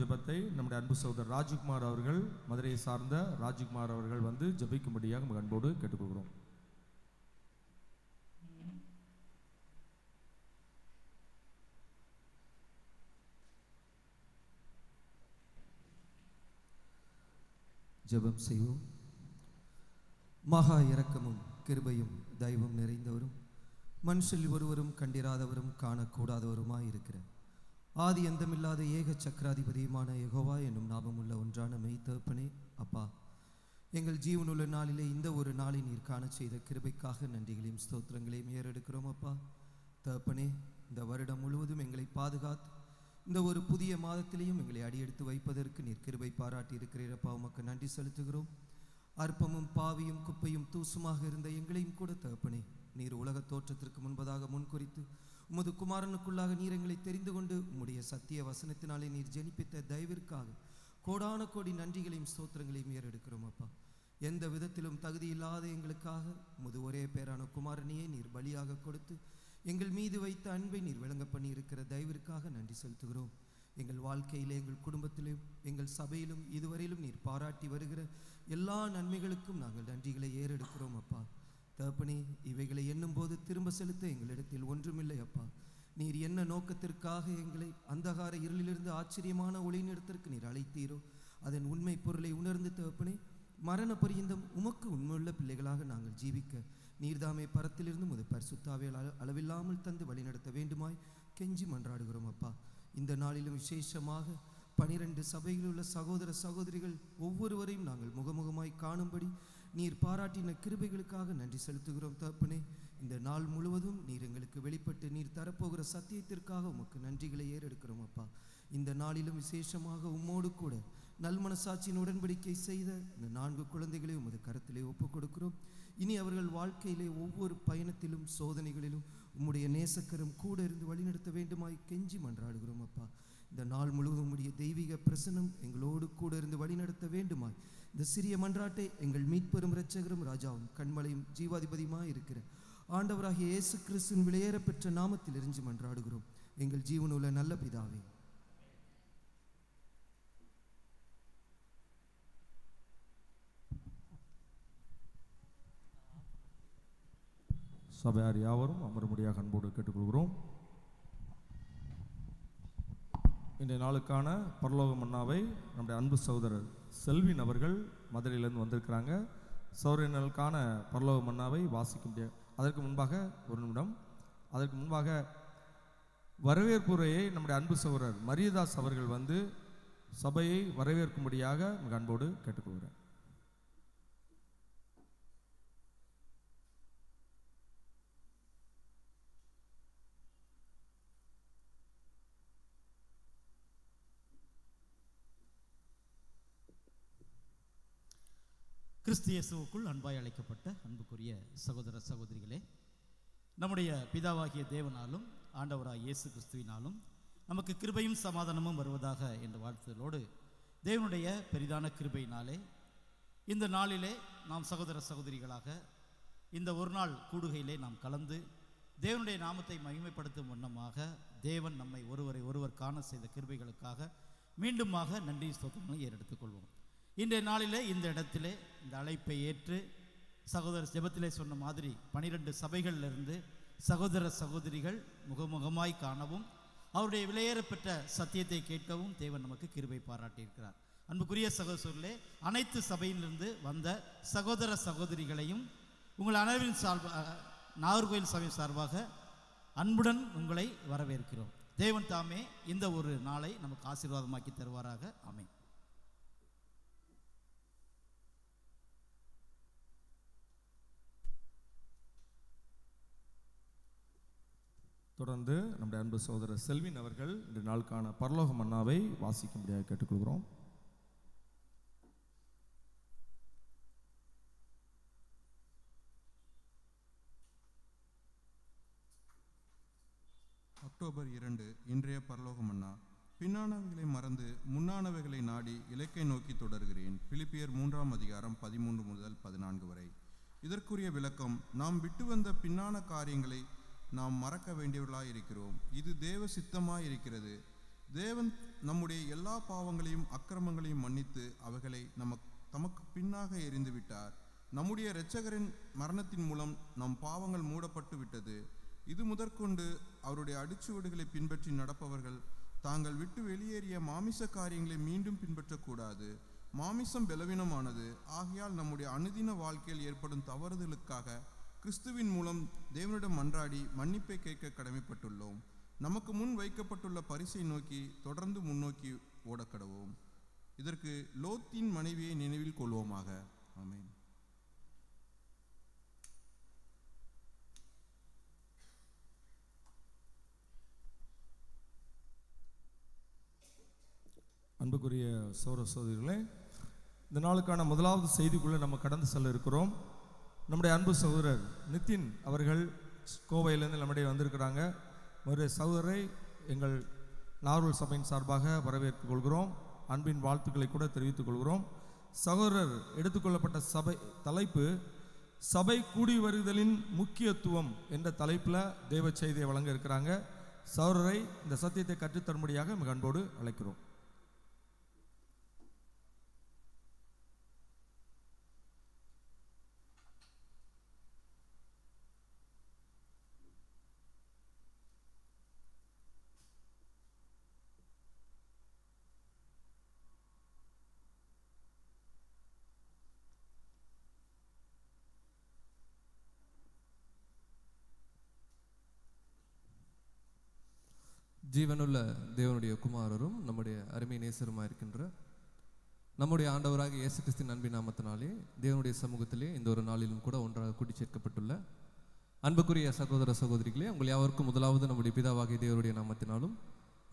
ஜெபத்தை நம்முடைய அன்பு சகோதரர் ராஜ்குமார் அவர்கள், மதுரையை சார்ந்த ராஜ்குமார் அவர்கள் வந்து ஜெபிக்கும்படியாக அன்போடு கேட்டுக்கொள்கிறோம். ஜெபம் செய்வோம். மகா இரக்கமும் கிருபையும் தயவும் நிறைந்தவரும், மனுஷில் ஒருவரும் கண்டிராதவரும் காணக்கூடாதவருமாய் இருக்கிற ஆதி அந்தமில்லாத ஏக சக்கராதிபதியுமான யெகோவா என்னும் நாமமுள்ள ஒன்றான மெய்தகப்பனே, அப்பா, எங்கள் ஜீவனுள்ள நாளிலே இந்த ஒரு நாளை நீர் காண செய்த கிருபைக்காக நன்றிகளையும் ஸ்தோத்திரங்களையும் ஏறெடுக்கிறோம். அப்பா தகப்பனே, இந்த வருடம் முழுவதும் எங்களை பாதுகாத்து இந்த ஒரு புதிய மாதத்திலேயும் எங்களை அடியெடுத்து வைப்பதற்கு நீர் கிருபை பாராட்டி இருக்கிறீரப்பா, உமக்கு நன்றி செலுத்துகிறோம். அற்பமும் பாவியும் குப்பையும் தூசுமாக இருந்த எங்களையும் கூட தகப்பனே, நீர் உலக தோற்றத்திற்கு முன்பதாக முன்குறித்து உமது குமாரனுக்குள்ளாக நீர் எங்களை தெரிந்து கொண்டு உம்முடைய சத்திய வசனத்தினாலே நீர் ஜெனிப்பித்த தயவிற்காக கோடான கோடி நன்றிகளையும் ஸ்தோத்திரங்களையும் ஏறெடுக்கிறோம். அப்பா, எந்த விதத்திலும் தகுதி இல்லாத எங்களுக்காக உமது ஒரே பேரான குமாரனையே நீர் பலியாக கொடுத்து எங்கள் மீது வைத்த அன்பை நீர் விளங்க பண்ணி இருக்கிற தயவிற்காக நன்றி செலுத்துகிறோம். எங்கள் வாழ்க்கையிலே, எங்கள் குடும்பத்திலும், எங்கள் சபையிலும் இதுவரையிலும் நீர் பாராட்டி வருகிற எல்லா நன்மைகளுக்கும் நாங்கள் நன்றிகளை ஏறெடுக்கிறோம். அப்பா தகப்பனே, இவைகளை எண்ணும் போது திரும்ப செலுத்த எங்களிடத்தில் ஒன்றுமில்லை. அப்பா, நீர் என்ன நோக்கத்திற்காக எங்களை அந்தகார இருளிலிருந்து ஆச்சரியமான ஒளிநிறத்திற்கு நீர் அழைத்தீரோ அதன் உண்மை பொருளை உணர்ந்து தகப்பனே, மரண பரியந்தம் உமக்கு உண்மையுள்ள பிள்ளைகளாக நாங்கள் ஜீவிக்க நீர்தாமே பரத்திலிருந்து முது பரிசுத்தாவியால் அளவில்லாமல் தந்து வழிநடத்த வேண்டுமாய் கெஞ்சி மன்றாடுகிறோம். அப்பா, இந்த நாளிலும் விசேஷமாக 12 சபையில் உள்ள சகோதர சகோதரிகள் ஒவ்வொருவரையும் நாங்கள் முகமுகமாய் காணும்படி நீர் பாராட்டின கிருபைகளுக்காக நன்றி செலுத்துகிறோம். தகப்பனே, இந்த நாள் முழுவதும் நீர் எங்களுக்கு வெளிப்பட்டு நீர் தரப்போகிற சத்தியத்திற்காக உமக்கு நன்றிகளை ஏறெடுக்கிறோம். அப்பா, இந்த நாளிலும் விசேஷமாக உம்மோடு கூட நல்மனசாட்சியின் உடன்படிக்கை செய்த இந்த 4 குழந்தைகளை உமது கரத்திலே ஒப்புக் கொடுக்கிறோம். இனி அவர்கள் வாழ்க்கையிலே ஒவ்வொரு பயணத்திலும் சோதனைகளிலும் உம்முடைய நேசக்கரம் கூட இருந்து வழிநடத்த வேண்டுமாய் கெஞ்சி மன்றாடுகிறோம். அப்பா, இந்த நாள் முழுவதும் உம்முடைய தெய்வீக பிரசன்னம் எங்களோடு கூட இருந்து வழிநடத்த வேண்டுமாய் இந்த சிறிய மன்றாட்டை எங்கள் மீட்பெரும் இரட்சகரும் ராஜாவும் கண்மலையும் ஜீவாதிபதியுமாய் இருக்கிற ஆண்டவராகிய இயேசு கிறிஸ்துவின் விலையேற பெற்ற நாமத்தில் இருந்து மன்றாடுகிறோம் எங்கள் ஜீவனுள்ள நல்ல பிதாவே. சபையார் யாவரும் அமரும்படியாக அன்போடு கேட்டுக்கொள்கிறோம். இன்றைய நாளுக்கான பரலோக மன்னாவை நம்முடைய அன்பு சகோதரர் செல்வின் அவர்கள் மதுரையிலிருந்து வந்திருக்கிறாங்க. சௌரியர்களுக்கான பரலோக மன்னாவை வாசிக்க முடியாது. அதற்கு முன்பாக ஒரு நிமிடம், அதற்கு முன்பாக வரவேற்புரையை நம்முடைய அன்பு சகோதரர் மரியதாஸ் அவர்கள் வந்து சபையை வரவேற்கும்படியாக மிக அன்போடு கேட்டுக்கொள்கிறேன். கிறிஸ்து இயேசுவுக்குள் அன்பாய் அழைக்கப்பட்ட அன்புக்குரிய சகோதர சகோதரிகளே, நம்முடைய பிதாவாகிய தேவனாலும் ஆண்டவராகிய இயேசு கிறிஸ்துவினாலும் நமக்கு கிருபையும் சமாதானமும் வருவதாக என்ற வாழ்த்துதலோடு, தேவனுடைய பெரிதான கிருபையினாலே இந்த நாளிலே நாம் சகோதர சகோதரிகளாக இந்த ஒரு நாள் கூடுகையிலே நாம் கலந்து தேவனுடைய நாமத்தை மகிமைப்படுத்தும் வண்ணமாக தேவன் நம்மை ஒருவர் காண செய்த கிருபைகளுக்காக மீண்டுமாக நன்றி ஸ்தோத்திரங்களை ஏறெடுத்துக்கொள்வோம். இன்றைய நாளிலே இந்த இடத்திலே இந்த அழைப்பை ஏற்று சகோதர ஜெபத்திலே சொன்ன மாதிரி 12 சபைகளிலிருந்து சகோதர சகோதரிகள் முகமுகமாய் காணவும் அவருடைய விலையேறப்பெற்ற சத்தியத்தை கேட்கவும் தேவன் நமக்கு கிருபை பாராட்டியிருக்கிறார். அன்புக்குரிய சகோதரர்களே, அனைத்து சபையிலிருந்து வந்த சகோதர சகோதரிகளையும் உங்கள் அனைவரின் சார்பாக, நாகர்கோவில் சபை சார்பாக அன்புடன் உங்களை வரவேற்கிறோம். தேவன் தாமே இந்த ஒரு நாளை நமக்கு ஆசீர்வாதமாக்கி தருவாராக. ஆமென். தொடர்ந்து நம்முடைய அன்பு சகோதரர் செல்வின் அவர்கள் இந்த நாளுக்கான பரலோக மன்னாவை வாசிக்கும்படியாக கேட்டுக்கொள்கிறோம். அக்டோபர் 2 இன்றைய பரலோக மன்னா. பின்னானவைகளை மறந்து முன்னானவைகளை நாடி இலக்கை நோக்கி தொடர்கிறேன். பிலிப்பியர் 3ஆம் அதிகாரம் 13 முதல் 14 வரை. இதற்குரிய விளக்கம்: நாம் விட்டு வந்த பின்னான காரியங்களை நாம் மறக்க வேண்டியவர்களாய் இருக்கிறோம். இது தேவ சித்தமாய் இருக்கிறது. தேவன் நம்முடைய எல்லா பாவங்களையும் அக்கிரமங்களையும் மன்னித்து அவைகளை தமக்கு பின்னாக எறிந்து விட்டார். நம்முடைய இரட்சகரின் மரணத்தின் மூலம் நம் பாவங்கள் மூடப்பட்டு விட்டது. இது முதற்கொண்டு அவருடைய அடிச்சுவடுகளை பின்பற்றி நடப்பவர்கள் தாங்கள் விட்டு வெளியேறிய மாமிச காரியங்களை மீண்டும் பின்பற்றக்கூடாது. மாமிசம் பலவீனமானது. ஆகையால் நம்முடைய அனுதின வாழ்க்கையில் ஏற்படும் தவறுதலுக்காக கிறிஸ்துவின் மூலம் தேவனிடம் மன்றாடி மன்னிப்பை கேட்க கடமைப்பட்டுள்ளோம். நமக்கு முன் வைக்கப்பட்டுள்ள பரிசை நோக்கி தொடர்ந்து முன்னோக்கி ஓடக்கடவோம். இதற்கு லோத்தின் மனைவியை நினைவில் கொள்வோமாக. ஆமென். அன்புக்குரிய சகோதரர்களே, இந்த நாளுக்கான முதலாவது செய்திக்குள்ளே நம்ம கடந்து செல்ல இருக்கிறோம். நம்முடைய அன்பு சகோதரர் நிதின் அவர்கள் கோவையிலேருந்து நம்முடைய வந்திருக்கிறாங்க. ஒரு சகோதரரை எங்கள் நார்வல் சபையின் சார்பாக வரவேற்றுக் கொள்கிறோம். அன்பின் வாழ்த்துக்களை கூட தெரிவித்துக் கொள்கிறோம். சகோதரர் எடுத்துக்கொள்ளப்பட்ட சபை தலைப்பு சபை கூடி வருதலின் முக்கியத்துவம் என்ற தலைப்பில் தேவ செய்தியை வழங்க இருக்கிறாங்க. சகோதரரை இந்த சத்தியத்தை கற்றுத்தரும்படியாக மிக அன்போடு அழைக்கிறோம். ஜீவனுள்ள தேவனுடைய குமாரரும் நம்முடைய அருமை நேசருமாக இருக்கின்ற நம்முடைய ஆண்டவராக இயேசு கிறிஸ்துவின் அன்பின் நாமத்தினாலே தேவனுடைய சமூகத்திலே இந்த ஒரு நாளிலும் கூட ஒன்றாக கூட்டி சேர்க்கப்பட்டுள்ள அன்புக்குரிய சகோதர சகோதரிகளே, உங்கள் யாவருக்கும் முதலாவது நம்முடைய பிதாவாகிய தேவனுடைய நாமத்தினாலும்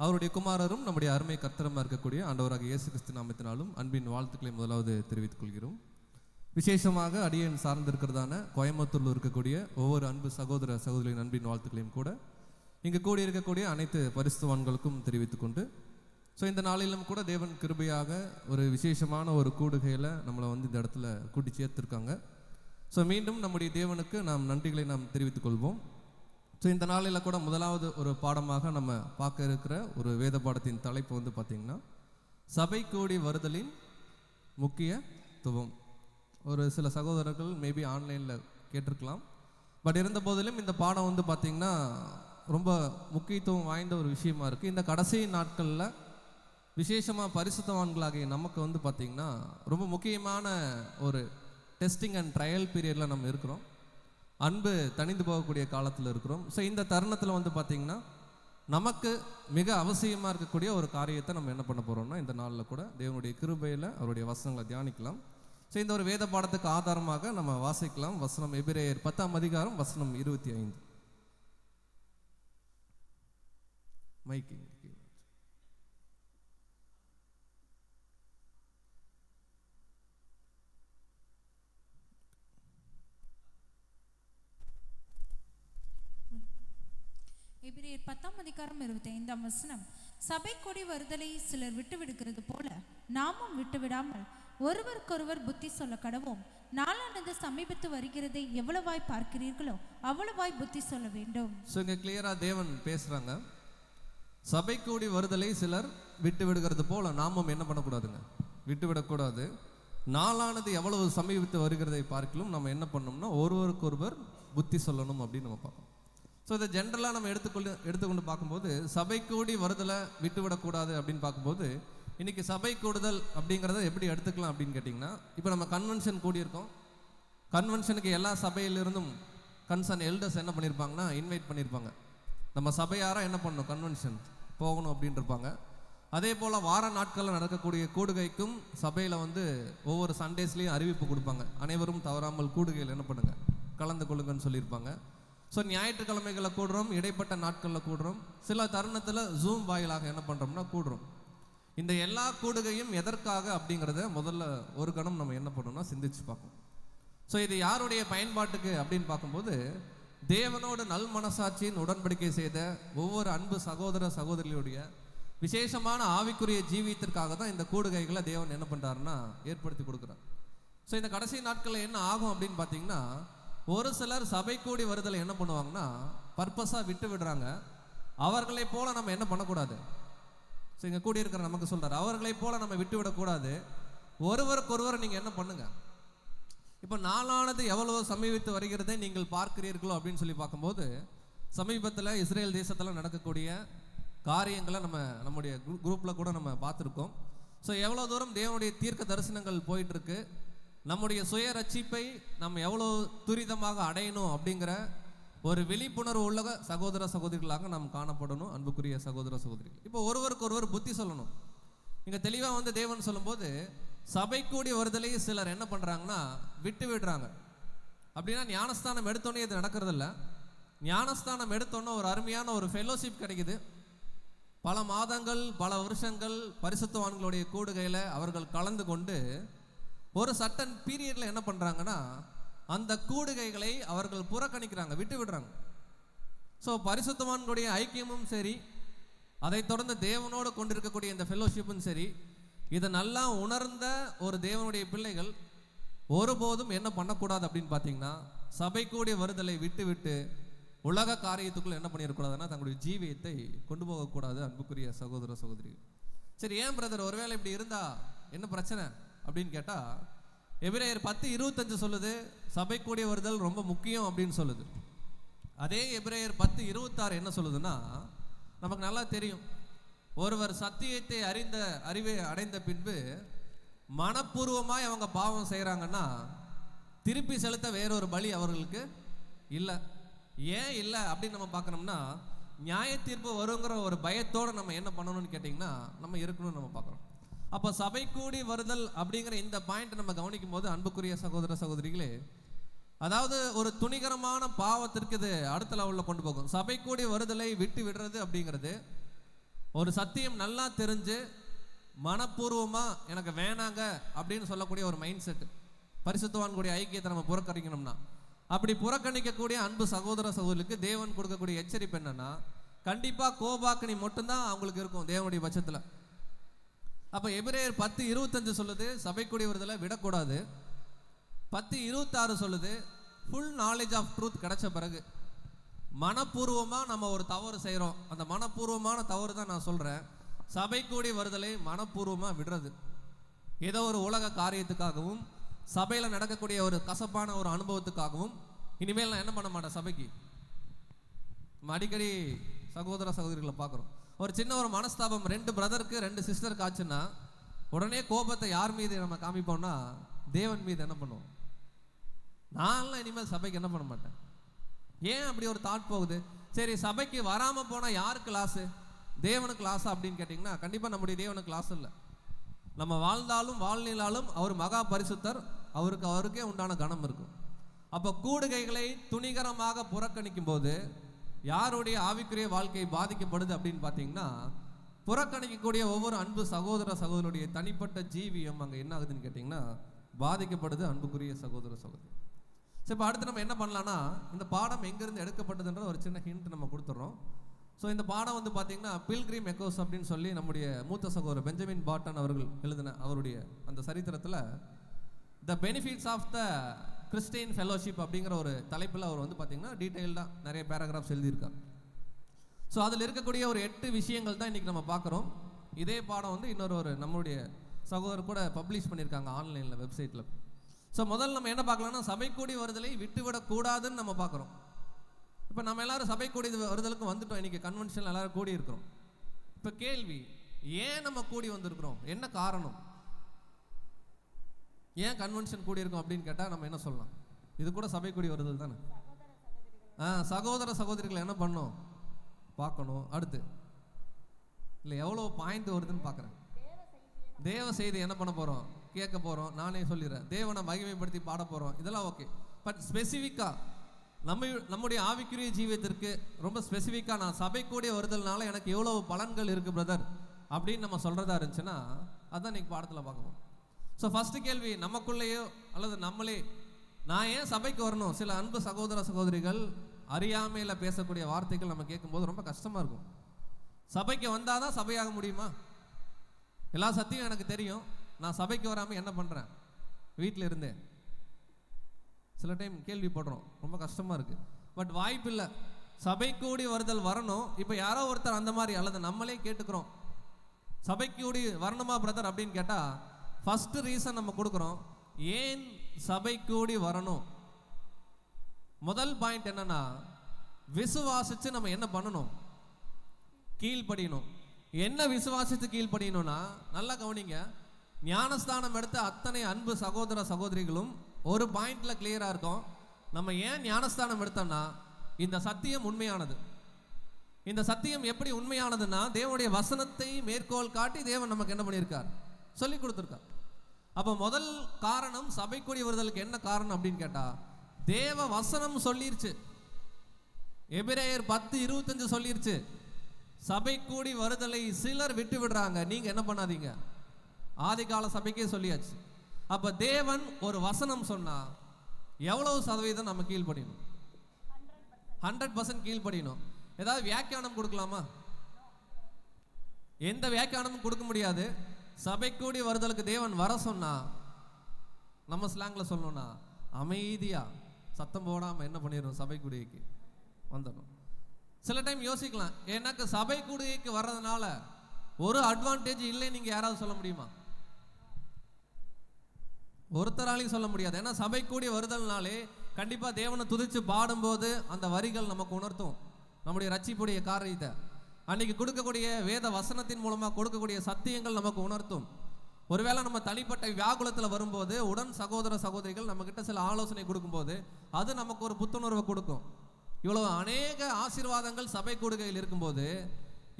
அவருடைய குமாரரும் நம்முடைய அருமை கர்த்தரமாக இருக்கக்கூடிய ஆண்டவராக இயேசு கிறிஸ்து நாமத்தினாலும் அன்பின் வாழ்த்துக்களை முதலாவது தெரிவித்துக் கொள்கிறோம். விசேஷமாக அடியேன் சார்ந்திருக்கிறதான கோயம்புத்தூரில் இருக்கக்கூடிய ஒவ்வொரு அன்பு சகோதர சகோதரிகளின் அன்பின் வாழ்த்துக்களையும் கூட இங்கு கூடி இருக்கக்கூடிய அனைத்து பரிசுத்தவான்களுக்கும் தெரிவித்துக்கொண்டு, ஸோ இந்த நாளிலும் கூட தேவன் கிருபையாக ஒரு விசேஷமான ஒரு கூடுகையில் நம்மளை இந்த இடத்துல கூட்டி சேர்த்துருக்காங்க. ஸோ மீண்டும் நம்முடைய தேவனுக்கு நாம் நன்றிகளை நாம் தெரிவித்துக் கொள்வோம். ஸோ இந்த நாளில் கூட முதலாவது ஒரு பாடமாக நம்ம பார்க்க இருக்கிற ஒரு வேத பாடத்தின் தலைப்பு பார்த்திங்கன்னா சபை கூடி வருதலின் முக்கியத்துவம். ஒரு சில சகோதரர்கள் மேபி ஆன்லைனில் கேட்டிருக்கலாம். பட் இருந்த போதிலும் இந்த பாடம் பார்த்திங்கன்னா ரொம்ப முக்கியத்துவம் வாய்ந்த ஒரு விஷயமா இருக்குது. இந்த கடைசி நாட்களில் விசேஷமாக பரிசுத்தவான்களாகிய நமக்கு பார்த்திங்கன்னா ரொம்ப முக்கியமான ஒரு டெஸ்டிங் அண்ட் ட்ரையல் பீரியடில் நம்ம இருக்கிறோம். அன்பு தணிந்து போகக்கூடிய காலத்தில் இருக்கிறோம். ஸோ இந்த தருணத்தில் பார்த்திங்கன்னா நமக்கு மிக அவசியமாக இருக்கக்கூடிய ஒரு காரியத்தை நம்ம என்ன பண்ண போகிறோம்னா இந்த நாளில் கூட தேவனுடைய கிருபையில் அவருடைய வசனங்களை தியானிக்கலாம். ஸோ இந்த ஒரு வேத பாடத்துக்கு ஆதாரமாக நம்ம வாசிக்கலாம். வசனம் எபிரேயர் 10ஆம் அதிகாரம் வசனம் 25. மைக்கிங் எபிரேயர் 10ஆம் அதிகாரம் 25ஆம் வசனம், சபை கூடி வருதலை சிலர் விட்டு விடுகிறது போல நாமும் விட்டு விடாமல் ஒருவருக்கொருவர் புத்தி சொல்ல கடவோம். நாளானது சமீபத்து வருகிறதை எவ்வளவாய் பார்க்கிறீர்களோ அவ்வளவாய் புத்தி சொல்ல வேண்டும். ஸோ இங்கே கிளியராக தேவன் பேசுகிறாங்க. சபை கூடி வருதலை சிலர் விட்டு விடுகிறது போல நாமும் என்ன பண்ணக்கூடாதுங்க, விட்டு விடக்கூடாது. நாளானது எவ்வளவு சமீபத்து வருகிறதை பார்க்கலும் நம்ம என்ன பண்ணோம்னா ஒருவருக்கொருவர் புத்தி சொல்லணும் அப்படின்னு நம்ம பார்க்கணும். ஸோ இதை ஜென்ரலாக நம்ம எடுத்துக்கொண்டு பார்க்கும்போது சபை கூடி வருதலை விட்டு விடக்கூடாது அப்படின்னு பார்க்கும்போது இன்றைக்கி சபை கூடுதல் அப்படிங்கிறத எப்படி எடுத்துக்கலாம் அப்படின்னு கேட்டிங்கன்னா, இப்போ நம்ம கன்வென்ஷன் கூடியிருக்கோம். கன்வென்ஷனுக்கு எல்லா சபையிலிருந்தும் கன்சர்ன் எல்டர்ஸ் என்ன பண்ணியிருப்பாங்கன்னா இன்வைட் பண்ணியிருப்பாங்க. நம்ம சபையாராக என்ன பண்ணணும், கன்வென்ஷன் போகணும் அப்படின்னு இருப்பாங்க. அதே போல் வார நாட்களில் நடக்கக்கூடிய கூடுகைக்கும் சபையில் ஒவ்வொரு சண்டேஸ்லேயும் அறிவிப்பு கொடுப்பாங்க. அனைவரும் தவறாமல் கூடுகையில் என்ன பண்ணுங்க, கலந்து கொள்ளுங்கன்னு சொல்லியிருப்பாங்க. ஸோ ஞாயிற்றுக்கிழமைகளை கூடுறோம், இடைப்பட்ட நாட்களில் கூடுறோம், சில தருணத்தில் ஜூம் வாயிலாக என்ன பண்ணுறோம்னா கூடுறோம். இந்த எல்லா கூடுகையும் எதற்காக அப்படிங்கிறத முதல்ல ஒரு கணம் நம்ம என்ன பண்ணோம்னா சிந்திச்சு பார்க்கணும். ஸோ இது யாருடைய பயன்பாட்டுக்கு அப்படின்னு பார்க்கும்போது தேவனோடு நல் மனசாட்சியின் உடன்படிக்கை செய்த ஒவ்வொரு அன்பு சகோதர சகோதரிகளுடைய விசேஷமான ஆவிக்குரிய ஜீவியத்திற்காக தான் இந்த கூடுகைகளை தேவன் என்ன பண்ணுறாருன்னா ஏற்படுத்தி கொடுக்குறார். ஸோ இந்த கடைசி நாட்களில் என்ன ஆகும் அப்படின்னு பார்த்தீங்கன்னா, ஒரு சிலர் சபை கூடி வருதலை என்ன பண்ணுவாங்கன்னா பர்பஸாக விட்டு விடுறாங்க. அவர்களை போல நம்ம என்ன பண்ணக்கூடாது, ஸோ இங்கே கூடியிருக்கிற நமக்கு சொல்கிறார், அவர்களை போல நம்ம விட்டு விடக்கூடாது, ஒருவருக்கொருவர் நீங்கள் என்ன பண்ணுங்க. இப்போ நாளானது எவ்வளவு சமீபித்து வருகிறதை நீங்கள் பார்க்கிறீர்களோ அப்படின்னு சொல்லி பார்க்கும்போது, சமீபத்தில் இஸ்ரேல் தேசத்தில் நடக்கக்கூடிய காரியங்களை நம்முடைய குரூப்பில் கூட நம்ம பார்த்துருக்கோம். ஸோ எவ்வளோ தூரம் தேவனுடைய தீர்க்க தரிசனங்கள் போயிட்டுருக்கு, நம்முடைய சுய ரட்சிப்பை நம்ம எவ்வளோ துரிதமாக அடையணும் அப்படிங்கிற ஒரு விழிப்புணர்வு உள்ள சகோதர சகோதரிகளாக நாம் காணப்படணும். அன்புக்குரிய சகோதர சகோதரிகள், இப்போ ஒருவருக்கு ஒருவர் புத்தி சொல்லணும். இங்கே தெளிவாக வந்து தேவன் சொல்லும்போது, சபை கூடி வருதலை சிலர் என்ன பண்ணுறாங்கன்னா விட்டு விடுறாங்க. அப்படின்னா ஞானஸ்தானம் எடுத்தோன்னே இது நடக்கிறதில்ல. ஞானஸ்தானம் எடுத்தோன்னே ஒரு அருமையான ஒரு ஃபெலோஷிப் கிடைக்குது. பல மாதங்கள் பல வருஷங்கள் பரிசுத்தவான்களுடைய கூடுகையில் அவர்கள் கலந்து கொண்டு ஒரு சட்டன் பீரியடில் என்ன பண்ணுறாங்கன்னா அந்த கூடுகைகளை அவர்கள் புறக்கணிக்கிறாங்க, விட்டு விடுறாங்க. ஸோ பரிசுத்தவான்களுடைய ஐக்கியமும் சரி, அதை தொடர்ந்து தேவனோடு கொண்டிருக்கக்கூடிய இந்த ஃபெலோஷிப்பும் சரி, இதை நல்லா உணர்ந்த ஒரு தேவனுடைய பிள்ளைகள் ஒருபோதும் என்ன பண்ணக்கூடாது அப்படின்னு பார்த்தீங்கன்னா, சபை கூடிய வருதலை விட்டு விட்டு உலக காரியத்துக்குள்ள என்ன பண்ணிடக்கூடாதுன்னா தங்களுடைய ஜீவியத்தை கொண்டு போகக்கூடாது. அன்புக்குரிய சகோதர சகோதரி, சரி ஏன் பிரதர் ஒருவேளை இப்படி இருந்தா என்ன பிரச்சனை அப்படின்னு கேட்டா, எபிரேயர் 10:25 சொல்லுது சபை கூடிய வருதல் ரொம்ப முக்கியம் அப்படின்னு சொல்லுது. அதே எபிரேயர் 10:26 என்ன சொல்லுதுன்னா, நமக்கு நல்லா தெரியும், ஒருவர் சத்தியத்தை அறிவை அடைந்த பின்பு மனப்பூர்வமாய் அவங்க பாவம் செய்கிறாங்கன்னா திருப்பி செலுத்த வேறொரு பலி அவர்களுக்கு இல்லை. ஏன் இல்லை அப்படின்னு நம்ம பார்க்கணும்னா, நியாய தீர்ப்பு வருங்கிற ஒரு பயத்தோடு நம்ம என்ன பண்ணணும்னு கேட்டிங்கன்னா நம்ம இருக்கணும்னு நம்ம பார்க்குறோம். அப்போ சபை கூடி வருதல் அப்படிங்கிற இந்த பாயிண்ட் நம்ம கவனிக்கும் போது, அன்புக்குரிய சகோதர சகோதரிகளே, அதாவது ஒரு துணிகரமான பாவத்திற்கு இது அடுத்த லெவலில் கொண்டு போகும். சபை கூடி வருதலை விட்டு விடுறது அப்படிங்கிறது ஒரு சத்தியம் நல்லா தெரிஞ்சு மனப்பூர்வமாக எனக்கு வேணாங்க அப்படின்னு சொல்லக்கூடிய ஒரு மைண்ட் செட். பரிசுத்தவான்களுடைய ஐக்கியத்தை நம்ம புறக்கணிக்கணும்னா, அப்படி புறக்கணிக்கக்கூடிய அன்பு சகோதர சகோதரிக்கு தேவன் கொடுக்கக்கூடிய எச்சரிப்பு என்னன்னா, கண்டிப்பாக கோபாக்கனி மட்டும்தான் அவங்களுக்கு இருக்கும் தேவனுடைய பட்சத்தில். அப்போ எபிரேயர் 10:25 சொல்லுது சபை கூடி வருதலை விடக்கூடாது. 10:26 சொல்லுது ஃபுல் நாலேஜ் ஆஃப் ட்ரூத் கிடைச்ச பிறகு மனப்பூர்வமாக நம்ம ஒரு தவறு செய்கிறோம், அந்த மனப்பூர்வமான தவறு தான் நான் சொல்கிறேன், சபை கூடி வருதலை மனப்பூர்வமாக விடுறது. ஏதோ ஒரு உலக காரியத்துக்காகவும் சபையில் நடக்கக்கூடிய ஒரு கசப்பான ஒரு அனுபவத்துக்காகவும் இனிமேல் நான் என்ன பண்ண மாட்டேன் சபைக்கு. நம்ம அடிக்கடி சகோதர சகோதரிகளை பார்க்குறோம், ஒரு சின்ன ஒரு மனஸ்தாபம் 2 பிரதருக்கு 2 சிஸ்டருக்கு ஆச்சுன்னா உடனே கோபத்தை யார் மீது நம்ம காமிப்போம்னா தேவன் மீது என்ன பண்ணுவோம். நான்லாம் இனிமேல் சபைக்கு என்ன பண்ண மாட்டேன். ஏன் அப்படி ஒரு தாட் போகுது? சரி சபைக்கு வராமல் போனால் யாருக்கு லாஸு? தேவனுக்கு லாஸா அப்படின்னு கேட்டிங்கன்னா கண்டிப்பாக நம்முடைய தேவனுக்கு லாஸ் இல்லை. நம்ம வாழ்ந்தாலும் வாழ்நிலாலும் அவர் மகா பரிசுத்தர், அவருக்கே உண்டான கணம் இருக்கும். அப்போ கூடுகைகளை துணிகரமாக புறக்கணிக்கும் போது யாருடைய ஆவிக்குரிய வாழ்க்கை பாதிக்கப்படுது அப்படின்னு பார்த்தீங்கன்னா, புறக்கணிக்கக்கூடிய ஒவ்வொரு அன்பு சகோதர சகோதரருடைய தனிப்பட்ட ஜீவியம் அங்கே என்ன ஆகுதுன்னு கேட்டிங்கன்னா பாதிக்கப்படுது. அன்புக்குரிய சகோதர சகோதரி, சரி இப்போ அடுத்து நம்ம என்ன பண்ணலான்னா, இந்த பாடம் எங்கேருந்து எடுக்கப்பட்டதுன்ற ஒரு சின்ன ஹிண்ட் நம்ம கொடுத்துட்றோம். ஸோ இந்த பாடம் வந்து பார்த்தீங்கன்னா பில்கிரிம் எக்கோஸ் அப்படின்னு சொல்லி நம்முடைய மூத்த சகோதரர் பெஞ்சமின் பாட்டன் அவர்கள் எழுதின அவருடைய அந்த சரித்திரத்தில் the benefits of the Christian fellowship அப்படிங்கிற ஒரு தலைப்பில் அவர் வந்து பார்த்தீங்கன்னா டீட்டெயில்டாக நிறைய பேராகிராஃப்ஸ் எழுதியிருக்கார். ஸோ அதில் இருக்கக்கூடிய ஒரு 8 விஷயங்கள் தான் இன்றைக்கி நம்ம பார்க்குறோம். இதே பாடம் வந்து இன்னொரு நம்முடைய சகோதரர் கூட பப்ளிஷ் பண்ணியிருக்காங்க ஆன்லைனில் வெப்சைட்டில். ஸோ முதல்ல நம்ம என்ன பார்க்கலாம்னா, சபை கூடி வருதலை விட்டுவிடக்கூடாதுன்னு நம்ம பார்க்குறோம். இப்போ நம்ம எல்லாரும் சபை கூடி வருதலுக்கு வந்துட்டோம், இன்றைக்கி கன்வென்ஷனில் எல்லாரும் கூடி இருக்கிறோம். இப்போ கேள்வி, ஏன் நம்ம கூடி வந்திருக்கிறோம், என்ன காரணம், ஏன் கன்வென்ஷன் கூடி இருக்கும் அப்படின்னு கேட்டால் நம்ம என்ன சொல்லலாம், இது கூட சபை கூடி வருதல் தானே. சகோதர சகோதரிகளை என்ன பண்ணணும் பார்க்கணும். அடுத்து இல்லை எவ்வளோ பாயிண்ட் வருதுன்னு பார்க்குறேன். தேவ செய்தி என்ன பண்ண போகிறோம், கேட்க போகிறோம். நானே சொல்லிடுறேன், தேவனை மகிமைப்படுத்தி பாட போகிறோம், இதெல்லாம் ஓகே. பட் ஸ்பெசிஃபிக்காக நம்முடைய ஆவிக்குரிய ஜீவியத்திற்கு ரொம்ப ஸ்பெசிஃபிக்காக நான் சபை கூடிய வருதல்னால எனக்கு எவ்வளோ பலன்கள் இருக்குது பிரதர் அப்படின்னு நம்ம சொல்கிறதா இருந்துச்சுன்னா அதுதான் இன்றைக்கி பாடத்தில் பார்க்கணும். ஸோ ஃபஸ்ட்டு கேள்வி, நமக்குள்ளேயோ அல்லது நம்மளே நான் ஏன் சபைக்கு வரணும்? சில அன்பு சகோதர சகோதரிகள் அறியாமையில் பேசக்கூடிய வார்த்தைகள் நம்ம கேட்கும்போது ரொம்ப கஷ்டமாக இருக்கும். சபைக்கு வந்தால் தான் சபையாக முடியுமா? எல்லா சத்தியம் எனக்கு தெரியும், நான் சபைக்கு வராமல் என்ன பண்ணுறேன், வீட்டில் இருந்தேன். சில டைம் கேள்விப்படுறோம், ரொம்ப கஷ்டமாக இருக்குது. பட் வாய்ப்பு இல்லை, சபை கூடி வருதல் வரணும். இப்போ யாரோ ஒருத்தர் அந்த மாதிரி அல்லது நம்மளே கேட்டுக்கிறோம், சபைக்கு கூடி வரணுமா பிரதர் அப்படின்னு கேட்டால் ஃபர்ஸ்ட் ரீசன் நம்ம கொடுக்குறோம். ஏன் சபை கூடி வரணும்? முதல் பாயிண்ட் என்னன்னா, விசுவாசிச்சு நம்ம என்ன பண்ணணும்? கீழ்ப்படியணும். என்ன விசுவாசித்து கீழ்ப்படியணும்னா, நல்லா கவனிங்க, ஞானஸ்தானம் எடுத்த அத்தனை அன்பு சகோதர சகோதரிகளும் ஒரு பாயிண்ட்ல கிளியரா இருக்கும். நம்ம ஏன் ஞானஸ்தானம் எடுத்தோம்னா, இந்த சத்தியம் உண்மையானது. இந்த சத்தியம் எப்படி உண்மையானதுன்னா, தேவனுடைய வசனத்தை மேற்கோள் காட்டி தேவன் நமக்கு என்ன பண்ணியிருக்கார்? சொல்லி கொடுத்துருக்கார். அப்போ முதல் காரணம் சபை கூடி வருதலுக்கு என்ன காரணம் அப்படின்னு கேட்டா, தேவ வசனம் சொல்லிருச்சு. எபிரேயர் 10:25 சொல்லிருச்சு, சபை கூடி வருதலை சிலர் விட்டு விடுறாங்க, நீங்க என்ன பண்ணாதீங்க. ஆதிகால சபைக்கே சொல்லியாச்சு. அப்ப தேவன் ஒரு வசனம் சொன்னா எவ்வளவு சதவீதம் நம்ம கீழ்ப்படியணும்? 100% கீழ்ப்படியணும். ஏதாவது வியாக்கியானம் கொடுக்கலாமா? எந்த வியாக்கியானமும் கொடுக்க முடியாது. சபை கூடி வருதலுக்கு தேவன் வர சொன்னா, நம்ம ஸ்லாங்ல சொல்லணும்னா அமைதியா சத்தம் போடாம என்ன பண்ணிடணும்? சபை கூடிக்கு வந்துடணும். சில டைம் யோசிக்கலாம், எனக்கு சபை கூடிக்கு வர்றதுனால ஒரு அட்வான்டேஜ் இல்லை நீங்க யாராவது சொல்ல முடியுமா? ஒருத்தராலையும் சொல்ல முடியாது. ஏன்னா சபை கூடி வருதல்னாலே கண்டிப்பா தேவனை துதிச்சு பாடும்போது அந்த வரிகள் நமக்கு உணர்த்தும் நம்முடைய ரட்சிப்புடைய காரியத்தை. அன்னைக்கு கொடுக்கக்கூடிய வேத வசனத்தின் மூலமா கொடுக்கக்கூடிய சத்தியங்கள் நமக்கு உணர்த்தும். ஒருவேளை நம்ம தனிப்பட்ட வியாகுலத்தில் வரும்போது உடன் சகோதர சகோதரிகள் நம்ம கிட்ட சில ஆலோசனை கொடுக்கும்போது அது நமக்கு ஒரு புத்துணர்வை கொடுக்கும். இவ்வளவு அநேக ஆசீர்வாதங்கள் சபை கூடுகையில் இருக்கும்போது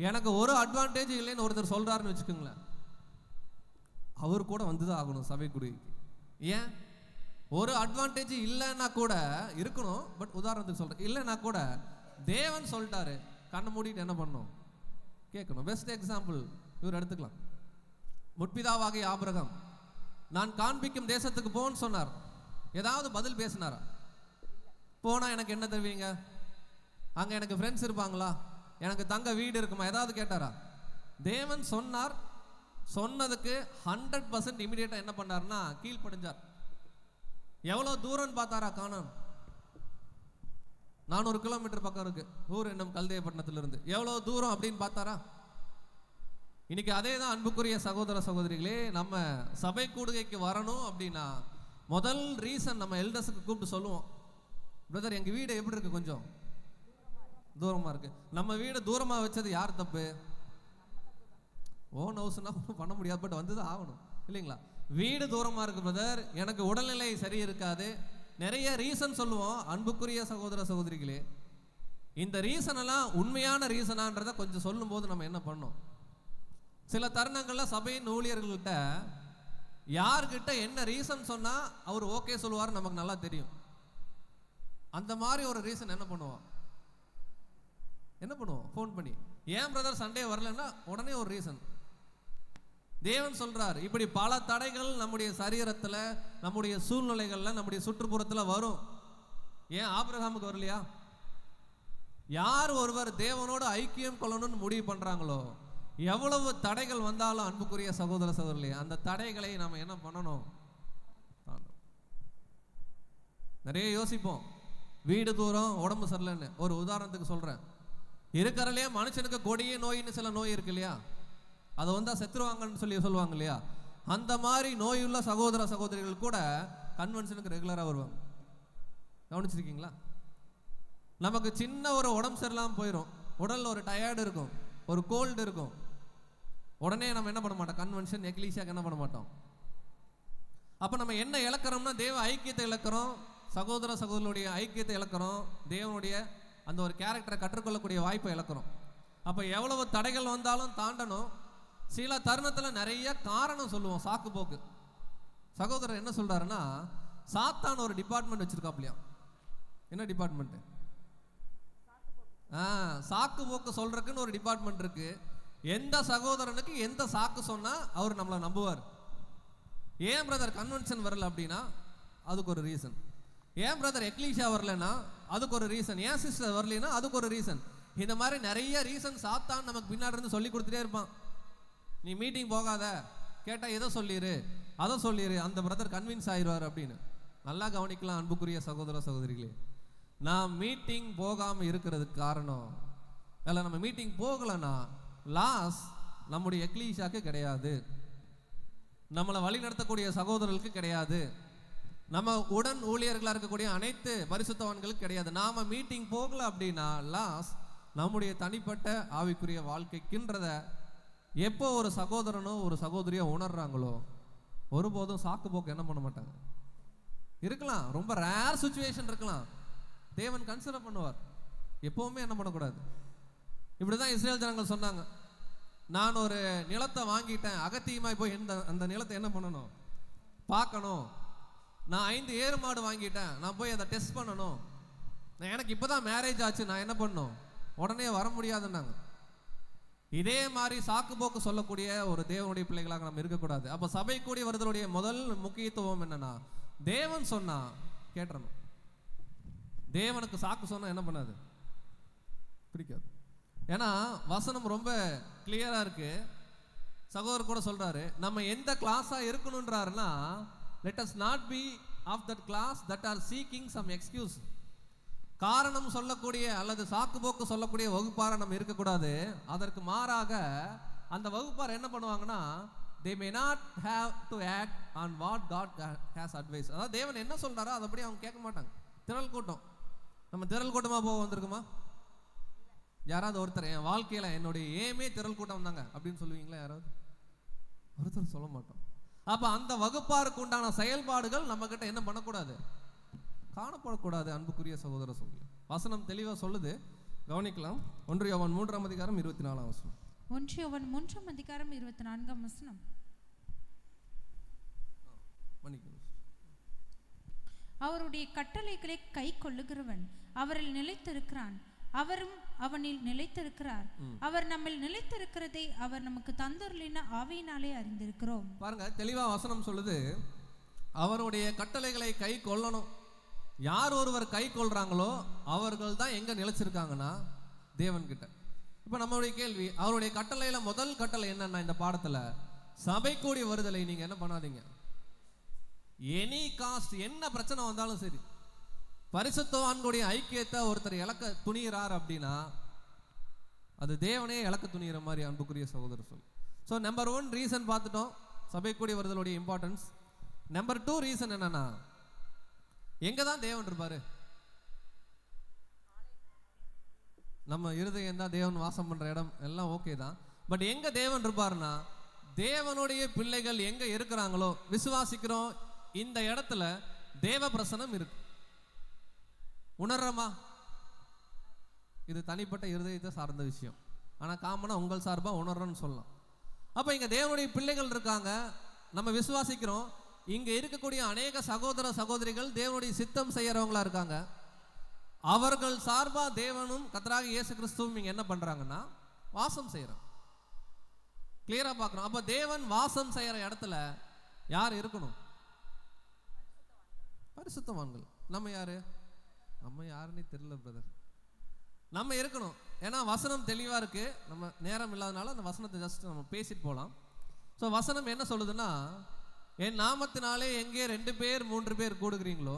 எனக்கு ஒரு அட்வான்டேஜ் இல்லைன்னு ஒருத்தர் சொல்றாருன்னு வச்சுக்கோங்களேன், அவர் கூட வந்துதான் ஆகணும் சபை கூடுகைக்கு. ஏன்? ஒரு அட்வான்டேஜ் இல்லைன்னா கூட இருக்கணும், பட் உதாரணத்துக்கு சொல்றேன், இல்லைன்னா கூட தேவன் சொல்லிட்டாரு, கண்ணை மூடிட்டு என்ன பண்ணணும்? கேட்கணும். பெஸ்ட் எக்ஸாம்பிள் இவர் எடுத்துக்கலாம். முற்பிதாவாகிய ஆபிரகாம், நான் காண்பிக்கும் தேசத்துக்கு போன்னு சொன்னார். ஏதாவது பதில் பேசினாரா? போனா எனக்கு என்ன தருவீங்க? அங்க எனக்கு ஃப்ரெண்ட்ஸ் இருப்பாங்களா? எனக்கு தங்க வீடு இருக்குமா? ஏதாவது கேட்டாரா? தேவன் சொன்னார். சொன்னதுக்கு 100% இமிடியேட்டா என்ன பண்ணார்னா கீழ்ப்படிஞ்சார். எவ்வளவு தூரம் பார்த்தாரா? கானான் 400 கிலோமீட்டர் பக்கம் இருக்கு ஊர் என்னும் கல்தேயப்பட்டினத்திலிருந்து. எவ்வளவு தூரம் அப்படின்னு பார்த்தாரா? இன்னைக்கு அதே தான் அன்புக்குரிய சகோதர சகோதரிகளே, நம்ம சபை கூடுகைக்கு வரணும் அப்படின்னா முதல் ரீசன் நம்ம எல்டர்ஸுக்கு கூப்பிட்டு சொல்லுவோம், பிரதர் எங்க வீடு எப்படி இருக்கு? கொஞ்சம் தூரமா இருக்கு. நம்ம வீடு தூரமா வச்சது யார் தப்பு? ஓன் ஹவுஸ்னா பண்ண முடியாது, பட் வந்துதான் ஆகணும் இல்லைங்களா? வீடு தூரமா இருக்கு பிரதர், எனக்கு உடல்நிலை சரி இருக்காது, நிறைய ரீசன் சொல்லுவோம். அன்புக்குரிய சகோதர சகோதரிகளே, இந்த ரீசன் எல்லாம் உண்மையான ரீசனான்றத கொஞ்சம் சொல்லும் போது நம்ம என்ன பண்ணோம்? சில தருணங்கள்ல சபையின் ஊழியர்கள்கிட்ட யார்கிட்ட என்ன ரீசன் சொன்னா அவர் ஓகே சொல்லுவார் நமக்கு நல்லா தெரியும். அந்த மாதிரி ஒரு ரீசன் என்ன பண்ணுவோம்? ஃபோன் பண்ணி, ஏன் பிரதர் சண்டே வரலன்னா உடனே ஒரு ரீசன். தேவன் சொல்றார், இப்படி பல தடைகள் நம்முடைய சரீரத்துல, நம்முடைய சூழ்நிலைகள்ல, நம்முடைய சுற்றுப்புறத்துல வரும். ஏன் ஆபிரகாமுக்கு வரலையா? யார் ஒருவர் தேவனோட ஐக்கியம் கொள்ளணும்னு முடிவு பண்றாங்களோ, எவ்வளவு தடைகள் வந்தாலும் அன்புக்குரிய சகோதர சகோதரிகளே, அந்த தடைகளை நாம என்ன பண்ணணும்? நிறைய யோசிப்போம், வீடு தூரம், உடம்பு சரியில்லைன்னு. ஒரு உதாரணத்துக்கு சொல்றேன், இருக்கிறலையே மனுஷனுக்கு கொடிய நோயின்னு சில நோய் இருக்கு இல்லையா? அதை வந்தா செத்துருவாங்கன்னு சொல்லி சொல்லுவாங்க இல்லையா? அந்த மாதிரி நோயுள்ள சகோதர சகோதரிகள் கூட கன்வென்ஷனுக்கு ரெகுலரா வருவாங்க. கவனிச்சிருக்கீங்களா? நமக்கு சின்ன ஒரு உடம்பு சரியில்லாமல் போயிடும், உடல்ல ஒரு டயர்டு இருக்கும், ஒரு கோல்டு இருக்கும், உடனே நம்ம என்ன பண்ண மாட்டோம்? கன்வென்ஷன் எக்லீசியாக்கு என்ன பண்ண மாட்டோம்? அப்ப நம்ம என்ன இழக்கிறோம்னா தேவ ஐக்கியத்தை இழக்கிறோம், சகோதர சகோதரனுடைய ஐக்கியத்தை இழக்கிறோம், தேவனுடைய அந்த ஒரு கேரக்டரை கற்றுக்கொள்ளக்கூடிய வாய்ப்பை இழக்கிறோம். அப்ப எவ்வளவு தடைகள் வந்தாலும் தாண்டணும். சில தருணத்துல நிறைய காரணம் சொல்லுவோம், சாக்கு போக்கு. சகோதரர் என்ன சொல்றாருன்னா, சாத்தான் ஒரு டிபார்ட்மெண்ட் வச்சிருக்காப்லையா? என்ன டிபார்ட்மெண்ட்? சாக்கு போக்கு சொல்றதுக்குன்னு ஒரு டிபார்ட்மெண்ட் இருக்கு. எந்த சகோதரனுக்கு எந்த சாக்கு சொன்னா அவர் நம்மளை நம்புவார். ஏன் பிரதர் கன்வென்ஷன் வரல அப்படின்னா அதுக்கு ஒரு ரீசன். ஏன் பிரதர் எக்லீஷா வரலன்னா அதுக்கு ஒரு ரீசன். ஏன் சிஸ்டர் வரலன்னா அதுக்கு ஒரு ரீசன். இந்த மாதிரி நிறைய ரீசன் சாத்தான் நமக்கு பின்னாடி இருந்து சொல்லி கொடுத்துட்டே இருப்பான். நீ மீட்டிங் போகாத, கேட்டா எதை சொல்லிடு, அதை சொல்லிடு, அந்த பிரதர் கன்வின்ஸ் ஆயிடுவார் அப்படின்னு. நல்லா கவனிக்கலாம் அன்புக்குரிய சகோதர சகோதரிகளே, நான் மீட்டிங் போகாம இருக்கிறதுக்கு காரணம், இல்லை நம்ம மீட்டிங் போகலன்னா லாஸ் நம்முடைய எக்லீஷாக்கு கிடையாது, நம்மளை வழி நடத்தக்கூடிய சகோதரர்களுக்கு கிடையாது, நம்ம உடன் ஊழியர்களாக இருக்கக்கூடிய அனைத்து பரிசுத்தவான்களுக்கு கிடையாது. நாம மீட்டிங் போகல அப்படின்னா லாஸ் நம்முடைய தனிப்பட்ட ஆவிக்குரிய வாழ்க்கைக்குன்றத எப்போ ஒரு சகோதரனோ ஒரு சகோதரியோ உணர்றாங்களோ ஒருபோதும் சாக்கு போக்கு என்ன பண்ண மாட்டாங்க. இருக்கலாம், ரொம்ப ரேர் சுச்சுவேஷன் இருக்கலாம், தேவன் கன்சிடர் பண்ணுவார். எப்பவுமே என்ன பண்ணக்கூடாது. இப்படிதான் இஸ்ரேல் ஜனங்கள் சொன்னாங்க, நான் ஒரு நிலத்தை வாங்கிட்டேன், அகத்தியமாய் போய் அந்த நிலத்தை என்ன பண்ணணும், பார்க்கணும். நான் 5 ஏறு மாடு வாங்கிட்டேன், நான் போய் அதை டெஸ்ட் பண்ணணும். எனக்கு இப்போதான் மேரேஜ் ஆச்சு, நான் என்ன பண்ணணும், உடனே வர முடியாதுன்னாங்க. இதே மாதிரி சாக்கு போக்கு சொல்லக்கூடிய ஒரு தேவனுடைய பிள்ளைகளாக நம்ம இருக்கக்கூடாது. அப்போ சபை கூடி வருதலுடைய முதல் முக்கியத்துவம் என்னன்னா, தேவன் சொன்னா கேட்டணும். தேவனுக்கு சாக்கு சொன்னா என்ன பண்ணாது, பிடிக்காது. ஏன்னா வசனம் ரொம்ப கிளியரா இருக்கு. சகோதரர் கூட சொல்றாரு, நம்ம எந்த கிளாஸா இருக்கணும்ன்றாருன்னா, let us not be of that class that are seeking some excuse. காரணம் சொல்லக்கூடிய அல்லது சாக்குப்போக்கு சொல்லக்கூடிய வகுப்பார நம்ம இருக்கக்கூடாது. அதற்கு மாறாக அந்த வகுப்பார் என்ன பண்ணுவாங்கன்னா, they may not have to act on what God has advised. அதாவது தேவன் என்ன சொல்றாரோ அதப்படி அவங்க கேட்க மாட்டாங்க. திரள் கூட்டம், நம்ம திரள் கூட்டமா போக வந்திருக்குமா? யாராவது ஒருத்தர் என் வாழ்க்கையில என்னுடைய ஏமே திரள் கூட்டம் தாங்க அப்படின்னு சொல்லுவீங்களா? யாராவது ஒருத்தர் சொல்ல மாட்டோம். அப்ப அந்த வகுப்பாருக்கு உண்டான செயல்பாடுகள் நம்ம கிட்ட என்ன பண்ணக்கூடாது, காணப்படக்கூடாது. அன்புக்குரிய சகோதர சொல்லி வசனம் தெளிவா சொல்லுது, கவனிக்கலாம். 1 யோவான் 3ஆம் அதிகாரம் 24ஆம் வசனம். 1 யோவான் 3ஆம் அதிகாரம் 24ஆம் வசனம். அவருடைய கட்டளைகளை கை கொள்ளுகிறவன் அவரில் நிலைத்திருக்கிறான், அவரும் அவனில் நிலைத்திருக்கிறார். அவர் நம்மில் நிலைத்திருக்கிறதை அவர் நமக்கு தந்தருளின ஆவியினாலே அறிந்திருக்கிறோம். பாருங்க, தெளிவா வசனம் சொல்லுது, அவருடைய கட்டளைகளை கை கொள்ளணும். யார் ஒருவர் கை கொள்றாங்களோ அவர்கள் தான் எங்க நிலைச்சிருக்காங்கன்னா தேவன் கிட்ட. இப்ப நம்மளுடைய கேள்வி, அவருடைய கட்டளையில முதல் கட்டளை என்னன்னா, இந்த பாடத்துல சபை கூடி வருதலை நீங்க என்ன பண்ணாதீங்க, எனி காஸ்ட், என்ன பிரச்சனை வந்தாலும் சரி, பரிசுத்தவான்களுடைய ஐக்கியத்தை ஒருத்தர் இழக்க துணிகிறார் அப்படின்னா அது தேவனே இழக்க துணிகிற மாதிரி. அன்புக்குரிய சகோதரர் சொல். ஸோ நம்பர் 1 ரீசன் பார்த்துட்டோம், சபை கூடி வருதலுடைய இம்பார்ட்டன்ஸ். நம்பர் 2 ரீசன் என்னன்னா, எங்க தான் தேவன் இருப்பாரு? நம்ம இருதயம் தான் தேவன் வாசம் பண்ற இடம், எல்லாம் ஓகே தான். பட் எங்க தேவன் இருப்பாருன்னா, தேவனுடைய பிள்ளைகள் எங்க இருக்கிறாங்களோ, விசுவாசிக்கிறோம், இந்த இடத்துல தேவ பிரசனம் இருக்கு. உணர்றமா? இது தனிப்பட்ட இருதயத்தை சார்ந்த விஷயம், ஆனா காமனா உங்கள் சார்பா உணர்றன்னு சொல்லலாம். அப்ப இங்க தேவனுடைய பிள்ளைகள் இருக்காங்க, நம்ம விசுவாசிக்கிறோம். இங்க இருக்கக்கூடிய அநேக சகோதர சகோதரிகள் தேவனுடைய சித்தம் செய்யறவங்களா இருக்காங்க. அவர்கள் சார்பா தேவனும் கர்த்தராகிய இயேசு கிறிஸ்துவும் இங்க என்ன பண்றாங்கன்னா வாசம் செய்யறாங்க. கிளியரா பார்க்கணும். அப்ப தேவன் வாசம் செய்யற இடத்துல யார் இருக்கணும்? பரிசுத்தவான்கள். நம்ம யாரு? நம்ம யாருன்னே தெரியல பிரதர். நம்ம இருக்கணும். ஏன்னா வசனம் தெளிவா இருக்கு. நம்ம நேரம் இல்லாதனால அந்த வசனத்தை ஜஸ்ட் நம்ம பேசிட்டு போகலாம். ஸோ வசனம் என்ன சொல்லுதுன்னா, என் நாமத்தினாலே எங்கே 2 பேர் 3 பேர் கூடுகிறீங்களோ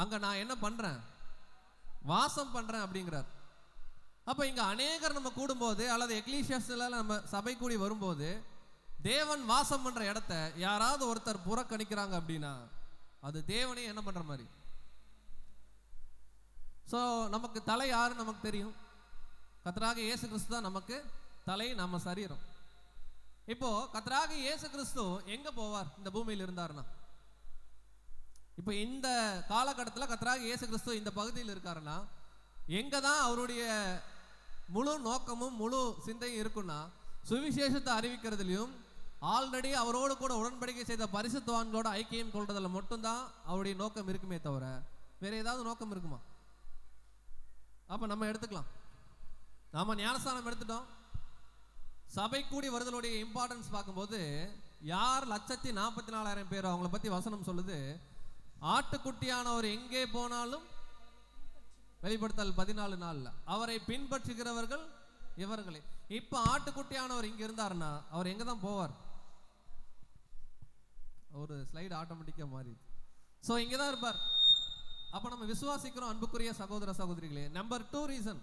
அங்க நான் என்ன பண்றேன்? வாசம் பண்றேன் அப்படிங்கிறார். அப்ப இங்க அநேகர் நம்ம கூடும்போது அல்லது எக்லீசியாஸ்ல நம்ம சபை கூடி வரும்போது தேவன் வாசம் பண்ற இடத்த யாராவது ஒருத்தர் புறக்கணிக்கிறாங்க அப்படின்னா அது தேவனே என்ன பண்ற மாதிரி. ஸோ நமக்கு தலை யாரு நமக்கு தெரியும், கர்த்தராகிய இயேசு கிறிஸ்து தான் நமக்கு தலை, நம்ம சரீரம். இப்போ கர்த்தராகிய இயேசு கிறிஸ்து எங்க போவார் இந்த பூமியில் இருந்தாருன்னா? இப்போ இந்த காலகட்டத்தில் கர்த்தராகிய இயேசு கிறிஸ்து இந்த பகுதியில் இருக்காருன்னா எங்க தான் அவருடைய முழு நோக்கமும் முழு சிந்தையும் இருக்குன்னா, சுவிசேஷத்தை அறிவிக்கிறதுலையும் ஆல்ரெடி அவரோடு கூட உடன்படிக்கை செய்த பரிசுத்தவான்களோட ஐக்கியம் கொள்றதுல மட்டும்தான் அவருடைய நோக்கம் இருக்குமே தவிர வேற ஏதாவது நோக்கம் இருக்குமா? அப்ப நம்ம எடுத்துக்கலாம். நாம ஞானஸ்தானம் எடுத்துட்டோம். சபை கூடி வருதலுடைய இம்பார்ட்டன்ஸ் பார்க்கும்போது யார் 1,44,000 பேர் அவங்கள பத்தி வசனம் சொல்லுது. ஆட்டுக்குட்டியானவர் எங்கே போனாலும், வெளிப்படுத்தல் 14 நாள்ல, அவரை பின்பற்றுகிறவர்கள் இவர்களே. இப்ப ஆட்டுக்குட்டியானவர் இங்க இருந்தாருன்னா அவர் எங்க தான் போவார்? ஒரு ஸ்லைடு ஆட்டோமேட்டிக்கா மாறி ஸோ இங்க தான் இருப்பார். அப்ப நம்ம விசுவாசிக்கிறோம் அன்புக்குரிய சகோதர சகோதரிகளே. நம்பர் 2 ரீசன்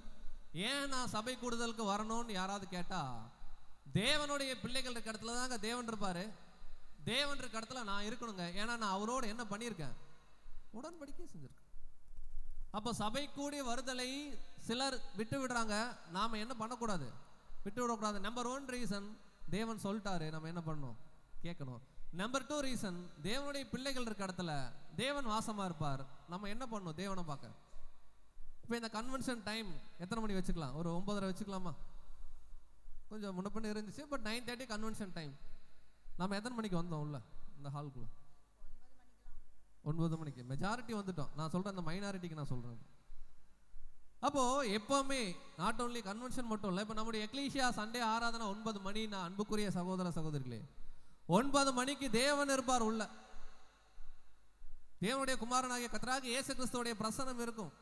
ஏன் நான் சபை கூடுதலுக்கு வரணும்னு யாராவது கேட்டா, தேவனுடைய பிள்ளைகள் இருக்க இடத்துல தாங்க தேவன் இருப்பாரு. தேவன் இருக்க இடத்துல நான் இருக்கணுங்க. ஏன்னா நான் அவரோட என்ன பண்ணியிருக்கேன்? உடன்படிக்கை செஞ்சிருக்கேன். அப்போ சபை கூடி வருதலை சிலர் விட்டு விடுறாங்க. நாம என்ன பண்ணக்கூடாது? விட்டு விடக்கூடாது. நம்பர் 1 ரீசன், தேவன் சொல்லிட்டாரு, நம்ம என்ன பண்ணணும்? கேட்கணும். நம்பர் 2 ரீசன், தேவனுடைய பிள்ளைகள் இருக்க இடத்துல தேவன் வாசமா இருப்பார். நம்ம என்ன பண்ணணும்? தேவனை பார்க்க. இப்போ இந்த கன்வென்ஷன் டைம் எத்தனை மணி வச்சுக்கலாம்? ஒரு 9:30 வச்சுக்கலாமா? கொஞ்சம் முன்னப்பின்னு இருந்துச்சு. But 9:30 convention time. நம்ம எத்தனை மணிக்கு வந்தோம் உள்ள இந்த ஹால்குள்ள? 9 மணிக்கு. மெஜாரிட்டி வந்துட்டோம். நான் சொல்கிறேன், அந்த மைனாரிட்டிக்கு நான் சொல்கிறேன். அப்போது எப்போவுமே நாட் ஓன்லி கன்வென்ஷன் மட்டும் இல்லை, இப்போ நம்முடைய எக்லீஷியா சண்டே ஆராதனை 9 மணினா, அன்புக்குரிய சகோதர சகோதரிகளே, 9 மணிக்கு தேவன் இருப்பார் உள்ள. தேவனுடைய குமாரனாகிய கர்த்தராகிய இயேசு கிறிஸ்துவோடைய பிரசனம் இருக்கும்.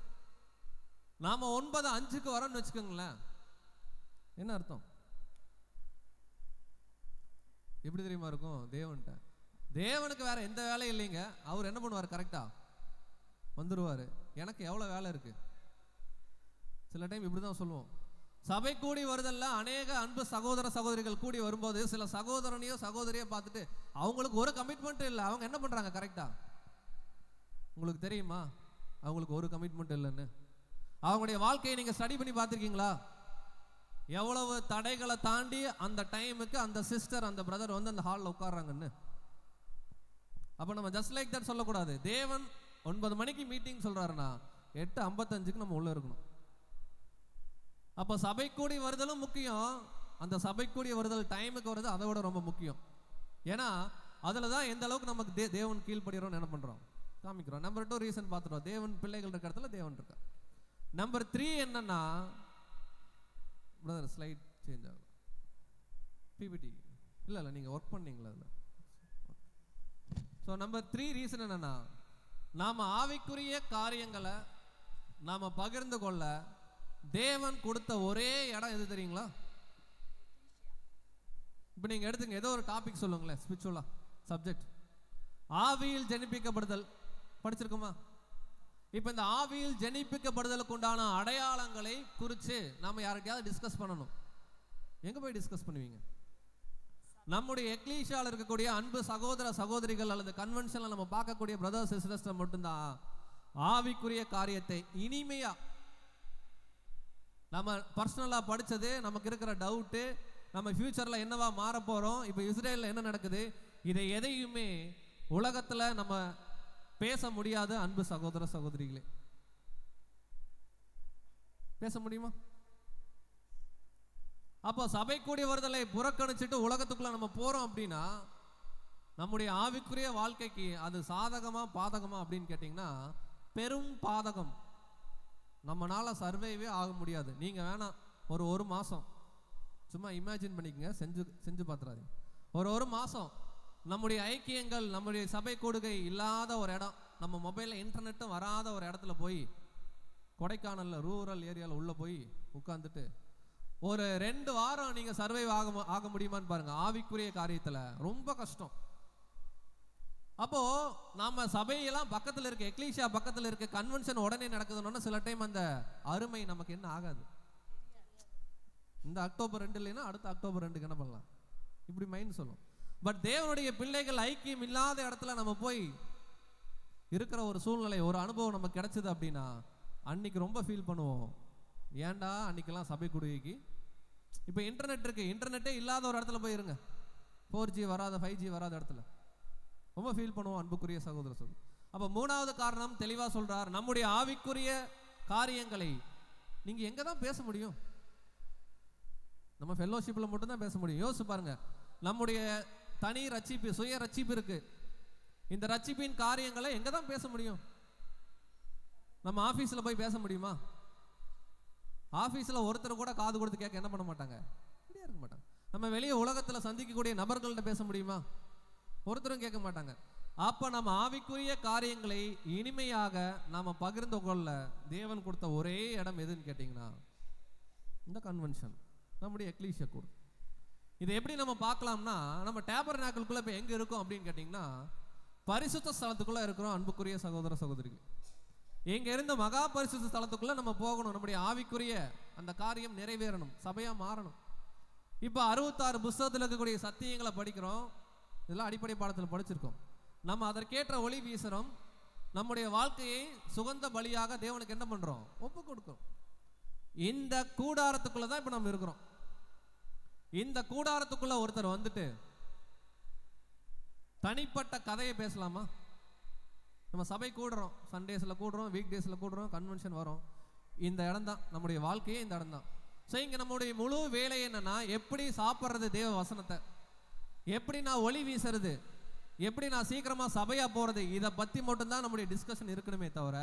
நாம 9:05 வரோம்னு வச்சுக்கோங்களேன். என்ன அர்த்தம்? எப்படி தெரியுமா இருக்கும்? தேவனுக்கு வேற எந்த வேலையும் இல்லைங்க. அவர் என்ன பண்ணுவார்? கரெக்டா வந்துருவாரு. எனக்கு எவ்வளவு வேலை இருக்கு? சில டைம் இப்படிதான் சொல்லுவோம். சபை கூடி வருதல்ல அநேக அன்பு சகோதர சகோதரிகள் கூடி வரும்போது சில சகோதரனையோ சகோதரியோ பார்த்துட்டு அவங்களுக்கு ஒரு கமிட்மெண்ட் இல்லை. அவங்க என்ன பண்றாங்க? கரெக்டா உங்களுக்கு தெரியுமா? அவங்களுக்கு ஒரு கமிட்மெண்ட் இல்லைன்னு. அவங்களுடைய வாழ்க்கையை நீங்க ஸ்டடி பண்ணி பார்த்துருக்கீங்களா? எவ்வளவு தடைகளை தாண்டி அந்த டைமுக்கு அந்த சிஸ்டர் அந்த பிரதர் வந்து அந்த ஹாலில் உட்கார்றாங்கன்னு. அப்போ நம்ம ஜஸ்ட் லைக் தட் சொல்லக்கூடாது. தேவன் 9 மணிக்கு மீட்டிங் சொல்றாருன்னா 8:55க்கு நம்ம உள்ள இருக்கணும். அப்போ சபை கூடி வருதலும் முக்கியம். அந்த சபை கூடி வருதல் டைமுக்கு வருது அதை விட ரொம்ப முக்கியம். ஏன்னா அதில் தான் எந்த அளவுக்கு நமக்கு தேவன் கீழ்படுகிறோம்னு என்ன பண்ணுறோம் காமிக்கிறோம். நம்பர் 2 ரீசன் பார்த்துட்டோம். தேவன் பிள்ளைகள் இருக்கிற இடத்துல தேவன் இருக்கா. நம்பர் 3 என்னன்னா, பிரதர் ஸ்லைட் சேஞ்ச் ஆகும். பிபிடி இல்லை நீங்கள் ஒர்க் பண்ணீங்களா அதில்? ஸோ நம்பர் 3 ரீசன் என்னன்னா, நாம் ஆவிக்குரிய காரியங்களை நாம் பகிர்ந்து கொள்ள தேவன் கொடுத்த ஒரே இடம் எது தெரியுங்களா? இப்போ நீங்கள் எடுத்துங்க, ஏதோ ஒரு டாபிக் சொல்லுங்களேன், ஸ்பிரிச்சுவலா சப்ஜெக்ட். ஆவியில் ஜெனிப்பிக்கப்படுதல் படிச்சிருக்கோமா? இப்போ இந்த ஆவியில் ஜெனிப்பிக்கப்படுதலுக்கு உண்டான அடையாளங்களை குறித்து நம்ம யார்கிட்டயாவது டிஸ்கஸ் பண்ணணும். எங்கே போய் டிஸ்கஸ் பண்ணுவீங்க? நம்முடைய எக்லீஷியாவில் இருக்கக்கூடிய அன்பு சகோதர சகோதரிகள் அல்லது கன்வென்ஷனில் நம்ம பார்க்கக்கூடிய பிரதர்ஸ் சிஸ்டர்ஸ் மட்டும்தான் ஆவிக்குரிய காரியத்தை இனிமையா நம்ம பர்சனலாக படித்தது, நமக்கு இருக்கிற டவுட்டு, நம்ம ஃபியூச்சரில் என்னவா மாற போகிறோம், இப்போ இஸ்ரேலில் என்ன நடக்குது, இதை எதையுமே உலகத்தில் நம்ம பேச முடியாது. அன்பு சகோதர சகோதரிகளே, பேச முடியுமா? அப்போ சபை கூடி வருதலை புறக்கணிச்சுட்டு உலகத்துக்குள்ள நம்ம போறோம் அப்படின்னா நம்முடைய ஆவிக்குரிய வாழ்க்கைக்கு அது சாதகமா பாதகமா அப்படின்னு கேட்டிங்கன்னா பெரும் பாதகம். நம்மளால சர்வைவே ஆக முடியாது. நீங்க வேணாம் ஒரு மாசம் சும்மா இமேஜின் பண்ணிக்கங்க, செஞ்சு பார்த்துறாரு. ஒரு மாசம் நம்முடைய ஐக்கியங்கள், நம்முடைய சபை கூடுகை இல்லாத ஒரு இடம், நம்ம மொபைலில் இன்டர்நெட்டும் வராத ஒரு இடத்துல போய், கொடைக்கானலில் ரூரல் ஏரியாவில் உள்ள போய் உட்காந்துட்டு ஒரு 2 வாரம் நீங்க சர்வைவ் ஆக முடியுமான்னு பாருங்க. ஆவிக்குரிய காரியத்துல ரொம்ப கஷ்டம். அப்போ நாம சபையெல்லாம் பக்கத்துல இருக்க, எக்லீஷியா பக்கத்துல இருக்க, கன்வென்ஷன் உடனே நடக்குதுன்னு சில டைம் அந்த அருமை நமக்கு என்ன ஆகாது. இந்த அக்டோபர் 2 இல்லைன்னா அடுத்த அக்டோபர் 2க்கு என்ன பண்ணலாம், இப்படி மைண்ட் சொல்லும். பட் தேவனுடைய பிள்ளைகள் ஐக்கியம் இல்லாத இடத்துல நம்ம போய் இருக்கிற ஒரு சூழ்நிலை, ஒரு அனுபவம் நமக்கு கிடைச்சது அப்படின்னா அன்னைக்கு ரொம்ப ஃபீல் பண்ணுவோம். ஏன்டா அன்னைக்கெல்லாம் சபை கூடுகைக்கு. இப்போ இன்டர்நெட் இருக்கு, இன்டர்நெட்டே இல்லாத ஒரு இடத்துல போய் இருங்க, 4G வராத 5G வராத இடத்துல ரொம்ப ஃபீல் பண்ணுவோம் அன்புக்குரிய சகோதர சகோதரி. அப்போ 3வது காரணம் தெளிவாக சொல்றார், நம்முடைய ஆவிக்குரிய காரியங்களை நீங்க எங்க தான் பேச முடியும்? நம்ம ஃபெல்லோஷிப்பில் மட்டும்தான் பேச முடியும். யோசிச்சு பாருங்க, நம்முடைய தனி ரட்சிப்பு, சுய ரட்சிப்பு இருக்கு. இந்த ரட்சிப்பின் காரியங்களை எங்க தான் பேச முடியும்? நம்ம ஆஃபீஸில் போய் பேச முடியுமா? ஆஃபீஸில் ஒருத்தர் கூட காது கொடுத்து கேட்க என்ன பண்ண மாட்டாங்க, இப்படியே இருக்க மாட்டாங்க. நம்ம வெளியே உலகத்தில் சந்திக்கக்கூடிய நபர்கள்ட்ட பேச முடியுமா? ஒருத்தரும் கேட்க மாட்டாங்க. அப்போ நம்ம ஆவிக்குரிய காரியங்களை இனிமையாக நாம் பகிர்ந்து கொள்ள தேவன் கொடுத்த ஒரே இடம் எதுன்னு கேட்டிங்கன்னா இந்த கன்வென்ஷன், நம்முடைய எக்லீஷியா கூடு. இதை எப்படி நம்ம பார்க்கலாம்னா, நம்ம டேபர்நாக்கிள்குள்ளே இப்போ எங்கே இருக்கோம் அப்படின்னு கேட்டிங்கன்னா பரிசுத்த ஸ்தலத்துக்குள்ளே இருக்கிறோம் அன்புக்குரிய சகோதர சகோதரிகள். இங்க இருந்த மகா பரிசுத்த ஸ்தலத்துக்குள்ள நம்ம போகணும். நம்முடைய ஆவிக்குரிய அந்த காரியம் நிறைவேறணும், சபையா மாறணும். இப்போ 66 புஸ்தகத்தில் இருக்கக்கூடிய சத்தியங்களை படிக்கிறோம். இதெல்லாம் அடிப்படை பாடத்தில் படிச்சிருக்கோம். நம்ம அதற்கேற்ற ஒளி வீசுகிறோம். நம்முடைய வாழ்க்கையை சுகந்த பலியாக தேவனுக்கு என்ன பண்ணுறோம்? ஒப்பு கொடுக்கிறோம். இந்த கூடாரத்துக்குள்ளே தான் இப்போ நம்ம இருக்கிறோம். இந்த கூடாரத்துக்குள்ள ஒருத்தர் வந்துட்டு தனிப்பட்ட கதையை பேசலாமா? நம்ம சபை கூடுறோம், சண்டேஸில் கூடுறோம், வீக் டேஸில் கூடுறோம், கன்வென்ஷன் வரோம். இந்த இடம் தான் நம்முடைய வாழ்க்கையே, இந்த இடம் தான். ஸோ இங்கே நம்முடைய முழு வேலை என்னன்னா, எப்படி சாப்பிட்றது தேவ வசனத்தை, எப்படி நான் ஒளி வீசுறது, எப்படி நான் சீக்கிரமாக சபையாக போகிறது, இதை பற்றி மட்டும்தான் நம்முடைய டிஸ்கஷன் இருக்கணுமே தவிர,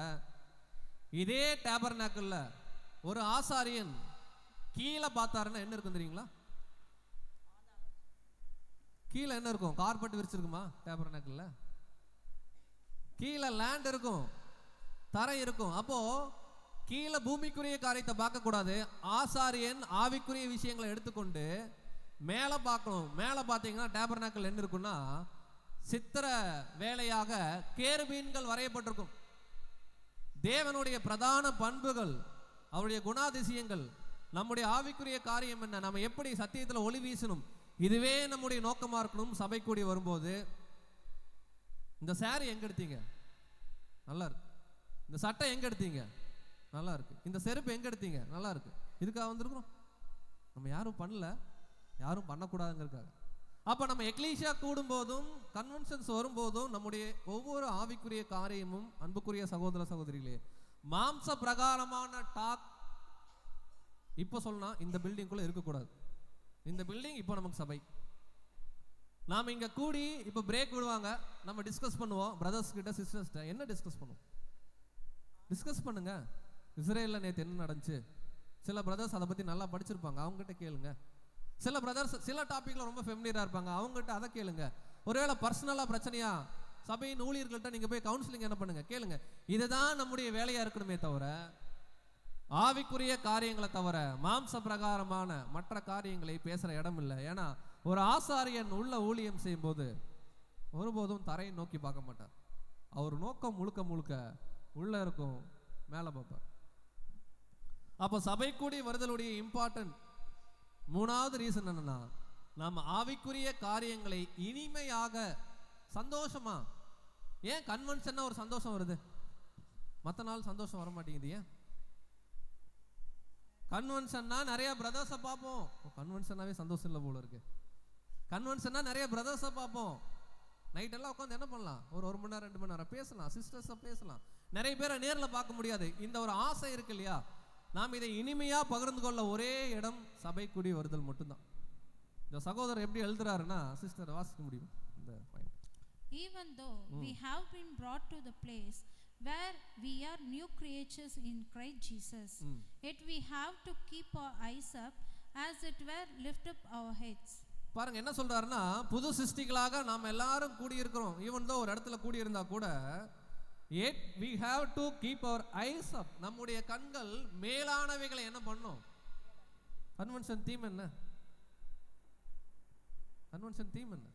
இதே டேபர்நாக்கில் ஒரு ஆசாரியன் கீழே பார்த்தாருன்னா என்ன இருக்கும் தெரியுங்களா? கீழே என்ன இருக்கும்? கார்பெட் விரிச்சிருக்குமா டேபர்நாக்கில்? கீழே லேண்ட் இருக்கும், தரை இருக்கும். அப்போ கீழே பூமிக்குரிய காரியத்தை பார்க்கக்கூடாது. ஆசாரியன் ஆவிக்குரிய விஷயங்களை எடுத்துக்கொண்டு மேலே பார்க்கணும். மேலே பார்த்தீங்கன்னா டேபர்நாக்கில் என்ன இருக்குன்னா, சித்திர வேலையாக கேருபீன்கள் வரையப்பட்டிருக்கும். தேவனுடைய பிரதான பண்புகள், அவருடைய குணாதிசயங்கள், நம்முடைய ஆவிக்குரிய காரியம் என்ன, நம்ம எப்படி சத்தியத்தில் ஒளி வீசணும், இதுவே நம்முடைய நோக்கமாக இருக்கணும். சபை கூடி வரும்போது இந்த சாரி எங்க எடுத்தீங்க? நல்லா இருக்கு. இந்த சட்டை எங்க எடுத்தீங்க? நல்லா இருக்கு. இந்த செருப்பு எங்க எடுத்தீங்க? நல்லா இருக்கு. இதுக்காக வந்திருக்கிறோம். நம்ம யாரும் பண்ணல, யாரும் பண்ணக்கூடாதுங்கிறதுக்காக. அப்போ நம்ம எக்லீஷியா கூடும்போதும் கன்வென்ஷன்ஸ் வரும்போதும் நம்முடைய ஒவ்வொரு ஆவிக்குரிய காரியமும், அன்புக்குரிய சகோதர சகோதரிகளே, மாம்ச பிரகாரமான டாக் இப்போ சொன்னா இந்த பில்டிங்குள்ளே இருக்கக்கூடாது. இந்த பில்டிங் இப்போ நமக்கு சபை. நாம் இங்கே கூடி இப்போ பிரேக் விடுவாங்க, நம்ம டிஸ்கஸ் பண்ணுவோம். பிரதர்ஸ் கிட்ட சிஸ்டர்ஸ்கிட்ட என்ன டிஸ்கஸ் பண்ணுவோம்? டிஸ்கஸ் பண்ணுங்க. இஸ்ரேலில் நேற்று என்ன நடந்துச்சு? சில பிரதர்ஸ் அதை பற்றி நல்லா படிச்சிருப்பாங்க, அவங்ககிட்ட கேளுங்க. சில பிரதர்ஸ் சில டாப்பிக்கில் ரொம்ப ஃபெமிலியராக இருப்பாங்க, அவங்ககிட்ட அதை கேளுங்க. ஒருவேளை பர்சனலாக பிரச்சனையா சபையின் ஊழியர்கள்ட்ட நீங்கள் போய் கவுன்சிலிங் என்ன பண்ணுங்க, கேளுங்க. இதுதான் நம்முடைய வேலையாக இருக்கணுமே தவிர, ஆவிக்குரிய காரியங்களை தவிர மாம்ச பிரகாரமான மற்ற காரியங்களை பேசுகிற இடம் இல்லை. ஏன்னா ஒரு ஆசாரியன் உள்ள ஊழியம் செய்யும் போது ஒருபோதும் தரையை நோக்கி பார்க்க மாட்டார். அவர் நோக்கம் முழுக்க முழுக்க உள்ள இருக்கும், மேலே பார்ப்பார். அப்போ சபை கூடி வருதலுடைய இம்பார்ட்டன்ட் மூணாவது ரீசன் என்னன்னா, நம்ம ஆவிக்குரிய காரியங்களை இனிமையாக சந்தோஷமா. ஏன் கன்வென்ஷன்னா ஒரு சந்தோஷம் வருது, மற்ற நாள் சந்தோஷம் வர மாட்டேங்குது? ஏன் கன்வென்ஷன்னா நிறைய பிரதர்ஸை பார்ப்போம். கன்வென்ஷனாவே சந்தோஷம் இல்லை போல இருக்கு. கன்வென்ஷன்னா நிறைய பிரதர்ஸை பார்ப்போம். நைட்டெல்லாம் உட்காந்து என்ன பண்ணலாம், ஒரு மணி நேரம் 2 மணி நேரம் பேசலாம், சிஸ்டர்ஸை பேசலாம். நிறைய பேரை நேரில் பார்க்க முடியாது. இந்த ஒரு ஆசை இருக்கு இல்லையா, நாம் இதை இனிமையாக பகிர்ந்து கொள்ள ஒரே இடம் சபை கூடி வருதல் மட்டும்தான். இந்த சகோதரர் எப்படி எழுதுறாருன்னா, சிஸ்டர் வாசிக்க முடியும் இந்த point. Even though we have been brought to the place where we are new creatures in Christ Jesus, yet we have to keep our eyes up, as it were lift up our heads. பாருங்க என்ன சொல்றாருன்னா, புது சிருஷ்டிகளாக நாம் எல்லாரும் கூடியிருக்கிறோம். Even though ஒரு இடத்துல கூடியிருந்தா கூட, yet we have to keep our eyes up. நம்முடைய கண்கள் மேலானவைகளை என்ன பண்ணும்? கன்வென்ஷன் தீம் என்ன? கன்வென்ஷன் தீம் என்ன?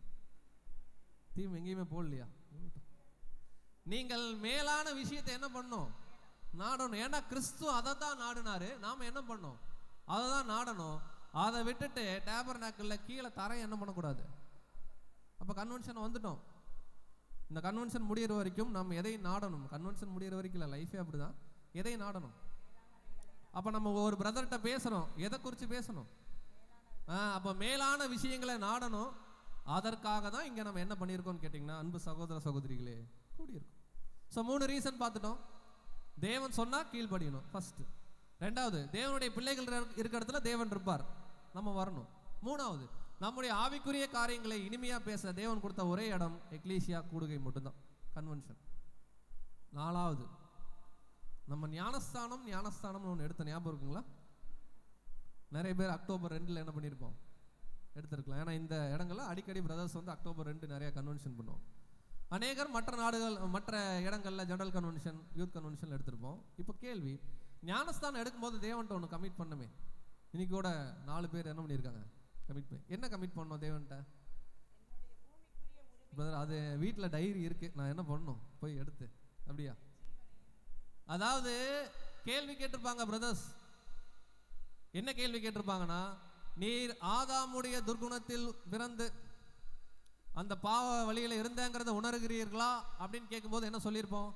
தீம் எங்கேயுமே போடலையா? நீங்கள் மேலான விஷயத்தை என்ன பண்ணணும்? நாடணும். ஏன்னா கிறிஸ்து அதை தான் நாடினாரு, நாம என்ன பண்ணோம்? அதை தான் நாடணும். அதை விட்டுட்டு டேபர்நாக்கில் கீழே தரையை என்ன பண்ணக்கூடாது. அப்போ கன்வென்ஷன் வந்துட்டோம். இந்த கன்வென்ஷன் முடிகிற வரைக்கும் நம்ம எதை நாடணும்? கன்வென்ஷன் முடிகிற வரைக்கும் இல்லை, லைஃபே அப்படிதான். எதை நாடணும்? அப்போ நம்ம ஒரு பிரதர்கிட்ட பேசுகிறோம், எதை குறித்து பேசணும்? அப்போ மேலான விஷயங்களை நாடணும். அதற்காக தான் இங்கே நம்ம என்ன பண்ணியிருக்கோம்னு கேட்டிங்கன்னா, அன்பு சகோதர சகோதரிகளே, கூடியிருக்கும். ஸோ 3 ரீசன் பார்த்துட்டோம். தேவன் சொன்னால் கீழ்படியணும் ஃபர்ஸ்ட். 2வது, தேவனுடைய பிள்ளைகள் இருக்கிற இடத்துல தேவன் இருப்பார், நம்ம வரணும். 3வது, நம்முடைய ஆவிக்குரிய காரியங்களை இனிமையாக பேச தேவன் கொடுத்த ஒரே இடம் எக்லீசியா கூடுகை மட்டும்தான், கன்வென்ஷன். 4வது, நம்ம ஞானஸ்தானம்னு ஒன்று எடுத்த ஞாபகம் இருக்குங்களா? நிறைய பேர் அக்டோபர் 2 என்ன பண்ணியிருப்போம், எடுத்திருக்கலாம். ஏன்னா இந்த இடங்கள்ல அடிக்கடி பிரதர்ஸ் வந்து அக்டோபர் 2 நிறைய கன்வென்ஷன் பண்ணுவோம். அநேகர் மற்ற நாடுகள் மற்ற இடங்களில் ஜெனரல் கன்வென்ஷன், யூத் கன்வென்ஷன் எடுத்திருப்போம். இப்போ கேள்வி, ஞானஸ்தானம் எடுக்கும்போது தேவன்ட்ட ஒன்று கமிட் பண்ணமே. இன்னைக்கு கூட 4 பேர் என்ன பண்ணியிருக்காங்க, கமிட் பண்ணி. என்ன கமிட் பண்ணோம் தேவன்ட்ட? பிரதர் அது வீட்டில் டைரி இருக்கு, நான் என்ன பண்ணணும் போய் எடுத்து. அப்படியா? அதாவது கேள்வி கேட்டிருப்பாங்க பிரதர்ஸ். என்ன கேள்வி கேட்டிருப்பாங்கன்னா, நீர் ஆதாமுடைய துர்குணத்தில் பிறந்து அந்த பாவ வழியில இருந்தேங்கிறத உணர்கிறீர்களா அப்படின்னு கேட்கும்போது என்ன சொல்லியிருப்போம்?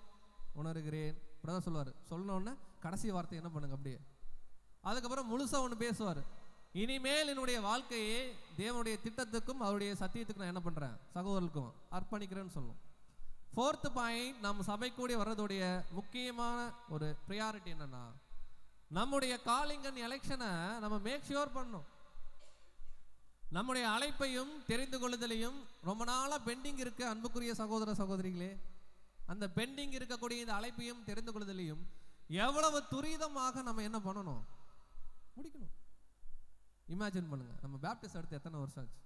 உணர்கிறேன். பிரதர் சொல்லுவார். சொன்னோடனே கடைசி வார்த்தை என்ன பண்ணுங்க அப்படியே. அதுக்கப்புறம் முழுசா ஒன்று பேசுவார். இனிமேல் என்னுடைய வாழ்க்கையை தேவனுடைய திட்டத்துக்கும் அவருடைய சத்தியத்துக்கும் நான் என்ன பண்றேன், சகோதரருக்கும் அர்ப்பணிக்கிறேன்னு சொல்லணும். 4th பாயிண்ட், நம்ம சபை கூடி வர்றதுடைய முக்கியமான ஒரு ப்ரியாரிட்டி என்னன்னா, நம்முடைய காலிங் அண்ட் எலெக்ஷனை நம்ம மேக் ஷுவர் பண்ணணும். நம்முடைய அழைப்பையும் தெரிந்து கொள்ளுதலையும் ரொம்ப நாளா பெண்டிங் இருக்கு அன்புக்குரிய சகோதர சகோதரிகளே. அந்த பெண்டிங் இருக்கக்கூடிய இந்த அழைப்பையும் தெரிந்து கொள்ளுதலையும் எவ்வளவு துரிதமாக நம்ம என்ன பண்ணணும், முடிக்கணும். இமேஜின் பண்ணுங்க, நம்ம பேப்டிஸ்ட் எடுத்து எத்தனை வருஷம் ஆச்சு?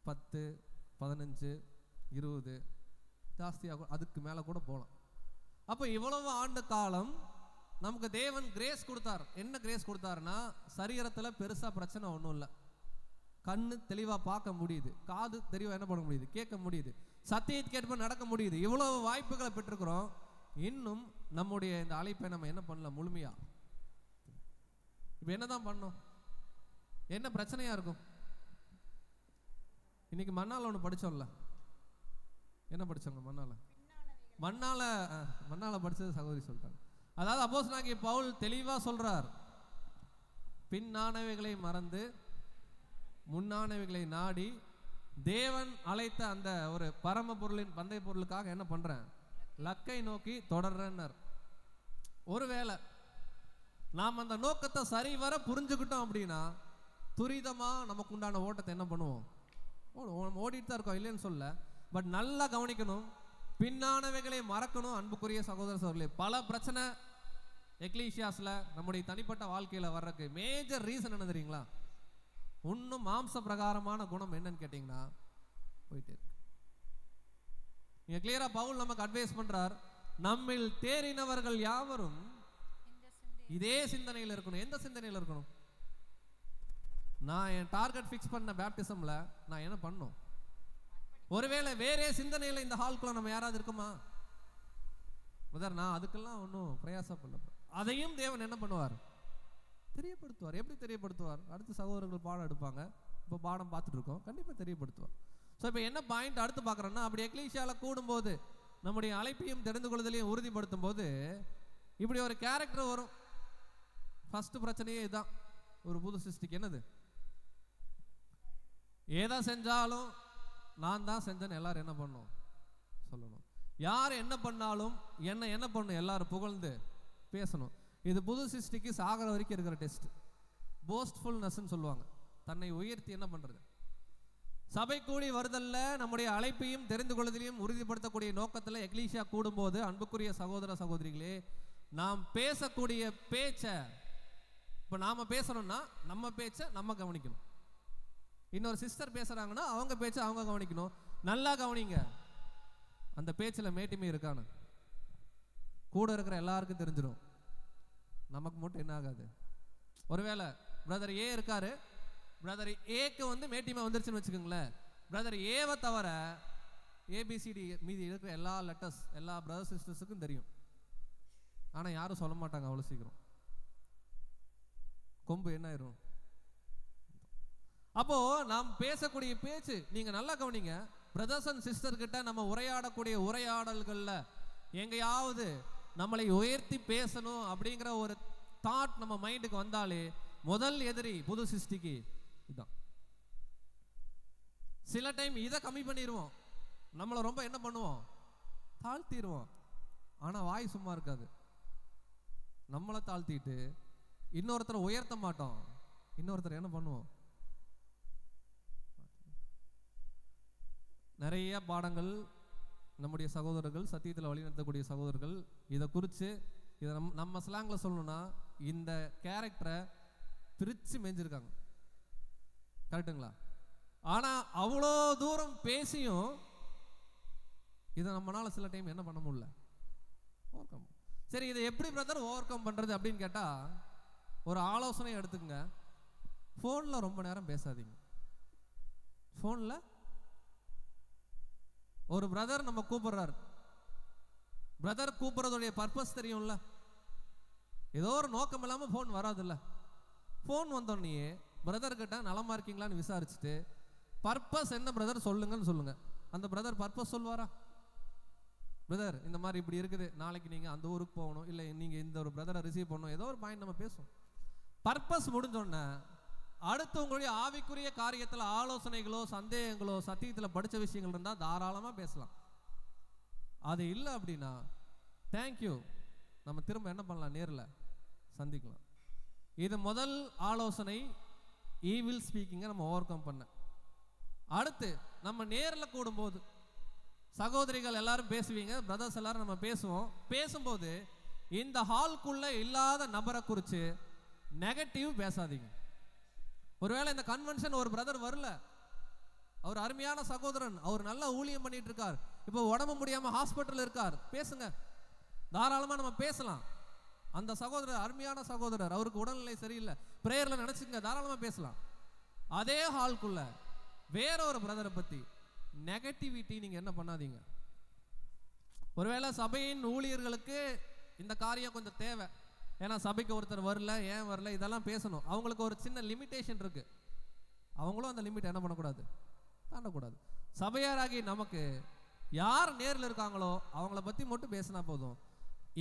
10, 15, 20 ஜாஸ்தியாக, அதுக்கு மேலே கூட போகலாம். அப்போ இவ்வளவு ஆண்டு காலம் நமக்கு தேவன் கிரேஸ் கொடுத்தார். என்ன கிரேஸ் கொடுத்தாருன்னா, சரீரத்தில் பெருசாக பிரச்சனை ஒன்றும் இல்லை. கண்ணு தெளிவாக பார்க்க முடியுது, காது தெளிவாக என்ன பண்ண முடியுது, கேட்க முடியுது, சத்தியத்துக்கேற்ப நடக்க முடியுது. இவ்வளவு வாய்ப்புகளை பெற்றிருக்கிறோம். இன்னும் நம்முடைய இந்த அழைப்பை நம்ம என்ன பண்ணல முழுமையா. இப்போ என்னதான் பண்ணோம்? என்ன பிரச்சனையா இருக்கும்? இன்னைக்கு மண்ணால ஒன்று படிச்சோம்ல, என்ன படிச்சோங்க? மண்ணால படிச்சது சகோதரி சொல்லிட்டாங்க. அதாவது அப்போஸ்தலனாகிய பவுல் தெளிவா சொல்றார், பின்னானவைகளை மறந்து முன்னானவைகளை நாடி தேவன் அழைத்த அந்த ஒரு பரம பொருளின் பந்தய பொருளுக்காக என்ன பண்றேன், லக்கை நோக்கி தொடர்றேன்னார். ஒருவேளை நாம் அந்த நோக்கத்தை சரிவர புரிஞ்சுக்கிட்டோம் அப்படின்னா துரிதமா நமக்கு உண்டான ஓட்டத்தை என்ன பண்ணுவோம், ஓடிட்டு தான் இருக்கோம், இல்லைன்னு சொல்ல. பட் நல்லா கவனிக்கணும், பின்னானவைகளை மறக்கணும். அன்புக்குரிய சகோதர சகோதரர்களே, பல பிரச்சனை எக்லீசியாஸ்ல நம்முடைய தனிப்பட்ட வாழ்க்கையில வர்றதுக்கு மேஜர் ரீசன் என்ன தெரியுங்களா? இன்னும் மாம்ச பிரகாரமான குணம் என்னன்னு கேட்டீங்கன்னா போயிட்டே இருக்கு. நீங்க கிளியரா பவுல் நமக்கு அட்வைஸ் பண்றார், நம்மில் தேறினவர்கள் யாவரும் இதே சிந்தனையில் இருக்கணும். எந்த சிந்தனையில் இருக்கணும்? நான் என் டார்கெட் ஃபிக்ஸ் பண்ண பேப்டிசம்ல நான் என்ன பண்ணணும்? ஒருவேளை வேறே சிந்தனையில் இந்த ஹால்குள்ள நம்ம யாராவது இருக்குமா? நான் அதுக்கெல்லாம் ஒன்றும் பிரயாசப்படல. அதையும் தேவன் என்ன பண்ணுவார், தெரியப்படுத்துவார். எப்படி தெரியப்படுத்துவார்? அடுத்து சகோதரர்கள் பாடம் எடுப்பாங்க, இப்போ பாடம் பார்த்துட்டு இருக்கோம், கண்டிப்பாக தெரியப்படுத்துவார். ஸோ இப்போ என்ன பாயிண்ட் அடுத்து பார்க்குறோன்னா, அப்படி எக்லீசியாவில் கூடும்போது நம்முடைய அழைப்பையும் தெரிந்து கொள்வதிலையும் உறுதிப்படுத்தும் போது இப்படி ஒரு கேரக்டர் வரும். ஃபர்ஸ்ட் பிரச்சனையே இதுதான். ஒரு புது சிருஷ்டிக்கு என்னது, ஏதா செஞ்சாலும் நான் தான் செஞ்சேன்னு எல்லாரும் என்ன பண்ணணும், சொல்லணும். யார் என்ன பண்ணாலும் என்ன பண்ணணும், எல்லாரும் புகழ்ந்து பேசணும். இது புது சிருஷ்டிக்கு சாகர வரைக்கும் இருக்கிற டெஸ்ட். போஸ்ட்ஃபுல்னஸ்ன்னு சொல்லுவாங்க, தன்னை உயர்த்தி என்ன பண்றது. சபை கூடி வருதல்ல நம்முடைய அழைப்பையும் தெரிந்து கொள்வதிலையும் உறுதிப்படுத்தக்கூடிய நோக்கத்தில் எக்லீசியா கூடும்போது அன்புக்குரிய சகோதர சகோதரிகளே, நாம் பேசக்கூடிய பேச்சை, இப்போ நாம பேசணும்னா நம்ம பேச்சை நம்ம கவனிக்கணும். இன்னொரு சிஸ்டர் பேசுறாங்கன்னா அவங்க பேச்சை அவங்க கவனிக்கணும். நல்லா கவனிங்க, அந்த பேச்சில் மேட்டிமை இருக்கான்னு கூட இருக்கிற எல்லாருக்கும் தெரிஞ்சிடும். நமக்கு மட்டும் என்ன ஆகாது. ஒருவேளை பிரதர் ஏ இருக்காரு, பிரதர் ஏக்கு மேட்டிமை வந்துருச்சுன்னு வச்சுக்கோங்களேன். பிரதர் ஏவை தவிர ஏபிசிடி மீதி இருக்கிற எல்லா லெட்டர்ஸ் எல்லா பிரதர் சிஸ்டர்ஸுக்கும் தெரியும். ஆனால் யாரும் சொல்ல மாட்டாங்க அவ்வளோ சீக்கிரம். கொம்பு என்ன ஆயிரும். அப்போ நாம் பேசக்கூடிய பேச்சு நீங்க நல்லா கவனிங்க. பிரதர்ஸ் அண்ட் சிஸ்டர் கிட்ட நம்ம உரையாடக்கூடிய உரையாடல்கள்ல எங்கேயாவது நம்மளை உயர்த்தி பேசணும் அப்படிங்கிற ஒரு தாட் நம்ம மைண்டுக்கு வந்தாலே முதல் எதிரி புது சிருஷ்டிக்கு இதுதான். சில டைம் இதை கம்மி பண்ணிடுவோம், நம்மளை ரொம்ப என்ன பண்ணுவோம், தாழ்த்திடுவோம். ஆனா வாய் சும்மா இருக்காது. நம்மளை தாழ்த்திட்டு இன்னொருத்தரை உயர்த்த மாட்டோம், இன்னொருத்தர் என்ன பண்ணுவோம். நிறைய பாடங்கள் நம்முடைய சகோதரர்கள் சத்தியத்தில் வழிநடத்தக்கூடிய சகோதரர்கள் இதை குறித்து இதை நம்ம ஸ்லாங்கில் சொல்லணும்னா இந்த கேரக்டரை பிரித்து மேய்ஞ்சிருக்காங்க. கரெக்டுங்களா? ஆனால் அவ்வளோ தூரம் பேசியும் இதை நம்மளால சில டைம் என்ன பண்ண முடியல, ஓவர் கம். சரி, இதை எப்படி பிரதர் ஓவர் கம் பண்ணுறது அப்படின்னு கேட்டால் ஒரு ஆலோசனை எடுத்துக்கங்க. ஃபோனில் ரொம்ப நேரம் பேசாதீங்க. ஃபோனில் ஒரு பிரதர் நம்ம கூப்பிடுறாரு, பிரதர் கூப்பிடுறதுடைய பர்பஸ் தெரியும்ல, ஏதோ ஒரு நோக்கம் இல்லாமல் ஃபோன் வராதுல்ல. ஃபோன் வந்தோடனே பிரதர்கிட்ட நலமா இருக்கீங்களான்னு விசாரிச்சுட்டு பர்பஸ் என்ன பிரதர் சொல்லுங்கன்னு சொல்லுங்க. அந்த பிரதர் பர்பஸ் சொல்வாரா? பிரதர் இந்த மாதிரி இப்படி இருக்குது, நாளைக்கு நீங்கள் அந்த ஊருக்கு போகணும், இல்லை நீங்கள் இந்த ஒரு பிரதரை ரிசீவ் பண்ணணும், ஏதோ ஒரு பாயிண்ட் நம்ம பேசுவோம். பர்பஸ் முடிஞ்சோடனே அடுத்து உங்களுடைய ஆவிக்குரிய காரியத்தில் ஆலோசனைகளோ சந்தேகங்களோ சத்தியத்தில் படித்த விஷயங்கள் இருந்தால் தாராளமாக பேசலாம். அது இல்லை அப்படின்னா தேங்க்யூ, நம்ம திரும்ப என்ன பண்ணலாம், நேரில் சந்திக்கலாம். இது முதல் ஆலோசனை, ஈவில் ஸ்பீக்கிங்கை நம்ம ஓவர் கம் பண்ண. அடுத்து நம்ம நேரில் கூடும்போது சகோதரிகள் எல்லாரும் பேசுவீங்க, பிரதர்ஸ் எல்லாரும் நம்ம பேசுவோம். பேசும்போது இந்த ஹால்குள்ள இல்லாத நபரை குறித்து நெகட்டிவ் பேசாதீங்க. ஒருவேளை இந்த கன்வென்ஷன் ஒரு பிரதர் வரல, அவர் அருமையான சகோதரன், அவர் நல்லா ஊழியம் பண்ணிட்டு இருக்கார், இப்போ உடம்பு முடியாம ஹாஸ்பிட்டல் இருக்கார், பேசுங்க, தாராளமா நம்ம பேசலாம். அந்த சகோதரர் அருமையான சகோதரர், அவருக்கு உடல்நிலை சரியில்லை, பிரேயர்ல நினைச்சுங்க, தாராளமா பேசலாம். அதே ஹால்குள்ள வேற ஒரு பிரதரை பத்தி நெகட்டிவிட்டி நீங்க என்ன பண்ணாதீங்க. ஒருவேளை சபையின் ஊழியர்களுக்கு இந்த காரியம் கொஞ்சம் தேவை, ஏன்னா சபைக்கு ஒருத்தர் வரல, ஏன் வரல, இதெல்லாம் பேசணும். அவங்களுக்கு ஒரு சின்ன லிமிட்டேஷன் இருக்கு, அவங்களும் அந்த லிமிட் என்ன பண்ணக்கூடாது, தாண்டக்கூடாது. சபையாராகி நமக்கு யார் நேரில் இருக்காங்களோ அவங்கள பத்தி மட்டும் பேசினா போதும்.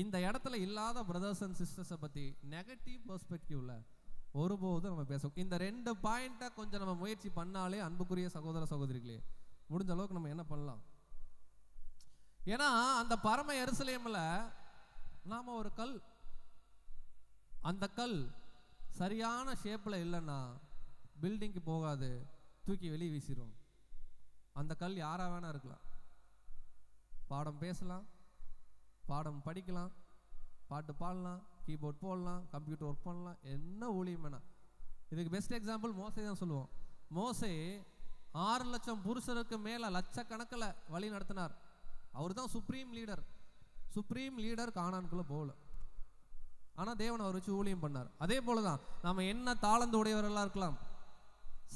இந்த இடத்துல இல்லாத பிரதர்ஸ் அண்ட் சிஸ்டர்ஸை பத்தி நெகட்டிவ் பெர்ஸ்பெக்டிவ்ல ஒருபோதும் நம்ம பேசுவோம். இந்த 2 பாயிண்ட்டை கொஞ்சம் நம்ம முயற்சி பண்ணாலே அன்புக்குரிய சகோதர சகோதரிகளே முடிஞ்ச அளவுக்கு நம்ம என்ன பண்ணலாம். ஏன்னா அந்த பரம எருசலேம்ல நாம ஒரு கல், அந்த கல் சரியான ஷேப்ல இல்லைன்னா பில்டிங்க்கு போகாது, தூக்கி வெளியே வீசிடும். அந்த கல் யாரா வேணா இருக்கலாம், பாடம் பேசலாம், பாடம் படிக்கலாம், பாட்டு பாடலாம், கீபோர்ட் போடலாம், கம்ப்யூட்டர் ஒர்க் பண்ணலாம், என்ன ஊழியம் வேணா. இதுக்கு பெஸ்ட் எக்ஸாம்பிள் மோசே தான் சொல்லுவோம். மோசே 6 லட்சம் புருஷருக்கு மேல லட்சக்கணக்கில் வழி நடத்தினார். அவர் தான் சுப்ரீம் லீடர். சுப்ரீம் லீடர் கானானுக்குள்ள போகல, ஆனா தேவன் அவர் வச்சு ஊழியம் பண்ணார். அதே போலதான் நம்ம என்ன தாளந்து உடையவர்களா இருக்கலாம்,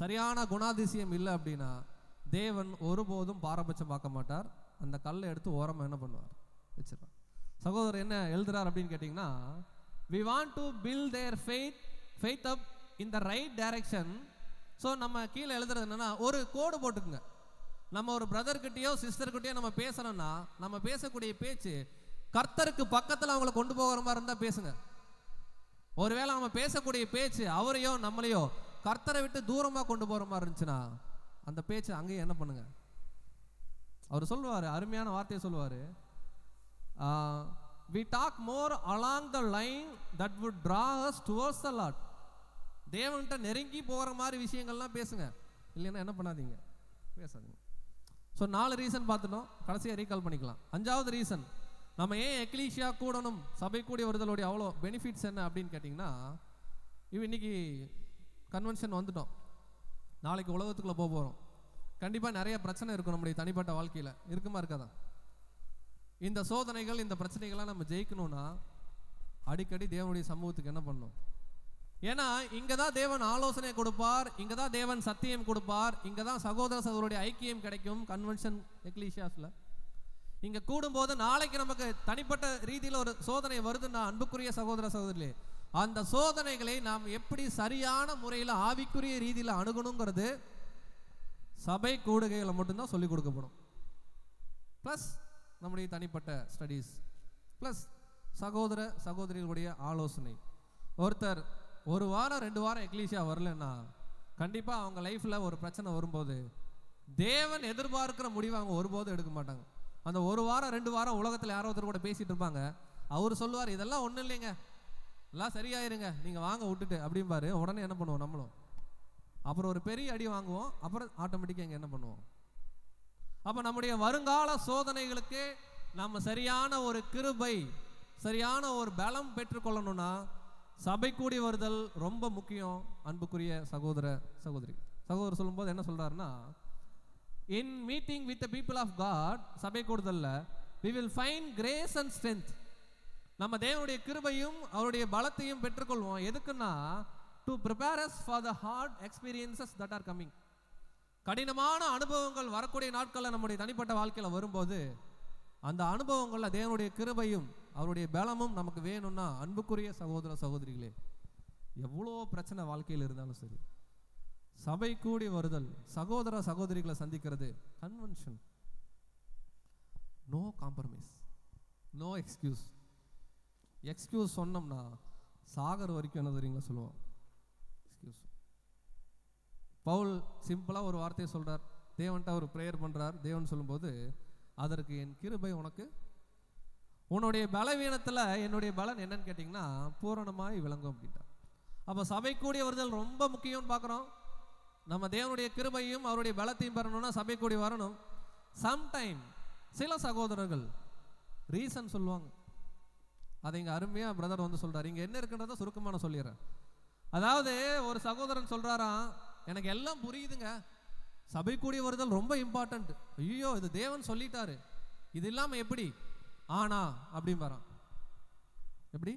சரியான குணாதிசயம் இல்லை அப்படின்னா தேவன் ஒருபோதும் பாரபட்சம் பார்க்க மாட்டார். அந்த கல்லை எடுத்து ஓரமா என்ன பண்ணுவார், வச்சிடறார். சகோதரர் என்ன எழுதுறார் அப்படின்னு கேட்டீங்கன்னா, we want to build their faith up in the right direction. So நம்ம கீழே எழுதுறது என்னன்னா, ஒரு கோடு போட்டுக்குங்க. நம்ம ஒரு பிரதர்கிட்டயோ சிஸ்டர்கிட்டயோ நம்ம பேசணும்னா நம்ம பேசக்கூடிய பேச்சு கர்த்தருக்கு பக்கத்தில் அவங்களை கொண்டு போகிற மாதிரி இருந்தால் பேசுங்க. ஒருவேளை நம்ம பேசக்கூடிய பேச்சு அவரையோ நம்மளையோ கர்த்தரை விட்டு தூரமாக கொண்டு போகிற மாதிரி இருந்துச்சுன்னா அந்த பேச்சு அங்கேயே என்ன பண்ணுங்க. அவர் சொல்லுவார், அருமையான வார்த்தையை சொல்லுவார், we talk more along the line that would draw us towards the Lord. தேவன்கிட்ட நெருங்கி போகிற மாதிரி விஷயங்கள்லாம் பேசுங்க, இல்லைன்னா என்ன பண்ணாதீங்க, பேசாதீங்க. ஸோ 4 ரீசன் பார்த்துட்டோம், கடைசியாக ரீகால் பண்ணிக்கலாம். 5வது ரீசன், நம்ம ஏன் எக்லீஷியா கூடணும், சபை கூடி வருதலுடைய அவ்வளோ பெனிஃபிட்ஸ் என்ன அப்படின்னு கேட்டிங்கன்னா, இன்னைக்கு கன்வென்ஷன் வந்துட்டோம், நாளைக்கு உலகத்துக்குள்ளே போக போகிறோம். கண்டிப்பாக நிறைய பிரச்சனை இருக்கும் நம்முடைய தனிப்பட்ட வாழ்க்கையில், இருக்குமா இருக்காதான்? இந்த சோதனைகள் இந்த பிரச்சனைகள்லாம் நம்ம ஜெயிக்கணும்னா அடிக்கடி தேவனுடைய சமூகத்துக்கு என்ன பண்ணணும். ஏன்னா இங்கே தான் தேவன் ஆலோசனை கொடுப்பார், இங்கே தான் தேவன் சத்தியம் கொடுப்பார், இங்கே தான் சகோதர சகோதரருடைய ஐக்கியம் கிடைக்கும். கன்வென்ஷன் எக்லீஷியாஸில் இங்கே கூடும்போது நாளைக்கு நமக்கு தனிப்பட்ட ரீதியில் ஒரு சோதனை வருதுன்னா அன்புக்குரிய சகோதர சகோதரிகளே, அந்த சோதனைகளை நாம் எப்படி சரியான முறையில் ஆவிக்குரிய ரீதியில் அணுகணுங்கிறது சபை கூடுகைகளை மட்டும்தான் சொல்லிக் கொடுக்கப்படும். ப்ளஸ் நம்முடைய தனிப்பட்ட ஸ்டடீஸ், ப்ளஸ் சகோதர சகோதரிகளுடைய ஆலோசனை. ஒருத்தர் 1 வாரம் 2 வாரம் எக்லீஷியா வரலன்னா கண்டிப்பாக அவங்க லைஃப்பில் ஒரு பிரச்சனை வரும்போது தேவன் எதிர்பார்க்கிற முடிவை அவங்க ஒருபோதும் எடுக்க மாட்டாங்க. அந்த 1 வாரம் 2 வாரம் உலகத்தில் யாரோ ஒருத்தர் கூட பேசிகிட்டு இருப்பாங்க, அவர் சொல்லுவார் இதெல்லாம் ஒன்றும் இல்லைங்க, எல்லாம் சரியாயிருங்க, நீங்கள் வாங்க விட்டுட்டு அப்படிம்பாரு. உடனே என்ன பண்ணுவோம் நம்மளும், அப்புறம் ஒரு பெரிய அடி வாங்குவோம், அப்புறம் ஆட்டோமேட்டிக்காக இங்கே என்ன பண்ணுவோம். அப்போ நம்முடைய வருங்கால சோதனைகளுக்கு நம்ம சரியான ஒரு கிருபை, சரியான ஒரு பலம் பெற்றுக்கொள்ளணும்னா சபை கூடி வருதல் ரொம்ப முக்கியம். அன்புக்குரிய சகோதர சகோதரி, சகோதரர் சொல்லும்போது என்ன சொல்றாருன்னா, in meeting with the people of God, சபை கூடுதல்ல we will find grace and strength. நம்ம தேவனுடைய கிருபையும் அவருடைய பலத்தையும் பெற்றுக்கொள்வோம். எதுக்குன்னா to prepare us for the hard experiences that are coming. கடினமான அனுபவங்கள் வரக்கூடிய நாட்களில் நம்முடைய தனிப்பட்ட வாழ்க்கையில் வரும்போது அந்த அனுபவங்களில் தேவனுடைய கிருபையும் அவருடைய பலமும் நமக்கு வேணும்னா அன்புக்குரிய சகோதர சகோதரிகளே எவ்வளோ பிரச்சனை வாழ்க்கையில் இருந்தாலும் சரி, சபை கூடி வருதல், சகோதர சகோதரிகளை சந்திக்கிறது, convention, no compromise, no excuse. Excuse சொன்னோம்னா சாகர வரைக்கும் என்ன தெரியுங்களா சொல்லுவோம், எக்ஸ்கியூஸ். பவுல் சிம்பிளாக ஒரு வார்த்தையை சொல்கிறார், தேவன்ட்ட ஒரு ப்ரேயர் பண்ணுறார். தேவன் சொல்லும்போது, அதற்கு என் கிருபை உனக்கு, உன்னுடைய பலவீனத்தில் என்னுடைய பலன் என்னன்னு கேட்டிங்கன்னா பூரணமாய் விளங்கும் அப்படின்ட்டார். அப்போ சபை கூடிய வருதல் ரொம்ப முக்கியம்னு பார்க்குறோம். நம்ம தேவனுடைய கிருபையும் அவருடைய பலத்தையும் பெறணும்னா சபை கூடி வரணும். சம்டைம் சில சகோதரர்கள் ரீசன் சொல்லுவாங்க. அதை இங்கே அருமையாக பிரதர் வந்து சொல்கிறார். இங்கே என்ன இருக்குன்றதை சுருக்கமாக நான் சொல்லிடுறேன். அதாவது ஒரு சகோதரன் சொல்கிறாராம், எனக்கு எல்லாம் புரியுதுங்க, சபை கூடி வருதல் ரொம்ப இம்பார்ட்டன்ட், ஐயோ இது தேவன் சொல்லிட்டாரு, இது இல்லாமல் எப்படி ஆனா அப்படிம்பாரான். எப்படி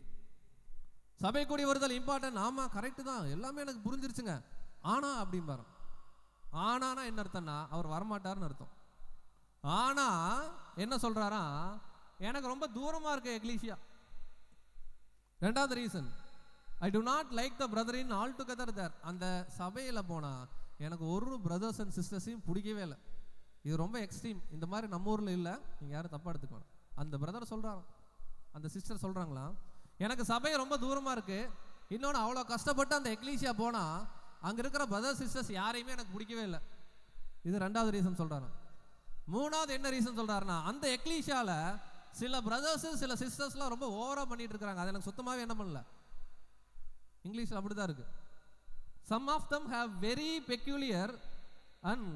சபை கூடி வருதல் இம்பார்ட்டன்ட், ஆமாம் கரெக்டு தான், எல்லாமே எனக்கு புரிஞ்சிருச்சுங்க, ஆனா அப்படிம்பாரான். ஆனானா என்ன அர்த்தம்னா அவர் வரமாட்டார்னு அர்த்தம். ஆனா என்ன சொல்றாராம், எனக்கு ரொம்ப தூரமா இருக்க எக்லீசியா. ரெண்டாவது reason, I do not like the brother in all together there. அந்த சபையில் போனால் எனக்கு ஒரு பிரதர்ஸ் அண்ட் சிஸ்டர்ஸையும் பிடிக்கவே இல்லை. இது ரொம்ப எக்ஸ்ட்ரீம், இந்த மாதிரி நம்ம ஊரில் இல்லை, நீங்கள் யாரும் தப்பாக எடுத்துக்கணும். அந்த பிரதர் சொல்கிறாராம், அந்த சிஸ்டர் சொல்கிறாங்களா, எனக்கு சபை ரொம்ப தூரமாக இருக்குது, இன்னொன்று அவ்வளோ கஷ்டப்பட்டு அந்த எக்லீசியா போனால் அங்கே இருக்கிற பிரதர் சிஸ்டர்ஸ் யாரையுமே எனக்கு பிடிக்கவே இல்லை. இது ரெண்டாவது ரீசன் சொல்கிறாராம். மூணாவது என்ன ரீசன் சொல்கிறாருன்னா, அந்த எக்லீசியாவில் சில பிரதர்ஸு சில சிஸ்டர்ஸ்லாம் ரொம்ப ஓவராக பண்ணிட்டு இருக்கிறாங்க, அது எனக்கு சுத்தமாகவே என்ன பண்ணல. இங்கிலீஷில் அப்படி தான் இருக்குது. Some of them have very peculiar and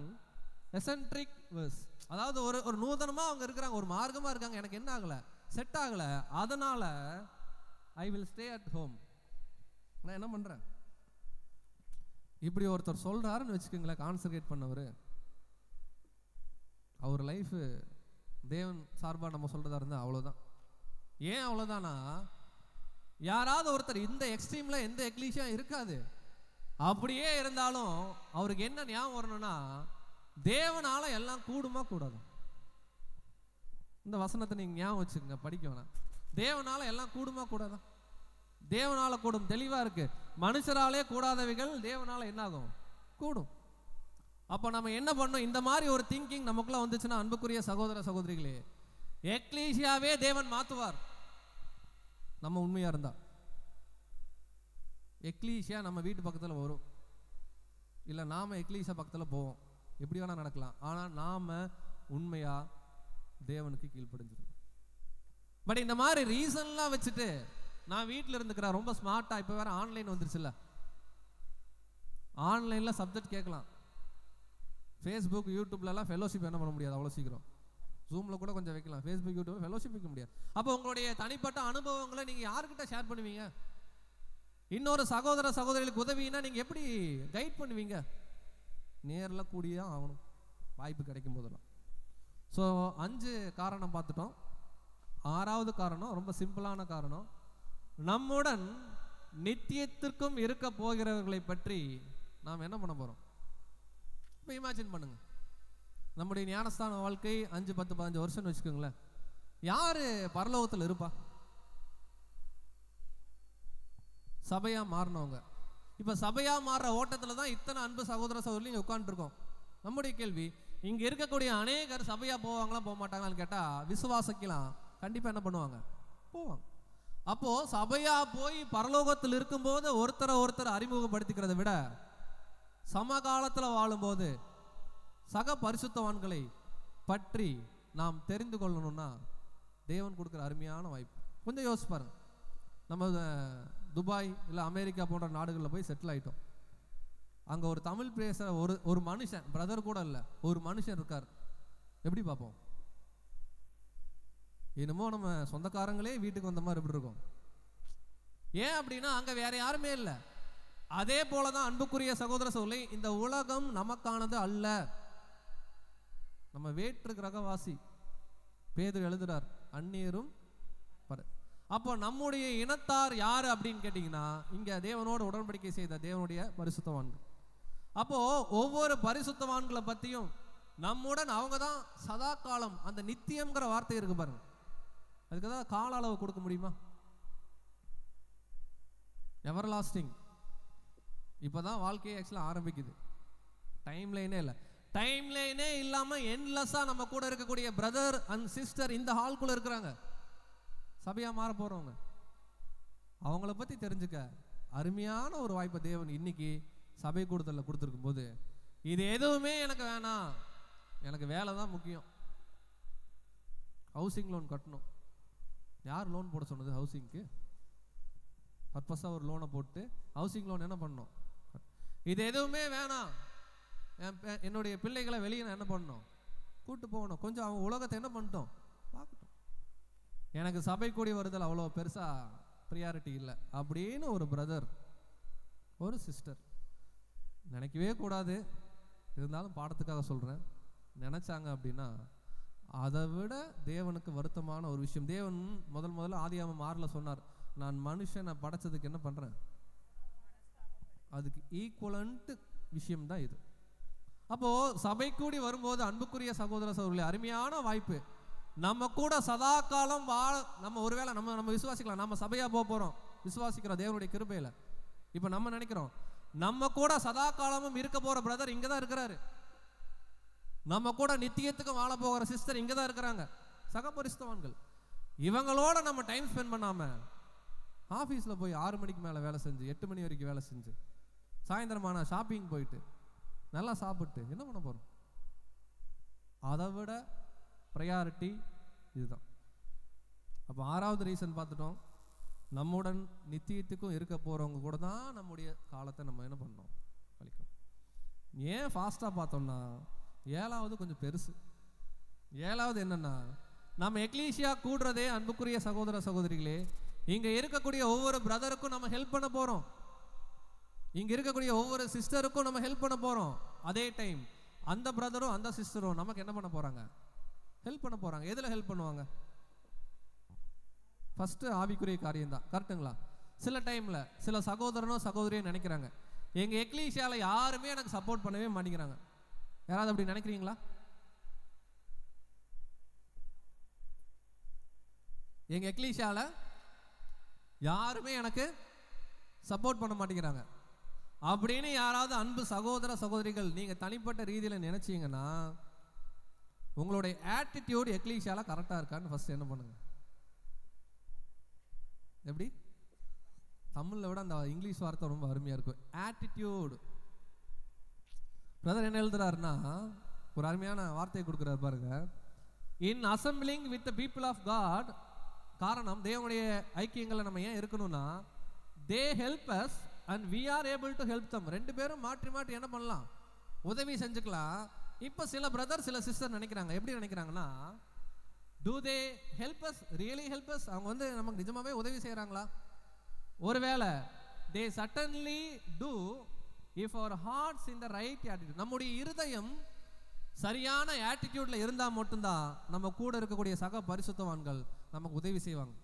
eccentric ways. அதாவது ஒரு நூதனமாக அவங்க இருக்கிறாங்க, ஒரு மார்க்கமாக இருக்காங்க, எனக்கு என்ன ஆகலை, செட் ஆகலை, அதனால் I will stay at home, நான் என்ன பண்ணுறேன். இப்படி ஒருத்தர் சொல்கிறாருன்னு வச்சுக்கோங்களேன், கான்சன்ட்ரேட் பண்ணவர், அவர் லைஃபு தேவன் சார்பாக நம்ம சொல்கிறதா இருந்தால் அவ்வளோதான். ஏன் அவ்வளோதானா, யாராவது ஒருத்தர் இந்த எக்ஸ்ட்ரீமில் எந்த எக்லீஷியும் இருக்காது, அப்படியே இருந்தாலும் அவருக்கு என்ன ஞாபகம் வரணும்னா, தேவனால எல்லாம் கூடுமா கூடாது. இந்த வசனத்தை நீங்கள் ஞாபகம் வச்சுக்கோங்க, படிக்க வேணாம். தேவனால எல்லாம் கூடுமா கூடாதான், தேவனால கூடும், தெளிவாக இருக்கு. மனுஷராலே கூடாதவைகள் தேவனால என்ன ஆகும், கூடும். அப்போ நம்ம என்ன பண்ணோம், இந்த மாதிரி ஒரு திங்கிங் நமக்குள்ள வந்துச்சுன்னா அன்புக்குரிய சகோதர சகோதரிகளே, எக்லீசியாவே தேவன் மாற்றுவார். நம்ம உண்மையாக இருந்தா எக்லீசியா நம்ம வீட்டு பக்கத்தில் வரும், இல்லை நாம் எக்லீசியா பக்கத்தில் போவோம், எப்படி வேணால் நடக்கலாம். ஆனால் நாம் உண்மையாக தேவனுக்கு கீழ்ப்படிஞ்சிருக்கோம். பட் இந்த மாதிரி ரீசன்லாம் வச்சுட்டு நான் வீட்டில் இருந்துக்கிறேன் ரொம்ப ஸ்மார்ட்டாக, இப்போ வேறு ஆன்லைன் வந்துருச்சுல்ல, ஆன்லைனில் சப்ஜெக்ட் கேட்கலாம். ஃபேஸ்புக் யூடியூப்லலாம் ஃபெலோஷிப் என்ன பண்ண முடியாது அவ்வளோ சீக்கிரம், ஜூமில் கூட கொஞ்சம் வைக்கலாம், ஃபேஸ்புக் யூடியூப் ஃபெலோஷிப் வைக்க முடியாது. அப்போ உங்களுடைய தனிப்பட்ட அனுபவங்களை நீங்கள் யாருக்கிட்ட ஷேர் பண்ணுவீங்க? இன்னொரு சகோதர சகோதரிகளுக்கு உதவினா நீங்கள் எப்படி கைட் பண்ணுவீங்க? நேரில் கூடியாக ஆகணும் வாய்ப்பு கிடைக்கும் போதெல்லாம். ஸோ 5 காரணம் பார்த்துட்டோம். 6வது காரணம் ரொம்ப சிம்பிளான காரணம், நம்முடன் நித்தியத்திற்கும் இருக்க போகிறவர்களை பற்றி நாம் என்ன பண்ண போகிறோம். இப்போ இமேஜின் பண்ணுங்க, நம்முடைய ஞானஸ்தான வாழ்க்கை 5, 10, 15 வருஷம்னு வச்சுக்கோங்களேன். யார் பரலோகத்தில் இருப்பா? சபையாக மாறினவங்க. இப்போ சபையாக மாறுற ஓட்டத்தில் தான் இத்தனை அன்பு சகோதர சகோதரியும் உட்காந்துருக்கோம். நம்முடைய கேள்வி, இங்கே இருக்கக்கூடிய அநேகர் சபையாக போவாங்களா போக மாட்டாங்களான்னு கேட்டால் விசுவாசிக்கலாம், கண்டிப்பாக என்ன பண்ணுவாங்க, போவாங்க. அப்போது சபையாக போய் பரலோகத்தில் இருக்கும்போது ஒருத்தரை அறிமுகப்படுத்திக்கிறத விட சமகாலத்தில் வாழும்போது சக பரிசுத்தவான்களை பற்றி நாம் தெரிந்து கொள்ளணும்னா தேவன் கொடுக்குற அருமையான வாய்ப்பு. கொஞ்சம் யோசிச்சு பாருங்க, நம்ம துபாய் இல்லை அமெரிக்கா போன்ற நாடுகளில் போய் செட்டில் ஆகிட்டோம். அங்கே ஒரு தமிழ் பேசுகிற ஒரு மனுஷன், பிரதர் கூட இல்லை, ஒரு மனுஷன் இருக்கார், எப்படி பார்ப்போம்? என்னமோ நம்ம சொந்தக்காரங்களே வீட்டுக்கு வந்த மாதிரி எப்படி இருக்கும். ஏன் அப்படின்னா அங்கே வேற யாருமே இல்லை. அதே போல தான் அன்புக்குரிய சகோதர சகோதரி, இந்த உலகம் நமக்கானது அல்ல. நம்ம வேற்று கிரகவாசி, பேதுரு எழுதுறார், அந்நியரும். அப்போ நம்முடைய இனத்தார் யாரு அப்படின்னு கேட்டிங்கன்னா இங்கே தேவனோடு உடன்படிக்கை செய்த தேவனுடைய பரிசுத்தவான்கள். அப்போ ஒவ்வொரு பரிசுத்தவான்களை பற்றியும் நம்முடன் அவங்க தான் சதா காலம், அந்த நித்தியம்ங்கிற வார்த்தை இருக்கு பாருங்க, அதுக்கு தான் கால அளவு கொடுக்க முடியுமா? எவர் லாஸ்டிங், இப்போ தான் வாழ்க்கையே ஆக்சுவலாக ஆரம்பிக்குது. டைம் லைனே இல்லை. டைம் லைனே இல்லாமல் என்லெஸ்ஸாக நம்ம கூட இருக்கக்கூடிய பிரதர் அண்ட் சிஸ்டர் இந்த ஹால்குள்ளே இருக்கிறாங்க. சபையாக மாற போகிறவங்க, அவங்கள பற்றி தெரிஞ்சுக்க அருமையான ஒரு வாய்ப்பை தேவன் இன்னைக்கு சபை கூடுதலில் கொடுத்துருக்கும் போது, இது எதுவுமே எனக்கு வேணாம், எனக்கு வேலை தான் முக்கியம். ஹவுசிங் லோன் கட்டணும். யார் லோன் போட சொன்னது? ஹவுசிங்க்கு பர்பஸாக ஒரு லோனை போட்டு ஹவுசிங் லோன் என்ன பண்ணணும்? இது எதுவுமே வேணாம், என்னுடைய பிள்ளைகளை வெளியே நான் என்ன பண்ணணும்? கூட்டு போகணும். கொஞ்சம் அவன் உலகத்தை என்ன பண்ணிட்டோம் பார்க்கட்டும். எனக்கு சபை கூடி வருதல் அவ்வளோ பெருசாக ப்ரியாரிட்டி இல்லை அப்படின்னு ஒரு பிரதர் ஒரு சிஸ்டர் நினைக்கவே கூடாது. இருந்தாலும் பாடத்துக்காக சொல்கிறேன். நினச்சாங்க அப்படின்னா அதை விட தேவனுக்கு வருத்தமான ஒரு விஷயம். தேவன் முதல்ல ஆதியாகமம் 6 சொன்னார், நான் மனுஷனை படைச்சதுக்கு என்ன பண்ணுறேன், அதுக்கு ஈக்குவலன்ட்டு விஷயம்தான் இது. அப்போது சபை கூடி வரும்போது அன்புக்குரிய சகோதர சகோதரர்களே, அருமையான வாய்ப்பு. நம்ம கூட சதா காலம் நம்ம ஒருவேளை நம்ம விசுவாசிக்கலாம், நம்ம சபையாக போக போகிறோம், விசுவாசிக்கிறோம் தேவனுடைய கிருபையில். இப்போ நம்ம நினைக்கிறோம் நம்ம கூட சதா காலமும் இருக்க போகிற பிரதர் இங்கே தான் இருக்கிறாரு, நம்ம கூட நித்தியத்துக்கும் வாழ போகிற சிஸ்டர் இங்கே தான் இருக்கிறாங்க, சக பரிசுத்தவான்கள். இவங்களோட நம்ம டைம் ஸ்பெண்ட் பண்ணாமல் ஆஃபீஸில் போய் 6 மணிக்கு மேலே வேலை செஞ்சு 8 மணி வரைக்கும் வேலை செஞ்சு சாயந்தரமான ஷாப்பிங் போயிட்டு நல்லா சாப்பிட்டு என்ன பண்ண போகிறோம்? அதை விட ப்ரையாரிட்டி இதுதான். அப்போ 6வது ரீசன் பார்த்துட்டோம், நம்முடன் நித்தியத்துக்கும் இருக்க போகிறவங்க கூட தான் நம்முடைய காலத்தை நம்ம என்ன பண்ணோம் கழிக்கணும். ஏன் ஃபாஸ்ட்டாக பார்த்தோம்னா 7வது கொஞ்சம் பெருசு. 7வது என்னன்னா, நம்ம எக்லீசியா கூடுறதே அன்புக்குரிய சகோதர சகோதரிகளே, இங்கே இருக்கக்கூடிய ஒவ்வொரு பிரதருக்கும் நம்ம ஹெல்ப் பண்ண போகிறோம், இங்கே இருக்கக்கூடிய ஒவ்வொரு சிஸ்டருக்கும் நம்ம ஹெல்ப் பண்ண போகிறோம். அதே டைம் அந்த பிரதரும் அந்த சிஸ்டரும் நமக்கு என்ன பண்ண போகிறாங்க? ஹெல்ப் பண்ண போகிறாங்க. எதில் ஹெல்ப் பண்ணுவாங்க? ஃபஸ்ட்டு ஆவிக்குரிய காரியம் தான், கரெக்டுங்களா? சில டைமில் சில சகோதரனோ சகோதரியோ நினைக்கிறாங்க, எங்கள் எக்லீசியாவில் யாருமே எனக்கு சப்போர்ட் பண்ணவே மாட்டேங்கிறாங்க. யாராவது அப்படி நினைக்கிறீங்களா? எங்கள் எக்லீசியாவில் யாருமே எனக்கு சப்போர்ட் பண்ண மாட்டேங்கிறாங்க அப்படின்னு யாராவது அன்பு சகோதர சகோதரிகள் நீங்கள் தனிப்பட்ட ரீதியில் நினைச்சீங்கன்னா, உங்களுடைய ஆட்டிடியூட் எக்லீசியால கரெக்டாக இருக்கான்னு ஃபர்ஸ்ட் என்ன பண்ணுங்க. எப்படி தமிழில் விட அந்த இங்கிலீஷ் வார்த்தை ரொம்ப அருமையாக இருக்கும், ஆட்டிடியூடு. பிரதர் என்ன எழுதுறாருன்னா, ஒரு அருமையான வார்த்தையை கொடுக்குறாரு பாருங்க. In assembling with the people of God, காரணம் தேவனுடைய ஐக்கியங்களை நம்ம ஏன் இருக்கணும்னா, they help us and we are able to help them. 2 பேரும் மாற்றி மாற்றி என்ன பண்ணலாம்? உதவி செஞ்சுக்கலாம். இப்போ சில பிரதர் சில சிஸ்டர் நினைக்கிறாங்க, எப்படி நினைக்கிறாங்கன்னா, do they help us, really help us? அவங்க வந்து நமக்கு நிஜமாவே உதவி செய்கிறாங்களா? ஒருவேளை they suddenly do if our hearts in the right attitude. நம்முடைய இருதயம் சரியான ஆட்டிடியூட்ல இருந்தால் மட்டும்தான் நம்ம கூட இருக்கக்கூடிய சக பரிசுத்தவான்கள் நமக்கு உதவி செய்வாங்க.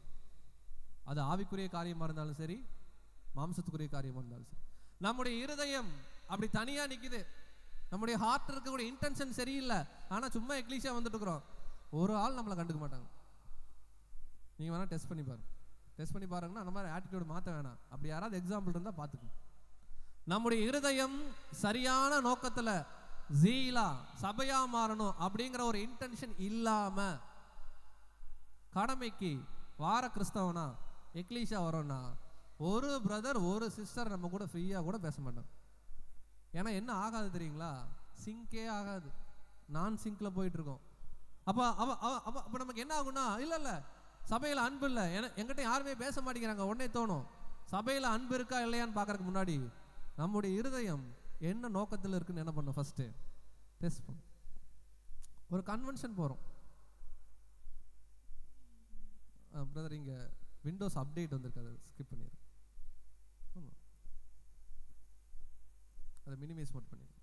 அது ஆவிக்குரிய காரியமாக இருந்தாலும் சரி, மாம்சத்துக்குரிய காரியமாக இருந்தாலும் சரி. நம்முடைய இருதயம் அப்படி தனியாக நிற்குது, நம்முடைய ஹார்ட் இருக்கக்கூடிய இன்டென்ஷன் சரியில்லை, ஆனால் சும்மா எக்லீஷியா வந்துட்டு இருக்கிறோம், ஒரு ஆள் நம்மளை கண்டுக்க மாட்டாங்க. நீங்கள் வேணால் டெஸ்ட் பண்ணி பாருங்க. டெஸ்ட் பண்ணி பாருங்கன்னா அந்த மாதிரி ஆட்டிடியூட் மாற்ற வேணாம். அப்படி யாராவது எக்ஸாம்பிள் இருந்தால் பார்த்துக்கணும். நம்முடைய இருதயம் சரியான நோக்கத்தில் ஜீலா சபையா மாறணும் அப்படிங்கிற ஒரு இன்டென்ஷன் இல்லாம கடமைக்கு வார கிறிஸ்தவனா எக்லீஷா வரோம்னா, ஒரு பிரதர் ஒரு சிஸ்டர் நம்ம கூட ஃப்ரீயா கூட பேச மாட்டோம். ஏன்னா என்ன ஆகாது தெரியுங்களா? சிங்கே ஆகாது, நான் சிங்க்ல போயிட்டு இருக்கோம். அப்போ நமக்கு என்ன ஆகும்னா, இல்ல சபையில் அன்பு இல்லை, என்கிட்ட யாருமே பேச மாட்டேங்கிறாங்க. உடனே தோணும், சபையில் அன்பு இருக்கா இல்லையான்னு பார்க்கறதுக்கு முன்னாடி நம்முடைய இருதயம் என்ன நோக்கத்தில் இருக்குன்னு என்ன பண்ணும்? ஃபர்ஸ்ட்டு டெஸ்ட் பண்ணும். ஒரு கன்வென்ஷன் போகிறோம், பிரதர் இங்கே விண்டோஸ் அப்டேட் வந்திருக்கு, அதை ஸ்கிப் பண்ணிடுறேன், அதை மினிமைஸ் மட்டும் பண்ணிடுறேன்.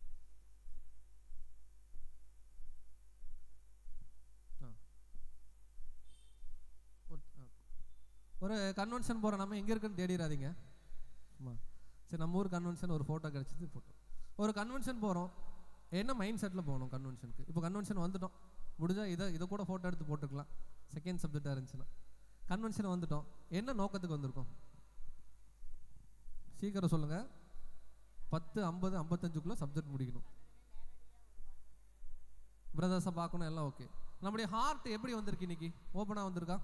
ஒரு கன்வென்ஷன் போகிறோம், நம்ம எங்கே இருக்குன்னு தேடிடாதீங்க. சரி, நம்ம ஊர் கன்வென்ஷன் ஒரு ஃபோட்டோ கிடச்சிது, ஃபோட்டோ. ஒரு கன்வென்ஷன் போகிறோம், என்ன மைண்ட் செட்டில் போகணும் கன்வென்ஷனுக்கு? இப்போ கன்வென்ஷன் வந்துட்டோம், முடிஞ்சால் இதை கூட ஃபோட்டோ எடுத்து போட்டுக்கலாம், செகண்ட் சப்ஜெக்டாக இருந்துச்சுன்னா. கன்வென்ஷன் வந்துட்டோம், என்ன நோக்கத்துக்கு வந்திருக்கோம்? சீக்கிரம் சொல்லுங்கள். 10, 50, 55 சப்ஜெக்ட் முடிக்கணும். பிரதர்ஸை பார்க்கணும், எல்லாம் ஓகே. நம்முடைய ஹார்ட் எப்படி வந்திருக்கு இன்னைக்கு? ஓப்பனாக வந்திருக்கா?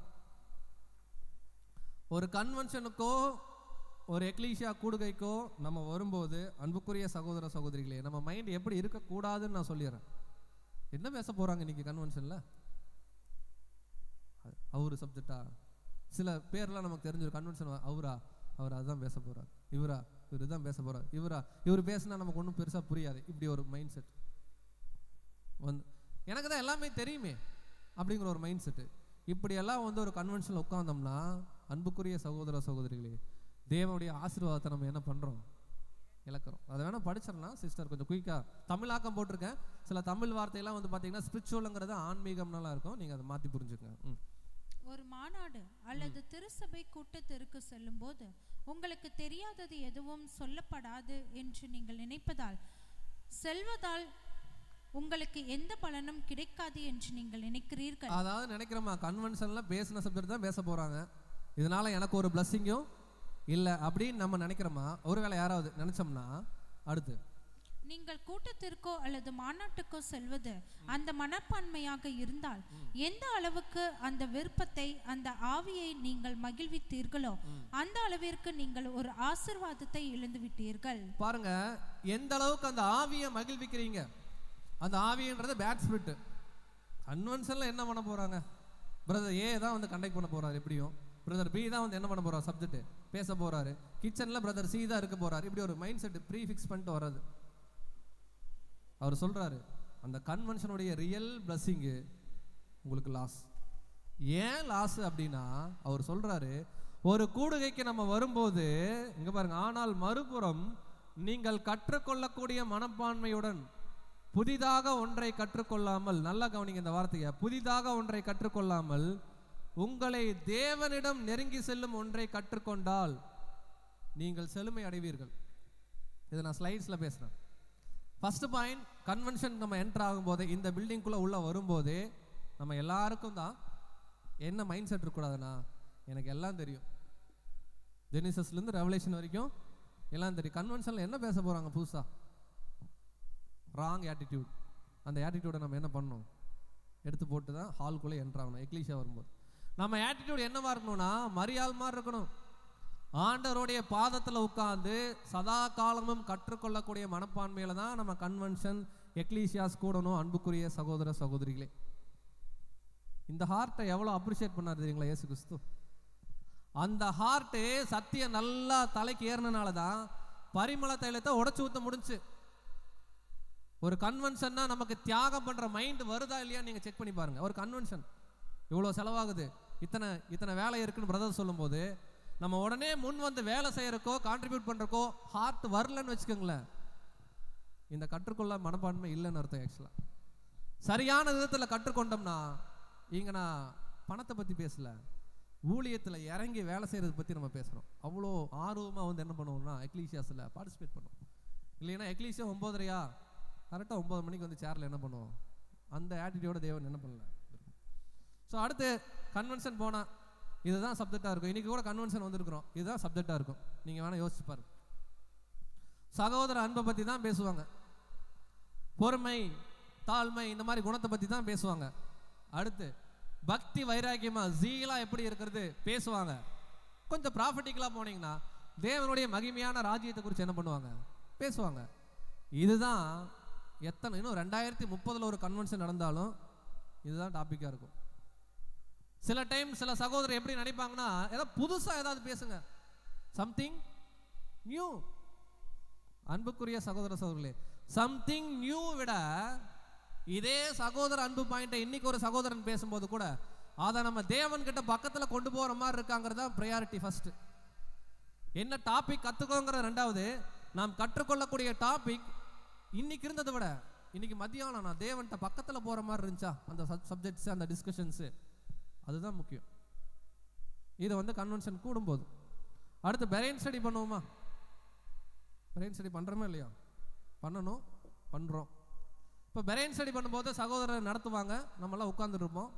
ஒரு கன்வென்ஷனுக்கோ ஒரு எக்லீஷியா கூடுகைக்கோ நம்ம வரும்போது அன்புக்குரிய சகோதர சகோதரிகளே, நம்ம மைண்ட் எப்படி இருக்கக்கூடாதுன்னு நான் சொல்லிடுறேன். என்ன பேச போகிறாங்க இன்னைக்கு கன்வென்ஷனில்? அவரு சப்ஜெக்டா? சில பேர்லாம் நமக்கு தெரிஞ்ச கன்வென்ஷன், அவர் அதுதான் பேச போகிறார், இவர் தான் பேச போகிறார், இவர் பேசினா நமக்கு ஒன்றும் பெருசாக புரியாது. இப்படி ஒரு மைண்ட் செட் வந்து எனக்கு தான் எல்லாமே தெரியுமே அப்படிங்கிற ஒரு மைண்ட் செட்டு. இப்படியெல்லாம் வந்து ஒரு கன்வென்ஷனில் உட்காந்தோம்னா அன்புக்குரிய சகோதர சகோதரிகளே, தேவனுடைய ஆசீர்வாதத்தை நம்ம என்ன பண்ணுறோம்? இழக்கிறோம். அதை வேணால் படிச்சிடலாம் சிஸ்டர், கொஞ்சம் குயிக்காக தமிழாக்கம் போட்டிருக்கேன். சில தமிழ் வார்த்தையெல்லாம் வந்து பார்த்தீங்கன்னா ஸ்பிரிச்சுவலுங்கிறது ஆன்மீகம்னாலாம் இருக்கும், நீங்கள் அதை மாற்றி புரிஞ்சுக்கங்க. ஒரு மாநாடு அல்லது திருசபை கூட்டத்திற்கு செல்லும் போது உங்களுக்கு தெரியாதது எதுவும் சொல்லப்படாது என்று நீங்கள் நினைப்பதால் செல்வதால் உங்களுக்கு எந்த பலனும் கிடைக்காது என்று நீங்கள் நினைக்கிறீர்கள். அதாவது நினைக்கிறோமா, கன்வென்ஷன்ல பேசின சப்ஜெக்ட் தான் பேச போறாங்க, இதனால எனக்கு ஒரு பிளஸ்ஸிங்கும் இல்லை அப்படின்னு நம்ம நினைக்கிறோமா? ஒருவேளை யாராவது நினைச்சோம்னா, அடுத்து நீங்கள் கூட்டத்திற்கோ அல்லது மாநாட்டுக்கோ செல்வது அந்த மனப்பான்மையாக இருந்தால் எந்த அளவுக்கு அந்த விருப்பத்தை, அந்த ஆவியை நீங்கள் மகிழ்வித்தீர்களோ அந்த அளவிற்கு நீங்கள் ஒரு ஆசீர்வாதத்தை இழந்து விட்டீர்கள். பாருங்க, எந்த அளவுக்கு அந்த ஆவியை மகிழ்விக்கிறீங்க. அந்த ஆவின்றது பேட் ஸ்பிரிட். கன்வென்ஷன்ல என்ன பண்ண போறாங்க? பிரதர் ஏ தான் வந்து கண்டக்ட் பண்ண போறாரு, எப்படியும் பிரதர் பி தான் வந்து என்ன பண்ண போறாரு, சப்ஜெக்ட் பேச போறாரு. கிச்சன்ல பிரதர் சி தான் இருக்க போறாரு. இப்படி ஒரு மைண்ட் செட் ப்ரீ ஃபிக்ஸ் பண்ணிட்டு வர்றது. அவர் சொல்றாரு, அந்த கன்வென்ஷனுடைய ரியல் பிளஸ்ஸிங்கு உங்களுக்கு லாஸ். ஏன் லாஸ் அப்படின்னா, அவர் சொல்றாரு, ஒரு கூடுகைக்கு நம்ம வரும்போது இங்க பாருங்க, ஆனால் மறுபுறம் நீங்கள் கற்றுக்கொள்ளக்கூடிய மனப்பான்மையுடன் புதிதாக ஒன்றை கற்றுக்கொள்ளாமல், நல்லா கவனிங்க இந்த வார்த்தையை, புதிதாக ஒன்றை கற்றுக்கொள்ளாமல் உங்களை தேவனிடம் நெருங்கி செல்லும் ஒன்றை கற்றுக்கொண்டால் நீங்கள் செழுமை அடைவீர்கள். இதை நான் ஸ்லைட்ஸில் பேசுகிறேன். ஃபர்ஸ்ட் பாயிண்ட், கன்வென்ஷன் நம்ம என்டர் ஆகும்போது, இந்த பில்டிங்குள்ளே உள்ளே வரும்போதே நம்ம எல்லாருக்கும் தான் என்ன மைண்ட் செட் இருக்கக்கூடாதுன்னா, எனக்கு எல்லாம் தெரியும், ஜெனிசஸ்லேருந்து ரெவலேஷன் வரைக்கும் எல்லாம் தெரியும். கன்வென்ஷனில் என்ன பேச போகிறாங்க புதுசாக? Wrong attitude. அந்த ஆட்டிடியூடை நம்ம என்ன பண்ணணும்? எடுத்து போட்டு தான் ஹால்குள்ளே என்டர் ஆகணும். எக்லீஷியா வரும்போது நம்ம ஆட்டிடியூட் என்னவா இருக்கணும்னா, மரியாள் மாதிரி இருக்கணும். ஆண்டவருடைய பாதத்தில் உட்கார்ந்து சதா காலமும் கற்றுக்கொள்ளக்கூடிய மனப்பான்மையில தான் நம்ம கன்வென்ஷன் எக்லீஷியாஸ் கூடணும். அன்புக்குரிய சகோதர சகோதரிகளே, இந்த ஹார்ட்டை எவ்வளோ அப்ரிஷியேட் பண்ணாரு தெரியுங்களா இயேசு கிறிஸ்து? அந்த ஹார்ட்டு சத்தியம் நல்லா தலைக்கு ஏறினால தான் பரிமள தைலத்தை உடச்சு ஊற்ற முடிஞ்சு. ஒரு கன்வென்ஷன்னா நமக்கு தியாகம் பண்ற மைண்ட் வருதா இல்லையா நீங்க செக் பண்ணி பாருங்க. ஒரு கன்வென்ஷன் இவ்வளோ செலவாகுது, இத்தனை வேலை இருக்குன்னு பிரதர் சொல்லும்போது நம்ம உடனே முன் வந்து வேலை செய்யறக்கோ கான்ட்ரிபியூட் பண்றக்கோ ஹார்ட் வரலன்னு வச்சுக்கோங்களேன், இந்த கற்றுக்கொள்ள மனப்பான்மை இல்லைன்னு அர்த்தம். ஆக்சுவலா சரியான விதத்தில் கற்றுக்கொண்டோம்னா, இங்க நான் பணத்தை பத்தி பேசல, ஊழியத்தில் இறங்கி வேலை செய்யறது பத்தி நம்ம பேசுறோம். அவ்வளோ ஆர்வமா வந்து என்ன பண்ணுவோம்னா எக்லீஷியாஸ்ல பார்ட்டிசிபேட் பண்ணுவோம். இல்லைன்னா எக்லீஷியா 9:30 கரெக்டாக 9 மணிக்கு வந்து சேரில் என்ன பண்ணுவோம்? அந்த ஆட்டிடியூட தேவன் என்ன பண்ணல. ஸோ அடுத்து கன்வென்ஷன் போனால் இதுதான் சப்ஜெக்டாக இருக்கும். இன்றைக்கி கூட கன்வென்ஷன் வந்திருக்கிறோம், இதுதான் சப்ஜெக்டாக இருக்கும். நீங்கள் வேணால் யோசிச்சு பாருங்க. சகோதர அன்பை பற்றி தான் பேசுவாங்க, பொறுமை தாழ்மை இந்த மாதிரி குணத்தை பற்றி தான் பேசுவாங்க. அடுத்து பக்தி வைராக்கியமா ஜீலா எப்படி இருக்கிறது பேசுவாங்க. கொஞ்சம் ப்ராஃபிட்டிக்கலாக போனீங்கன்னா தேவனுடைய மகிமையான ராஜ்யத்தை குறித்து என்ன பண்ணுவாங்க? பேசுவாங்க. இதுதான் இன்னும் 2030 ஒரு கன்வென்ஷன் நடந்தாலும் இதுதான் டாப்பிக்காக இருக்கும். சில டைம் சில சகோதரர் எப்படி நினைப்பாங்கன்னா, ஏதாவது புதுசாக ஏதாவது பேசுங்க, சம்திங் நியூ. அன்புக்குரிய சகோதர சகோதரர்களே, சம்திங் நியூ விட இதே சகோதர அன்பு பாயிண்டை இன்னைக்கு ஒரு சகோதரன் பேசும்போது கூட அதை நம்ம தேவன் கிட்ட பக்கத்தில் கொண்டு போகிற மாதிரி இருக்காங்கிறதா ப்ரையாரிட்டி. ஃபர்ஸ்ட் என்ன டாபிக் கற்றுக்கோங்கிற ரெண்டாவது, நாம் கற்றுக்கொள்ளக்கூடிய டாபிக் இன்னைக்கு இருந்ததை விட இன்னைக்கு மத்தியானம் நான் தேவன்கிட்ட பக்கத்தில் போகிற மாதிரி இருந்துச்சா அந்த சப்ஜெக்ட்ஸு அந்த டிஸ்கஷன்ஸு, அதுதான் முக்கியம். இதை வந்து கன்வென்ஷன் கூடும்போது அடுத்து பெரைன் ஸ்டடி பண்ணுவோமா? பெரைன் ஸ்டடி பண்ணுறோமா இல்லையா? பண்ணணும், பண்ணுறோம். இப்போ பெரைன் ஸ்டடி பண்ணும்போது சகோதரர் நடத்துவாங்க, நம்மளாம் உட்காந்துட்டு இருப்போம்.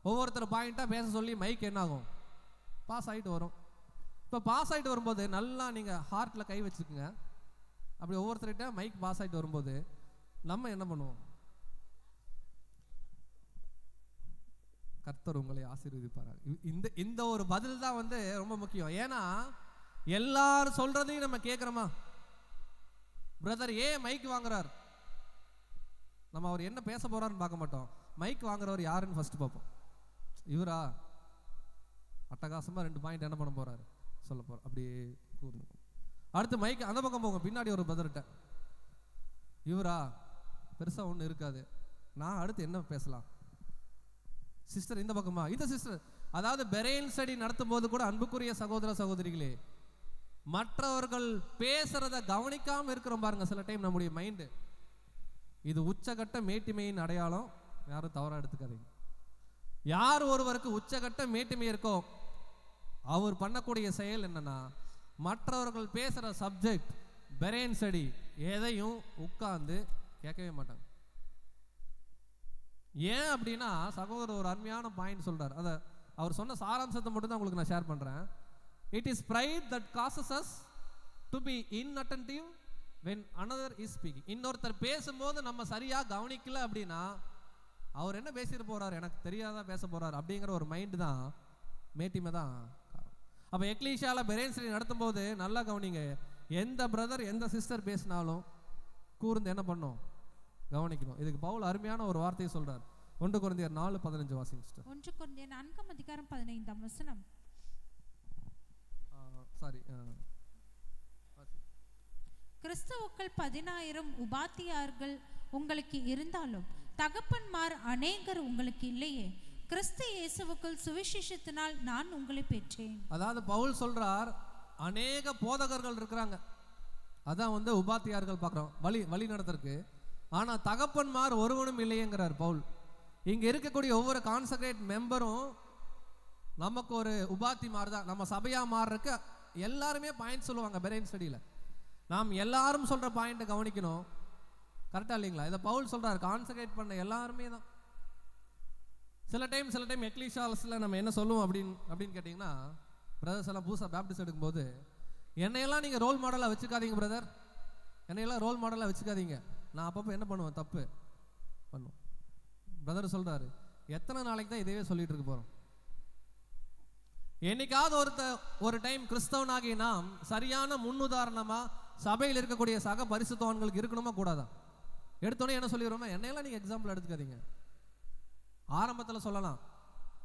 ஒவ்வொருத்தர் பாயிண்ட்டாக பேச சொல்லி மைக் என்ன ஆகும்? பாஸ் ஆகிட்டு வரும். இப்போ பாஸ் ஆகிட்டு வரும்போது நல்லா நீங்கள் ஹார்ட்டில் கை வச்சுக்குங்க. அப்படி ஒவ்வொருத்தர்கிட்ட மைக் பாஸ் ஆகிட்டு வரும்போது நம்ம என்ன பண்ணுவோம்? கர்த்தர் உங்களை ஆசீர்வதிப்பார். இந்த ஒரு பதில் தான் வந்து ரொம்ப முக்கியம். ஏன்னா எல்லாரும் சொல்றதையும் நம்ம கேட்குறோமா? பிரதர் ஏன் மைக் வாங்குறார், நம்ம அவர் என்ன பேச போறாருன்னு பார்க்க மாட்டோம். மைக் வாங்குறவர் யாருன்னு ஃபர்ஸ்ட் பார்ப்போம். இவரா அட்டகாசமா 2 பாயிண்ட் என்ன பண்ண போறாரு சொல்ல போறார். அப்படி அடுத்து மைக் அந்த பக்கம் போங்க, பின்னாடி ஒரு பிரதர்கிட்ட இவரா பெருசா ஒண்ணு இருக்காது, நான் அடுத்து என்ன பேசலாம். சிஸ்டர் இந்த பக்கமா, இந்த சிஸ்டர். அதாவது பெரேன் ஸ்டடி நடத்தும் போது கூட அன்புக்குரிய சகோதர சகோதரிகளே, மற்றவர்கள் பேசுறத கவனிக்காம இருக்கிறோம் பாருங்க சில டைம் நம்முடைய மைண்டு. இது உச்சகட்ட மேட்டிமையின் அடையாளம், யாரும் தவறா எடுத்துக்காதீங்க. யார் ஒருவருக்கு உச்சகட்ட மேட்டிமை இருக்கோ அவர் பண்ணக்கூடிய செயல் என்னன்னா, மற்றவர்கள் பேசுற சப்ஜெக்ட் பெரேன் ஸ்டடி எதையும் உட்கார்ந்து கேட்கவே மாட்டாங்க. ஏன் அப்படின்னா சகோதரர் ஒரு அருமையான பாயிண்ட் சொல்றார். அதை அவர் சொன்ன சாராம்சத்தை மட்டும் தான் உங்களுக்கு நான் ஷேர் பண்றேன். It is pride that causes us to be inattentive when another is speaking. இன்னொருத்தர் பேசும்போது நம்ம சரியா கவனிக்கல அப்படின்னா அவர் என்ன பேசிட்டு போறாரு, எனக்கு தெரியாதா பேச போறாரு அப்படிங்கிற ஒரு மைண்டு தான் மேட்டிமை தான். அப்போ எக்லீஷியால பெரேன் ஸ்டடி நடத்தும் போது நல்லா கவனிங்க, எந்த பிரதர் எந்த சிஸ்டர் பேசினாலும் கூர்ந்து என்ன பண்ணும், கவனிக்கணும். இதுக்கு பவுல் அருமையான ஒரு வார்த்தையை சொல்றார். 1 கொரிந்தியர் 4:15 வாசிங்க சிஸ்டர். 1 கொரிந்தியர் 4:15 சாரி, கிறிஸ்துவுக்குள் 10,000 உபாத்தியார்கள் உங்களுக்கு இருந்தாலும் தகப்பன்மார் அநேகர் உங்களுக்கு இல்லையே. கிறிஸ்து இயேசுவுக்குள் சுவிசேஷத்தினால் நான் உங்களை பெற்றேன். அதாவது பவுல் சொல்றார், அநேக போதகர்கள் இருக்கிறாங்க, அதான் வந்து உபாத்தியார்கள் பார்க்குறோம் வழி நடத்துறதுக்கு. ஆனா தகப்பன்மார் ஒருவனும் இல்லையேங்கிறார் பவுல். இங்க இருக்கக்கூடிய ஒவ்வொரு கான்சக்ரேட் மெம்பரும் நமக்கு ஒரு உபாத்திமார் தான். நம்ம சபையா மாறுறதுக்கு எல்லாருமே பாயிண்ட் சொல்லுவாங்க பெரேன் ஸ்டடியில. நாம் எல்லாரும் சொல்ற பாயிண்ட்டை கவனிக்கணும். கரெக்டா இல்லைங்களா? இதை பவுல் சொல்றாரு, கான்சன்ட்ரேட் பண்ண எல்லாருமே தான். சில டைம் எக்லீஷியாஸ்ல நம்ம என்ன சொல்லுவோம் அப்படின்னு கேட்டிங்கன்னா, பிரதர்ஸ் எல்லாம் புதுசாக பேப்டிஸ்ட் எடுக்கும்போது, என்னையெல்லாம் நீங்கள் ரோல் மாடலாக வச்சுக்காதீங்க பிரதர், என்னையெல்லாம் ரோல் மாடலாக வச்சுக்காதீங்க, நான் அப்பப்போ என்ன பண்ணுவேன், தப்பு பண்ணுவோம். பிரதர் சொல்றாரு, எத்தனை நாளைக்கு தான் இதையே சொல்லிட்டு இருக்க போகிறோம்? என்னைக்காவது ஒரு டைம் கிறிஸ்தவனாகி நாம் சரியான முன்னுதாரணமாக சபையில் இருக்கக்கூடிய சக பரிசுத்தவான்களுக்கு இருக்கணுமா கூடாதா? எடுத்தோடனே என்ன சொல்லிடுறோமா, என்னையெல்லாம் நீங்கள் எக்ஸாம்பிள் எடுத்துக்காதீங்க. ஆரம்பத்தில் சொல்லலாம்,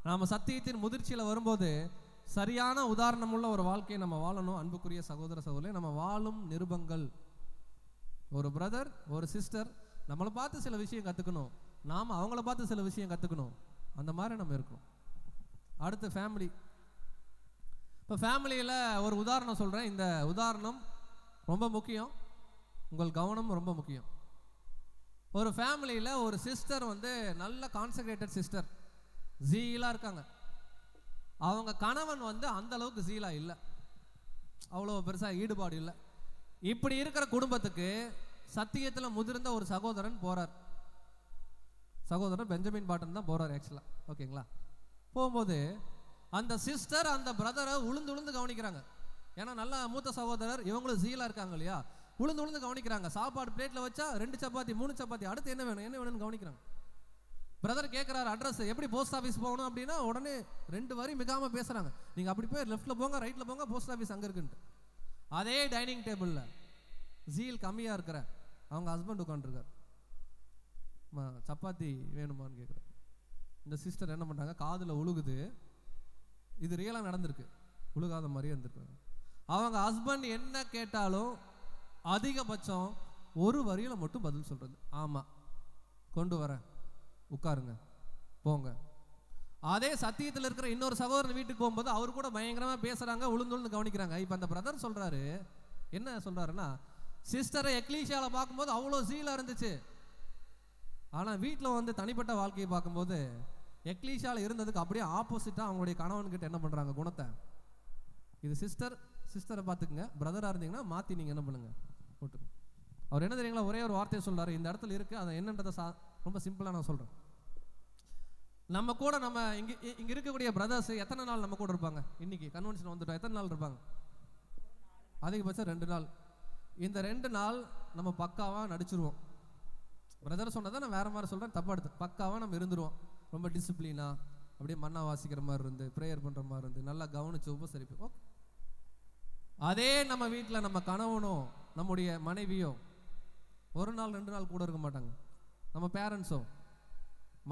நாம் சத்தியத்தின் முதிர்ச்சியில் வரும்போது சரியான உதாரணமுள்ள ஒரு வாழ்க்கையை நம்ம வாழணும். அன்புக்குரிய சகோதர சகோதரி, நம்ம வாழும் நிருபங்கள். ஒரு பிரதர் ஒரு சிஸ்டர் நம்மளை பார்த்து சில விஷயம் கற்றுக்கணும், நாம் அவங்கள பார்த்து சில விஷயம் கற்றுக்கணும். அந்த மாதிரி நம்ம இருக்கணும். அடுத்து ஃபேமிலி. இப்போ ஃபேமிலியில் ஒரு உதாரணம் சொல்கிறேன். இந்த உதாரணம் ரொம்ப முக்கியம், உங்கள் கவனம் ரொம்ப முக்கியம். ஒரு ஃபேமிலியில் ஒரு சிஸ்டர் வந்து நல்ல கான்சன்ட்ரேட்டட் சிஸ்டர், ஜீலாக இருக்காங்க. அவங்க கணவன் வந்து அந்த அளவுக்கு ஜீலா இல்லை, அவ்வளோ பெருசாக ஈடுபாடு இல்லை. இப்படி இருக்கிற குடும்பத்துக்கு சத்தியத்தில் முதிர்ந்த ஒரு சகோதரன் போகிறார். சகோதரன் பெஞ்சமின் பாட்டன் தான் போகிறார் ஆக்சுவலாக, ஓகேங்களா? போகும்போது அந்த சிஸ்டர் அந்த பிரதரை உளுந்து கவனிக்கிறாங்க. ஏன்னா நல்லா மூத்த சகோதரர், இவங்களும் ஜீலாக இருக்காங்க இல்லையா, உளுந்து கவனிக்கிறாங்க. சாப்பாடு பிளேட்டில் வச்சா 2 சப்பாத்தி 3 சப்பாத்தி, அடுத்து என்ன வேணும்னு கவனிக்கிறாங்க. பிரதர் கேட்குறாரு அட்ரஸ், எப்படி போஸ்ட் ஆஃபீஸ் போகணும் அப்படின்னா உடனே 2 வரி மிகாமல் பேசுகிறாங்க. நீங்கள் அப்படி போய் லெஃப்ட்டில் போங்க ரைட்டில் போங்க, போஸ்ட் ஆஃபீஸ் அங்கே இருக்குன்ட்டு. அதே டைனிங் டேபிளில் ஜீல் கம்மியாக இருக்கிற அவங்க ஹஸ்பண்ட் உட்காந்துருக்கார். சப்பாத்தி வேணுமான்னு கேட்குறாரு. இந்த சிஸ்டர் என்ன பண்ணுறாங்க, காதில் உழுகுது. இது ரியலாக நடந்திருக்கு, உழுகாத மாதிரியே இருந்திருக்காங்க. அவங்க ஹஸ்பண்ட் என்ன கேட்டாலும் அதிகபட்சம் ஒரு வரியில் மட்டும் பதில் சொல்கிறது, ஆமாம் கொண்டு வரேன், உட்காருங்க, போங்க. அதே சத்தியத்தில் இருக்கிற இன்னொரு சகோதரன் வீட்டுக்கு போகும்போது அவர் கூட பயங்கரமாக பேசுகிறாங்க, உளுந்து கவனிக்கிறாங்க. இப்போ அந்த பிரதர் சொல்கிறாரு, என்ன சொல்கிறாருன்னா, சிஸ்டரை எக்லீஷியாவில் பார்க்கும்போது அவ்வளோ ஜீலாக இருந்துச்சு, ஆனால் வீட்டில் வந்து தனிப்பட்ட வாழ்க்கையை பார்க்கும்போது எக்லீஷியாவில் இருந்ததுக்கு அப்படியே ஆப்போசிட்டாக அவங்களுடைய கணவன்கிட்ட என்ன பண்ணுறாங்க குணத்தை. இது சிஸ்டரை பார்த்துக்குங்க. பிரதராக இருந்தீங்கன்னா மாற்றி நீங்கள் என்ன பண்ணுங்க போட்டுங்க. அவர் என்ன தெரியுங்களா, ஒரே ஒரு வார்த்தையை சொல்கிறாரு, இந்த இடத்துல இருக்குது, அதை என்னன்றதை ரொம்ப சிம்பிளாக நான் சொல்கிறேன். நம்ம கூட நம்ம இங்கே இருக்கக்கூடிய பிரதர்ஸ் எத்தனை நாள் நம்ம கூட இருப்பாங்க? இன்னைக்கு கன்வென்ஷன் வந்துட்டோம், எத்தனை நாள் இருப்பாங்க? அதிகபட்சம் 2 நாள். இந்த 2 நாள் நம்ம பக்காவாக நடிச்சிருவோம். பிரதர் சொன்னதை நான் வேறு மாதிரி சொல்கிறேன், தப்பாக எடுத்து பக்காவாக நம்ம இருந்துருவோம். ரொம்ப டிசிப்ளினாக அப்படியே மண்ணா வாசிக்கிற மாதிரி இருந்து ப்ரேயர் பண்ணுற மாதிரி இருந்து நல்லா கவனிச்சு உபசரிப்போம். ஓகே. அதே நம்ம வீட்டில் நம்ம கணவனோ நம்முடைய மனைவியோ 1 நாள் 2 நாள் கூட இருக்க மாட்டாங்க. நம்ம பேரண்ட்ஸோ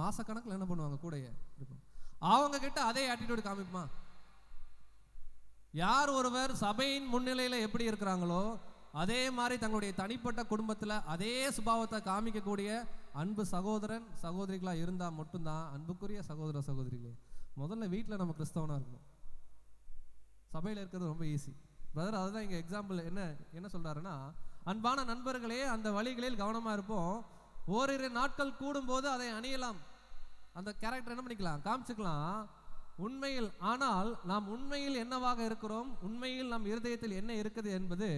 மாசக்கணக்கில் என்ன பண்ணுவாங்க, கூடயே இருக்கும். அவங்க கிட்ட அதே ஆட்டிடியூட் காமிப்போமா? யார் ஒருவர் சபையின் முன்னிலையில் எப்படி இருக்கிறாங்களோ அதே மாதிரி தங்களுடைய தனிப்பட்ட குடும்பத்தில் அதே சுபாவத்தை காமிக்கக்கூடிய அன்பு சகோதரன் சகோதரிகளாக இருந்தால் மட்டும்தான் அன்புக்குரிய சகோதர சகோதரிகளே. முதல்ல வீட்டில் நம்ம கிறிஸ்தவனாக இருக்கணும். சபையில் இருக்கிறது ரொம்ப ஈஸி பிரதர். அதுதான் இங்கே எக்ஸாம்பிள் என்ன சொல்கிறாருன்னா, அன்பான நண்பர்களே அந்த வழிகளில் கவனமாக இருப்போம். ஓரிரு நாட்கள் கூடும்போது அதை அணியலாம், அந்த கேரக்டர் என்ன பண்ணிக்கலாம், காமிச்சுக்கலாம். உண்மையில் ஆனால் நாம் உண்மையில் என்னவாக இருக்கிறோம், உண்மையில் நம் இருதயத்தில் என்ன இருக்குது என்பது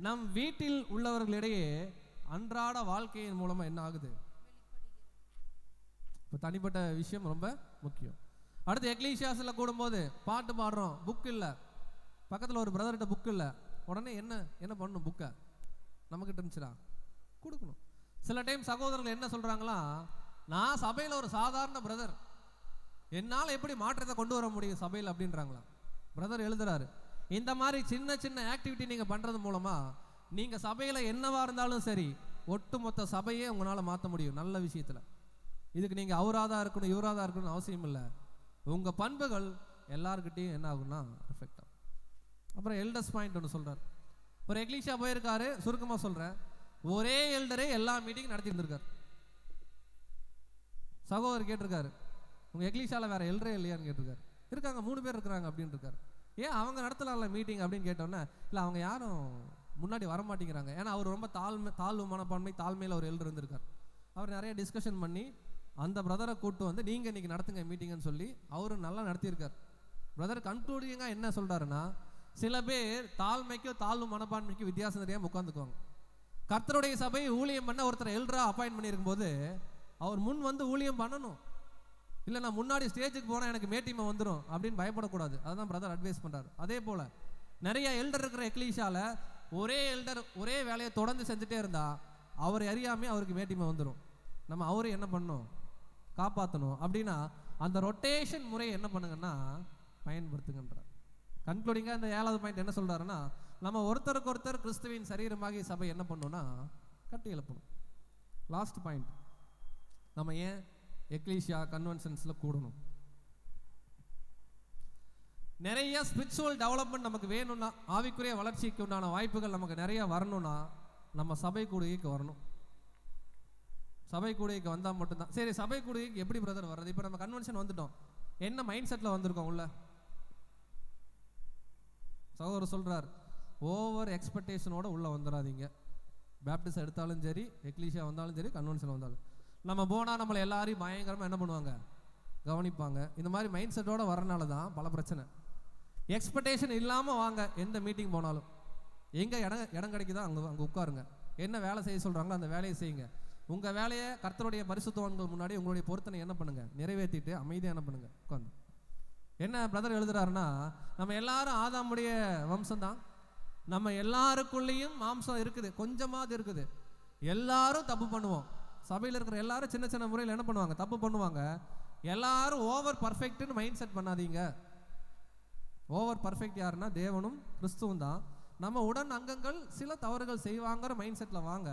நம் வீட்டில் உள்ளவர்களிடையே அன்றாட வாழ்க்கையின் மூலமாக என்ன ஆகுது. இப்போ தனிப்பட்ட விஷயம் ரொம்ப முக்கியம். அடுத்து எக்லீசியாஸில் கூடும்போது பாட்டு பாடுறோம், புக் இல்லை, பக்கத்தில் ஒரு பிரதர்கிட்ட புக் இல்லை, உடனே என்ன பண்ணணும், புக்கை நம்மக்கிட்ட இருந்துச்சுடா கொடுக்கணும். சில டைம் சகோதரர்கள் என்ன சொல்கிறாங்களா, நான் சபையில் ஒரு சாதாரண பிரதர், என்னால் எப்படி மாற்றத்தை கொண்டு வர முடியும் சபையில் அப்படின்றாங்களா. பிரதர் எழுதுறாரு, இந்த மாதிரி சின்ன சின்ன ஆக்டிவிட்டி நீங்கள் பண்ணுறது மூலமாக நீங்கள் சபையில் என்னவாக இருந்தாலும் சரி ஒட்டுமொத்த சபையே உங்களால் மாற்ற முடியும் நல்ல விஷயத்தில். இதுக்கு நீங்கள் அவராதான் இருக்கணும் இவராதான் இருக்கணும்னு அவசியம் இல்லை. உங்கள் பண்புகள் எல்லாருக்கிட்டையும் என்ன ஆகும்னா எஃபெக்ட் ஆகும். அப்புறம் எல்டர்ஸ் பாயிண்ட் ஒன்று சொல்கிறார். ஒரு எக்லீஷியா போயிருக்காரு, சுருக்கமாக சொல்கிறேன், ஒரே எல்டரே எல்லா மீட்டிங் நடத்தி இருந்திருக்காரு. சகோதரர் கேட்டிருக்காரு, உங்கள் எக்லீஷாவில் வேறு எல்டரே இல்லையான்னு கேட்டிருக்காரு. இருக்காங்க, 3 பேர் இருக்கிறாங்க அப்படின்னு இருக்காரு. ஏன் அவங்க நடத்தலாம்ல மீட்டிங் அப்படின்னு கேட்டோன்னே, இல்லை அவங்க யாரும் முன்னாடி வரமாட்டேங்கிறாங்க. ஏன்னா அவர் ரொம்ப தாழ்வு மனப்பான்மை தாழ்மையில் அவர் எல்டர் இருந்திருக்கார். அவர் நிறைய டிஸ்கஷன் பண்ணி அந்த பிரதரை கூப்பிட்டு வந்து நீங்கள் இன்றைக்கி நடத்துங்க மீட்டிங்னு சொல்லி அவரு நல்லா நடத்தியிருக்கார். பிரதர் கன்க்ளூடிங்காக என்ன சொல்கிறாருன்னா, சில பேர் தாழ்மைக்கும் தாழ்வு மனப்பான்மைக்கும் வித்தியாசம் தெரியாமல் உட்காந்துக்குவாங்க. கர்த்தருடைய சபை ஊழியம் பண்ண ஒருத்தர் எல்டரா அப்பாயின்ட் பண்ணியிருக்கும் போது அவர் முன் வந்து ஊழியம் பண்ணணும். இல்லை நான் முன்னாடி ஸ்டேஜுக்கு போனால் எனக்கு மேட்டிமை வந்துடும் அப்படின்னு பயப்படக்கூடாது. அதுதான் பிரதர் அட்வைஸ் பண்ணுறாரு. அதே போல் நிறைய எல்டர் இருக்கிற எக்லீஷாவில் ஒரே எல்டர் ஒரே வேலையை தொடர்ந்து செஞ்சுட்டே இருந்தால் அவர் அறியாமே அவருக்கு மேட்டிமை வந்துடும். நம்ம அவரை என்ன பண்ணணும், காப்பாற்றணும். அப்படின்னா அந்த ரொட்டேஷன் முறையை என்ன பண்ணுங்கன்னா பயன்படுத்துங்கன்றார். கன்க்ளூடிங்காக இந்த 7வது பாயிண்ட் என்ன சொல்கிறாருன்னா, நம்ம ஒருத்தருக்கு ஒருத்தர் கிறிஸ்துவின் சரீரமாகி சபை என்ன பண்ணணும்னா கட்டி எழுப்பணும். லாஸ்ட் பாயிண்ட், நம்ம ஏன் எக்லீஷியா கன்வென்ஷன்ஸில் கூடணும். நிறைய ஸ்பிரிச்சுவல் டெவலப்மெண்ட் நமக்கு வேணும்னா, ஆவிக்குரிய வளர்ச்சிக்கு உண்டான வாய்ப்புகள் நமக்கு நிறைய வரணும்னா நம்ம சபை கூடுகைக்கு வரணும். சபை கூடுகைக்கு வந்தால் மட்டும்தான் சரி. சபை கூடுகைக்கு எப்படி பிரதர் வர்றது? இப்போ நம்ம கன்வென்ஷன் வந்துட்டோம், என்ன மைண்ட் செட்டில் வந்திருக்கோம் உள்ள? சகோதரர் சொல்கிறார், ஓவர் எக்ஸ்பெக்டேஷனோட உள்ளே வந்துடாதீங்க. பேப்டிஸ்ட் எடுத்தாலும் சரி, எக்லீஷியா வந்தாலும் சரி, கன்வென்ஷன் வந்தாலும் நம்ம போனால் நம்மளை எல்லாரையும் பயங்கரமாக என்ன பண்ணுவாங்க, கவனிப்பாங்க. இந்த மாதிரி மைண்ட் செட்டோடு வரனால தான் பல பிரச்சனை. எக்ஸ்பெக்டேஷன் இல்லாமல் வாங்க, எந்த மீட்டிங் போனாலும் எங்கே இடம் கிடைக்குதோ அங்கே உட்காருங்க. என்ன வேலை செய்ய சொல்கிறாங்களோ அந்த வேலையை செய்யுங்க. உங்கள் வேலையை கர்த்தருடைய பரிசுத்தவான்கள் முன்னாடி உங்களுடைய பொருத்தனை என்ன பண்ணுங்கள், நிறைவேற்றிட்டு அமைதியாக என்ன பண்ணுங்கள், உட்காந்து. என்ன பிரதர் எழுதுறாருன்னா, நம்ம எல்லாரும் ஆதாமுடைய வம்சம்தான், நம்ம எல்லாருக்குள்ளேயும் மாம்சம் இருக்குது, கொஞ்சமாவது இருக்குது. எல்லாரும் தப்பு பண்ணுவோம். சபையில் இருக்கிற எல்லாரும் சின்ன சின்ன முறையில் என்ன பண்ணுவாங்க, தப்பு பண்ணுவாங்க. எல்லாரும் ஓவர் பர்ஃபெக்ட்னு மைண்ட் செட் பண்ணாதீங்க. ஓவர் பர்ஃபெக்ட் யாருன்னா தேவனும் கிறிஸ்துவும் தான். நம்ம உடன் அங்கங்கள் சில தவறுகள் செய்வாங்கிற மைண்ட் செட்டில் வாங்க.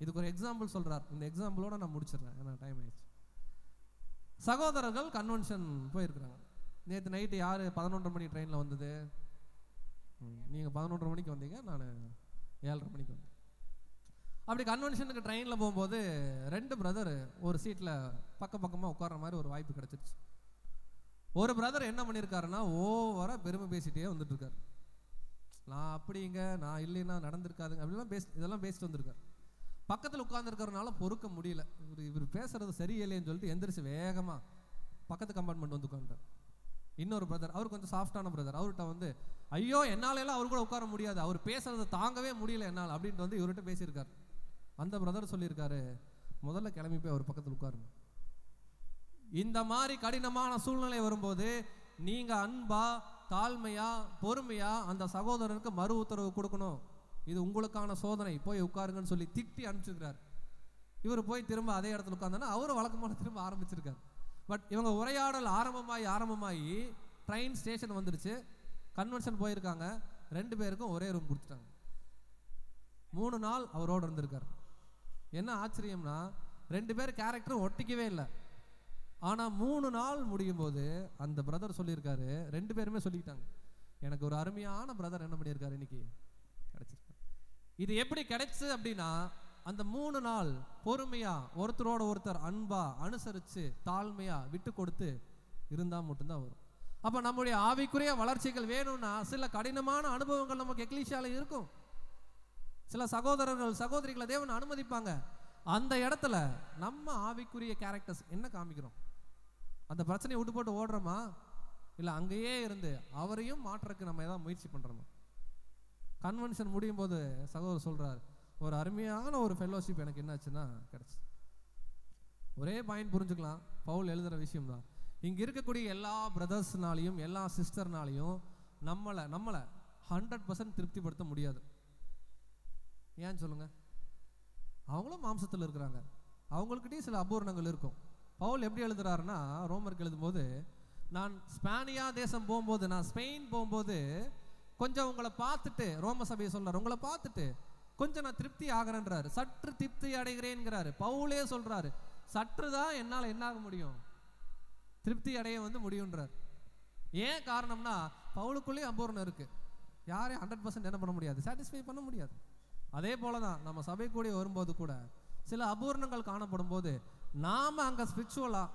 இதுக்கு ஒரு எக்ஸாம்பிள் சொல்கிறார். இந்த எக்ஸாம்பிளோட நான் முடிச்சிடுறேன், ஏன்னா டைம் ஆயிடுச்சு. சகோதரர்கள் கன்வென்ஷன் போயிருக்கிறாங்க. நேற்று நைட்டு யார் 11:30 மணி ட்ரெயினில் வந்தது? நீங்கள் 11:30 மணிக்கு வந்தீங்க, நான் 7:30 மணிக்கு வந்தேன். அப்படி கன்வென்ஷனுக்கு ட்ரெயினில் போகும்போது 2 பிரதர் ஒரு சீட்டில் பக்கமாக உட்கார்ற மாதிரி ஒரு வாய்ப்பு கிடச்சிருச்சு. ஒரு பிரதர் என்ன பண்ணியிருக்காருன்னா, ஓவராக பெருமை பேசிகிட்டே வந்துட்டு இருக்காரு. நான் அப்படிங்க, நான் இல்லைன்னா நடந்திருக்காதுங்க அப்படிலாம் இதெல்லாம் பேசிட்டு வந்திருக்காரு. பக்கத்தில் உட்கார்ந்துருக்கிறதுனால பொறுக்க முடியல, இவர் பேசுறது சரியில்லைன்னு சொல்லிட்டு எந்திரிச்சு வேகமாக பக்கத்து கம்பார்ட்மெண்ட் வந்து உட்காந்துட்டார். இன்னொரு பிரதர், அவர் கொஞ்சம் சாஃப்டான பிரதர், அவர்கிட்ட வந்து ஐயோ என்னாலெல்லாம் அவர் கூட உட்கார முடியாது, அவர் பேசுறதை தாங்கவே முடியல என்னால் அப்படின்ட்டு வந்து இவர்கிட்ட பேசியிருக்காரு. அந்த பிரதர் சொல்லியிருக்காரு, முதல்ல கிளம்பி போய் அவர் பக்கத்தில் உட்காருங்க. இந்த மாதிரி கடினமான சூழ்நிலை வரும்போது நீங்கள் அன்பா தாழ்மையா பொறுமையா அந்த சகோதரனுக்கு மறு உத்தரவு கொடுக்கணும். இது உங்களுக்கான சோதனை, போய் உட்காருங்கன்னு சொல்லி திட்டி அனுப்பிச்சிருக்கிறார். இவர் போய் திரும்ப அதே இடத்துல உட்கார்ந்தோன்னா அவரும் வழக்கமான திரும்ப ஆரம்பிச்சிருக்கார். பட் இவங்க உரையாடல் ஆரம்பமாகி ட்ரெயின் ஸ்டேஷன் வந்துடுச்சு, கன்வென்ஷன் போயிருக்காங்க, 2 பேருக்கும் ஒரே ரூம் கொடுத்துட்டாங்க. 3 நாள் அவரோடு இருந்திருக்கார். என்ன ஆச்சரியம்னா 2 பேர் கேரக்டரும் ஒட்டிக்கவே இல்லை. ஆனால் 3 நாள் முடியும் போது அந்த பிரதர் சொல்லியிருக்காரு, 2 பேருமே சொல்லிக்கிட்டாங்க, எனக்கு ஒரு அருமையான பிரதர் என்ன பண்ணியிருக்காரு இன்னைக்கு கிடைச்சிருக்காரு. இது எப்படி கிடைச்சு அப்படின்னா, அந்த 3 நாள் பொறுமையா ஒருத்தரோட ஒருத்தர் அன்பா அனுசரித்து தாழ்மையா விட்டு கொடுத்து இருந்தால் மட்டும்தான் வரும். அப்போ நம்முடைய ஆவிக்குரிய வளர்ச்சிகள் வேணும்னா சில கடினமான அனுபவங்கள் நமக்கு எக்லீசியால இருக்கும். சில சகோதரர்கள் சகோதரிகளை தேவன் அனுமதிப்பாங்க. அந்த இடத்துல நம்ம ஆவிக்குரிய கேரக்டர்ஸ் என்ன காமிக்கிறோம்? அந்த பிரச்சனையை விட்டு போட்டு ஓடுறோமா, இல்லை அங்கேயே இருந்து அவரையும் மாற்றக்கு நம்ம ஏதாவது முயற்சி பண்ணுறோமா? கன்வென்ஷன் முடியும் போது சகோதரர் சொல்கிறார், ஒரு அருமையான ஒரு ஃபெல்லோஷிப் எனக்கு என்னாச்சுன்னா கிடச்சி. ஒரே பாயிண்ட் புரிஞ்சுக்கலாம், பவுல் எழுதுகிற விஷயம் தான். இங்கே இருக்கக்கூடிய எல்லா பிரதர்ஸ்னாலையும் எல்லா சிஸ்டர்னாலையும் நம்மளை 100% திருப்திப்படுத்த முடியாது. ஏன்னு சொல்லுங்க, அவங்களும் மாம்சத்தில் இருக்கிறாங்க, அவங்களுக்கிட்டே சில அபூரணங்கள் இருக்கும். பவுல் எப்படி எழுதுறாருன்னா, ரோமருக்கு எழுதும்போது, நான் ஸ்பானியா தேசம் போகும்போது, நான் ஸ்பெயின் போகும்போது கொஞ்சம் உங்களை பார்த்துட்டு, ரோம சபையை சொல்றாரு, உங்களை பார்த்துட்டு கொஞ்சம் நான் திருப்தி ஆகிறேன்றாரு, சற்று திருப்தி அடைகிறேன்கிறாரு. பவுலே சொல்றாரு, சற்று தான் என்னால் என்ன ஆக முடியும், திருப்தி அடைய முடியுன்றார். ஏன் காரணம்னா பவுலுக்குள்ளேயே அபூரணம் இருக்கு, யாரையும் 100% என்ன பண்ண முடியாது, சாட்டிஸ்ஃபை பண்ண முடியாது. அதே போல தான் நம்ம சபை கூடி வரும்போது கூட சில அபூரணங்கள் காணப்படும் போது நாம் அங்கே ஸ்பிரிச்சுவலாக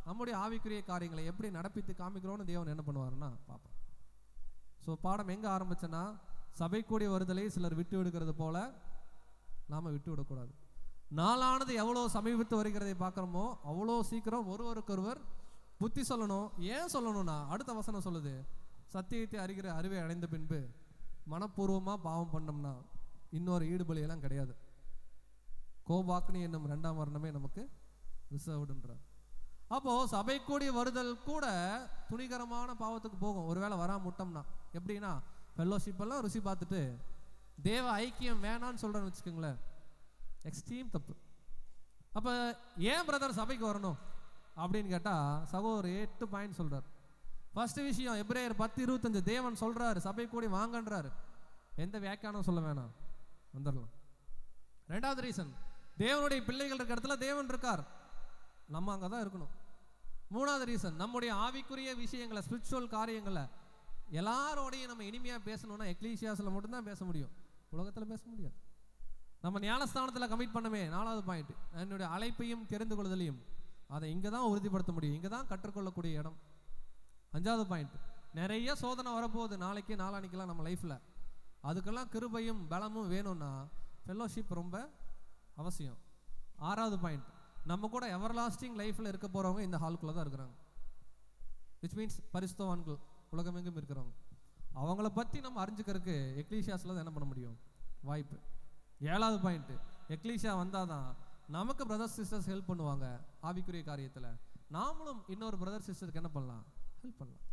நம்முடைய ஆவிக்குரிய காரியங்களை எப்படி நடப்பித்து காமிக்கிறோன்னு தேவன் என்ன பண்ணுவாருன்னா பார்ப்போம். ஸோ பாடம் எங்கே ஆரம்பிச்சேன்னா, சபை கூடி வருதலை சிலர் விட்டு விடுகிறது போல நாம் விட்டு விடக்கூடாது. நாளானது எவ்வளோ சமீபத்து வருகிறதை பார்க்குறோமோ அவ்வளோ சீக்கிரம் ஒருவருக்கொருவர் புத்தி சொல்லணும். ஏன் சொல்லணும்னா அடுத்த வசனம் சொல்லுது, சத்தியத்தை அறிகிற அறிவை அடைந்த பின்பு மனப்பூர்வமாக பாவம் பண்ணோம்னா இன்னொரு ஈடுபலியெல்லாம் கிடையாது. கோபாக்னி என்னும் 2ஆம் மரணமே நமக்கு ரிசர்வ்டுன்றார். அப்போது சபை கூடி வருதல் கூட துணிகரமான பாவத்துக்கு போகும் ஒருவேளை வராம விட்டோம்னா. எப்படின்னா ஃபெல்லோஷிப் எல்லாம் ருசி பார்த்துட்டு தேவ ஐக்கியம் வேணான்னு சொல்கிறேன்னு வச்சுக்கோங்களேன், எக்ஸ்ட்ரீம் தப்பு. அப்போ ஏன் பிரதர் சபைக்கு வரணும் அப்படின்னு கேட்டால் சகோதரர் 8 பாயிண்ட் சொல்கிறார். ஃபர்ஸ்ட் விஷயம், எபிரேயர் 10:25 தேவன் சொல்கிறாரு சபை கூடி வாங்கன்றாரு. எந்த வியாக்கியானம் சொல்ல வேணாம், வந்துடலாம். 2வது ரீசன், தேவனுடைய பிள்ளைகள் இருக்கிற இடத்துல தேவன் இருக்கார், நம்ம அங்கே தான் இருக்கணும். 3வது ரீசன், நம்முடைய ஆவிக்குரிய விஷயங்களை ஸ்பிரிச்சுவல் காரியங்களை எல்லாரோடையும் நம்ம இனிமையாக பேசணும்னா எக்லீசியாஸில் மட்டும்தான் பேச முடியும், உலகத்தில் பேச முடியாது. நம்ம ஞானஸ்தானத்தில் கமிட் பண்ணவே 4வது பாயிண்ட், என்னுடைய அழைப்பையும் தெரிந்து கொள்ளுதலையும் அதை இங்கே தான் உறுதிப்படுத்த முடியும், இங்கே தான் கற்றுக்கொள்ளக்கூடிய இடம். 5வது பாயிண்ட், நிறைய சோதனை வரப்போகுது நாளைக்கு நாளானிக்கெல்லாம் நம்ம லைஃப்பில், அதுக்கெல்லாம் கிருபையும் பலமும் வேணும்னா ஃபெல்லோஷிப் ரொம்ப அவசியம். 6வது பாயிண்ட், நம்ம கூட எவர்லாஸ்டிங் லைஃப்பில் இருக்க போகிறவங்க இந்த ஹாலுக்குள்ளே தான் இருக்கிறாங்க, விச் மீன்ஸ் பரிசுத்தவான்கள் உலகமெங்கும் இருக்கிறவங்க. அவங்கள பற்றி நம்ம அறிஞ்சுக்கிறதுக்கு எக்லீசியாஸில் தான் என்ன பண்ண முடியும், வாய்ப்பு. 7வது பாயிண்ட்டு, எக்லீசியா வந்தால் தான் நமக்கு பிரதர்ஸ் சிஸ்டர்ஸ் ஹெல்ப் பண்ணுவாங்க ஆவிக்குரிய காரியத்தில், நாமளும் இன்னொரு பிரதர் சிஸ்டருக்கு என்ன பண்ணலாம், ஹெல்ப் பண்ணலாம்.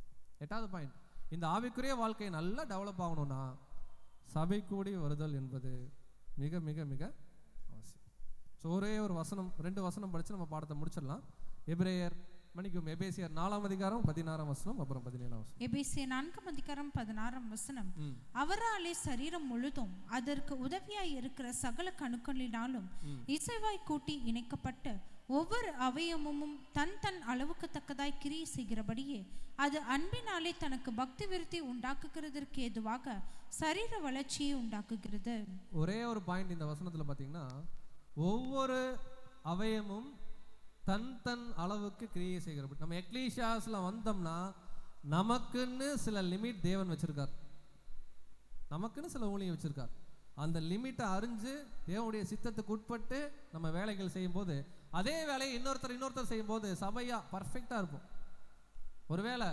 8வது பாயிண்ட், இந்த ஆவிக்குரிய வாழ்க்கை நல்லா டெவலப் ஆகணும்னா சபை கூடி வருதல் என்பது மிக மிக மிக அவசியம். ஸோ ஒரே ஒரு வசனம் 2 வசனம் படித்து நம்ம பாடத்தை முடிச்சிடலாம். எபிரேயர் எபேசியர் 4ஆம் அதிகாரம் 16ஆம் வசனம், அப்புறம் 17ஆம் வசனம். எபேசியர் 4ஆம் அதிகாரம் 16ஆம் வசனம், அவராலே சரீரம் முழுதும் அதற்கு உதவியாய் இருக்கிற சகல கணுக்களினாலும் இசைவாய் கூட்டி இணைக்கப்பட்டு ஒவ்வொரு அவயமும் தன் தன் அளவுக்கு தக்கதாய் கிரியை செய்கிறபடியே அது அன்பினாலே தனக்கு பக்தி விருத்தி உண்டாக்குகிறதற்கு ஏதுவாக சரீர வளர்ச்சியை உண்டாக்குகிறது. ஒரே ஒரு பாயிண்ட் இந்த வசனத்தில் பார்த்தீங்கன்னா, ஒவ்வொரு அவயமும் தன் தன் அளவுக்கு கிரியை செய்கிறபடி. நம்ம எக்லீசியாஸில் வந்தோம்னா நமக்குன்னு சில லிமிட் தேவன் வச்சிருக்கார், நமக்குன்னு சில ஊழியம் வச்சிருக்கார். அந்த லிமிட்டை அறிஞ்சு தேவனுடைய சித்தத்துக்கு உட்பட்டு நம்ம வேலைகள் செய்யும்போது அதே வேலையை இன்னொருத்தர் செய்யும்போது சபையா பர்ஃபெக்டாக இருப்போம். ஒருவேளை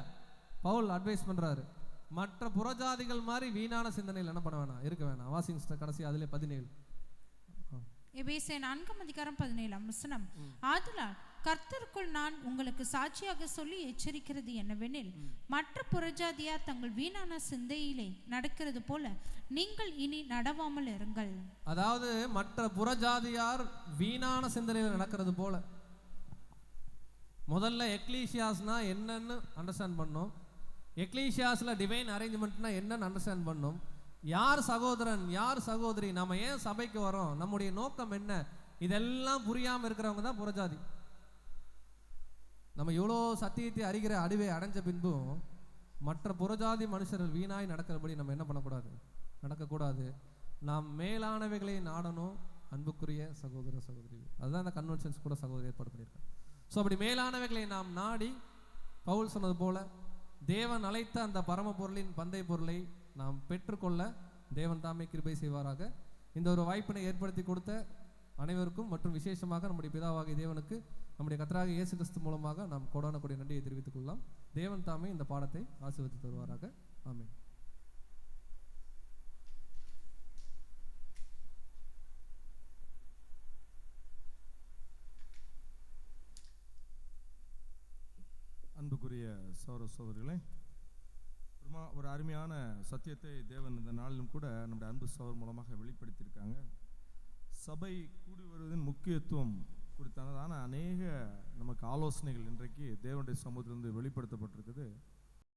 பவுல் அட்வைஸ் பண்ணுறாரு, மற்ற புறஜாதிகள் மாதிரி வீணான சிந்தனையில் என்ன பண்ண வேணாம், இருக்க வேணாம். வாசிங் கடைசி அதிலே 17. எபேசியர் 4ஆம் அதிகாரம் 17ஆம் வசனம், ஆதலால் கர்த்தருக்குள் நான் உங்களுக்கு சாட்சியாக சொல்லி எச்சரிக்கிறது என்னவெனில், மற்ற புறஜாதியார் தங்கள் வீணான சிந்தையிலே நடக்கிறது போல நீங்கள் இனி நடவாமல் இருங்கள். அதாவது மற்ற புறஜாதியார் வீணான சிந்தனையில் நடக்கிறது போல. முதல்ல எக்லீசியாஸ்னா என்னன்னு அண்டர்ஸ்டாண்ட் பண்ணோம். எக்லீசியாஸ்ல டிவைன் அரேஞ்ச்மெண்ட்னா என்னன்னு அண்டர்ஸ்டாண்ட் பண்ணோம். யார் சகோதரன், யார் சகோதரி, நம்ம ஏன் சபைக்கு வரோம், நம்முடைய நோக்கம் என்ன, இதெல்லாம் புரியாமல் இருக்கிறவங்க தான் புறஜாதி. நம்ம எவ்வளோ சத்தியத்தை அறிகிற அறிவை அடைஞ்ச பின்பும் மற்ற புறஜாதி மனுஷர்கள் வீணாய் நடக்கிறபடி நம்ம என்ன பண்ணக்கூடாது, நடக்கக்கூடாது. நாம் மேலானவைகளை நாடணும். அன்புக்குரிய சகோதர சகோதரி, அதுதான் இந்த கன்வென்ஷன்ஸ் கூட சகோதரி ஏற்பாடு பண்ணியிருக்காங்க. ஸோ அப்படி மேலானவைகளை நாம் நாடி, பவுல் சொன்னது போல தேவன் அழைத்த அந்த பரம பொருளின் பந்தை பொருளை நாம் பெற்றுக்கொள்ள தேவன் தாமே கிருபை செய்வாராக. இந்த ஒரு வாய்ப்பினை ஏற்படுத்தி கொடுத்த அனைவருக்கும் மற்றும் விசேஷமாக நம்முடைய பிதாவாகிய தேவனுக்கு நம்முடைய கர்த்தராகிய இயேசு கிறிஸ்து மூலமாக நாம் கோடான கோடி நன்றியை தெரிவித்துக் கொள்ளலாம். தேவன் தாமே இந்த பாடத்தை ஆசீர்வதித்து தருவாராக. ஆமென். அன்புக்குரிய சகோதர சகோதரிகளே, ஒரு அருமையான சத்தியத்தை தேவன் இந்த நாளிலும் கூட நம்முடைய அன்பு சகோதரர் மூலமாக வெளிப்படுத்தியிருக்காங்க. சபை கூடி வருவதன் முக்கியத்துவம் குறித்தான அநேக நமக்கு ஆலோசனைகள் இன்றைக்கு தேவனுடைய சமூகத்திலிருந்து வெளிப்படுத்தப்பட்டிருக்குது.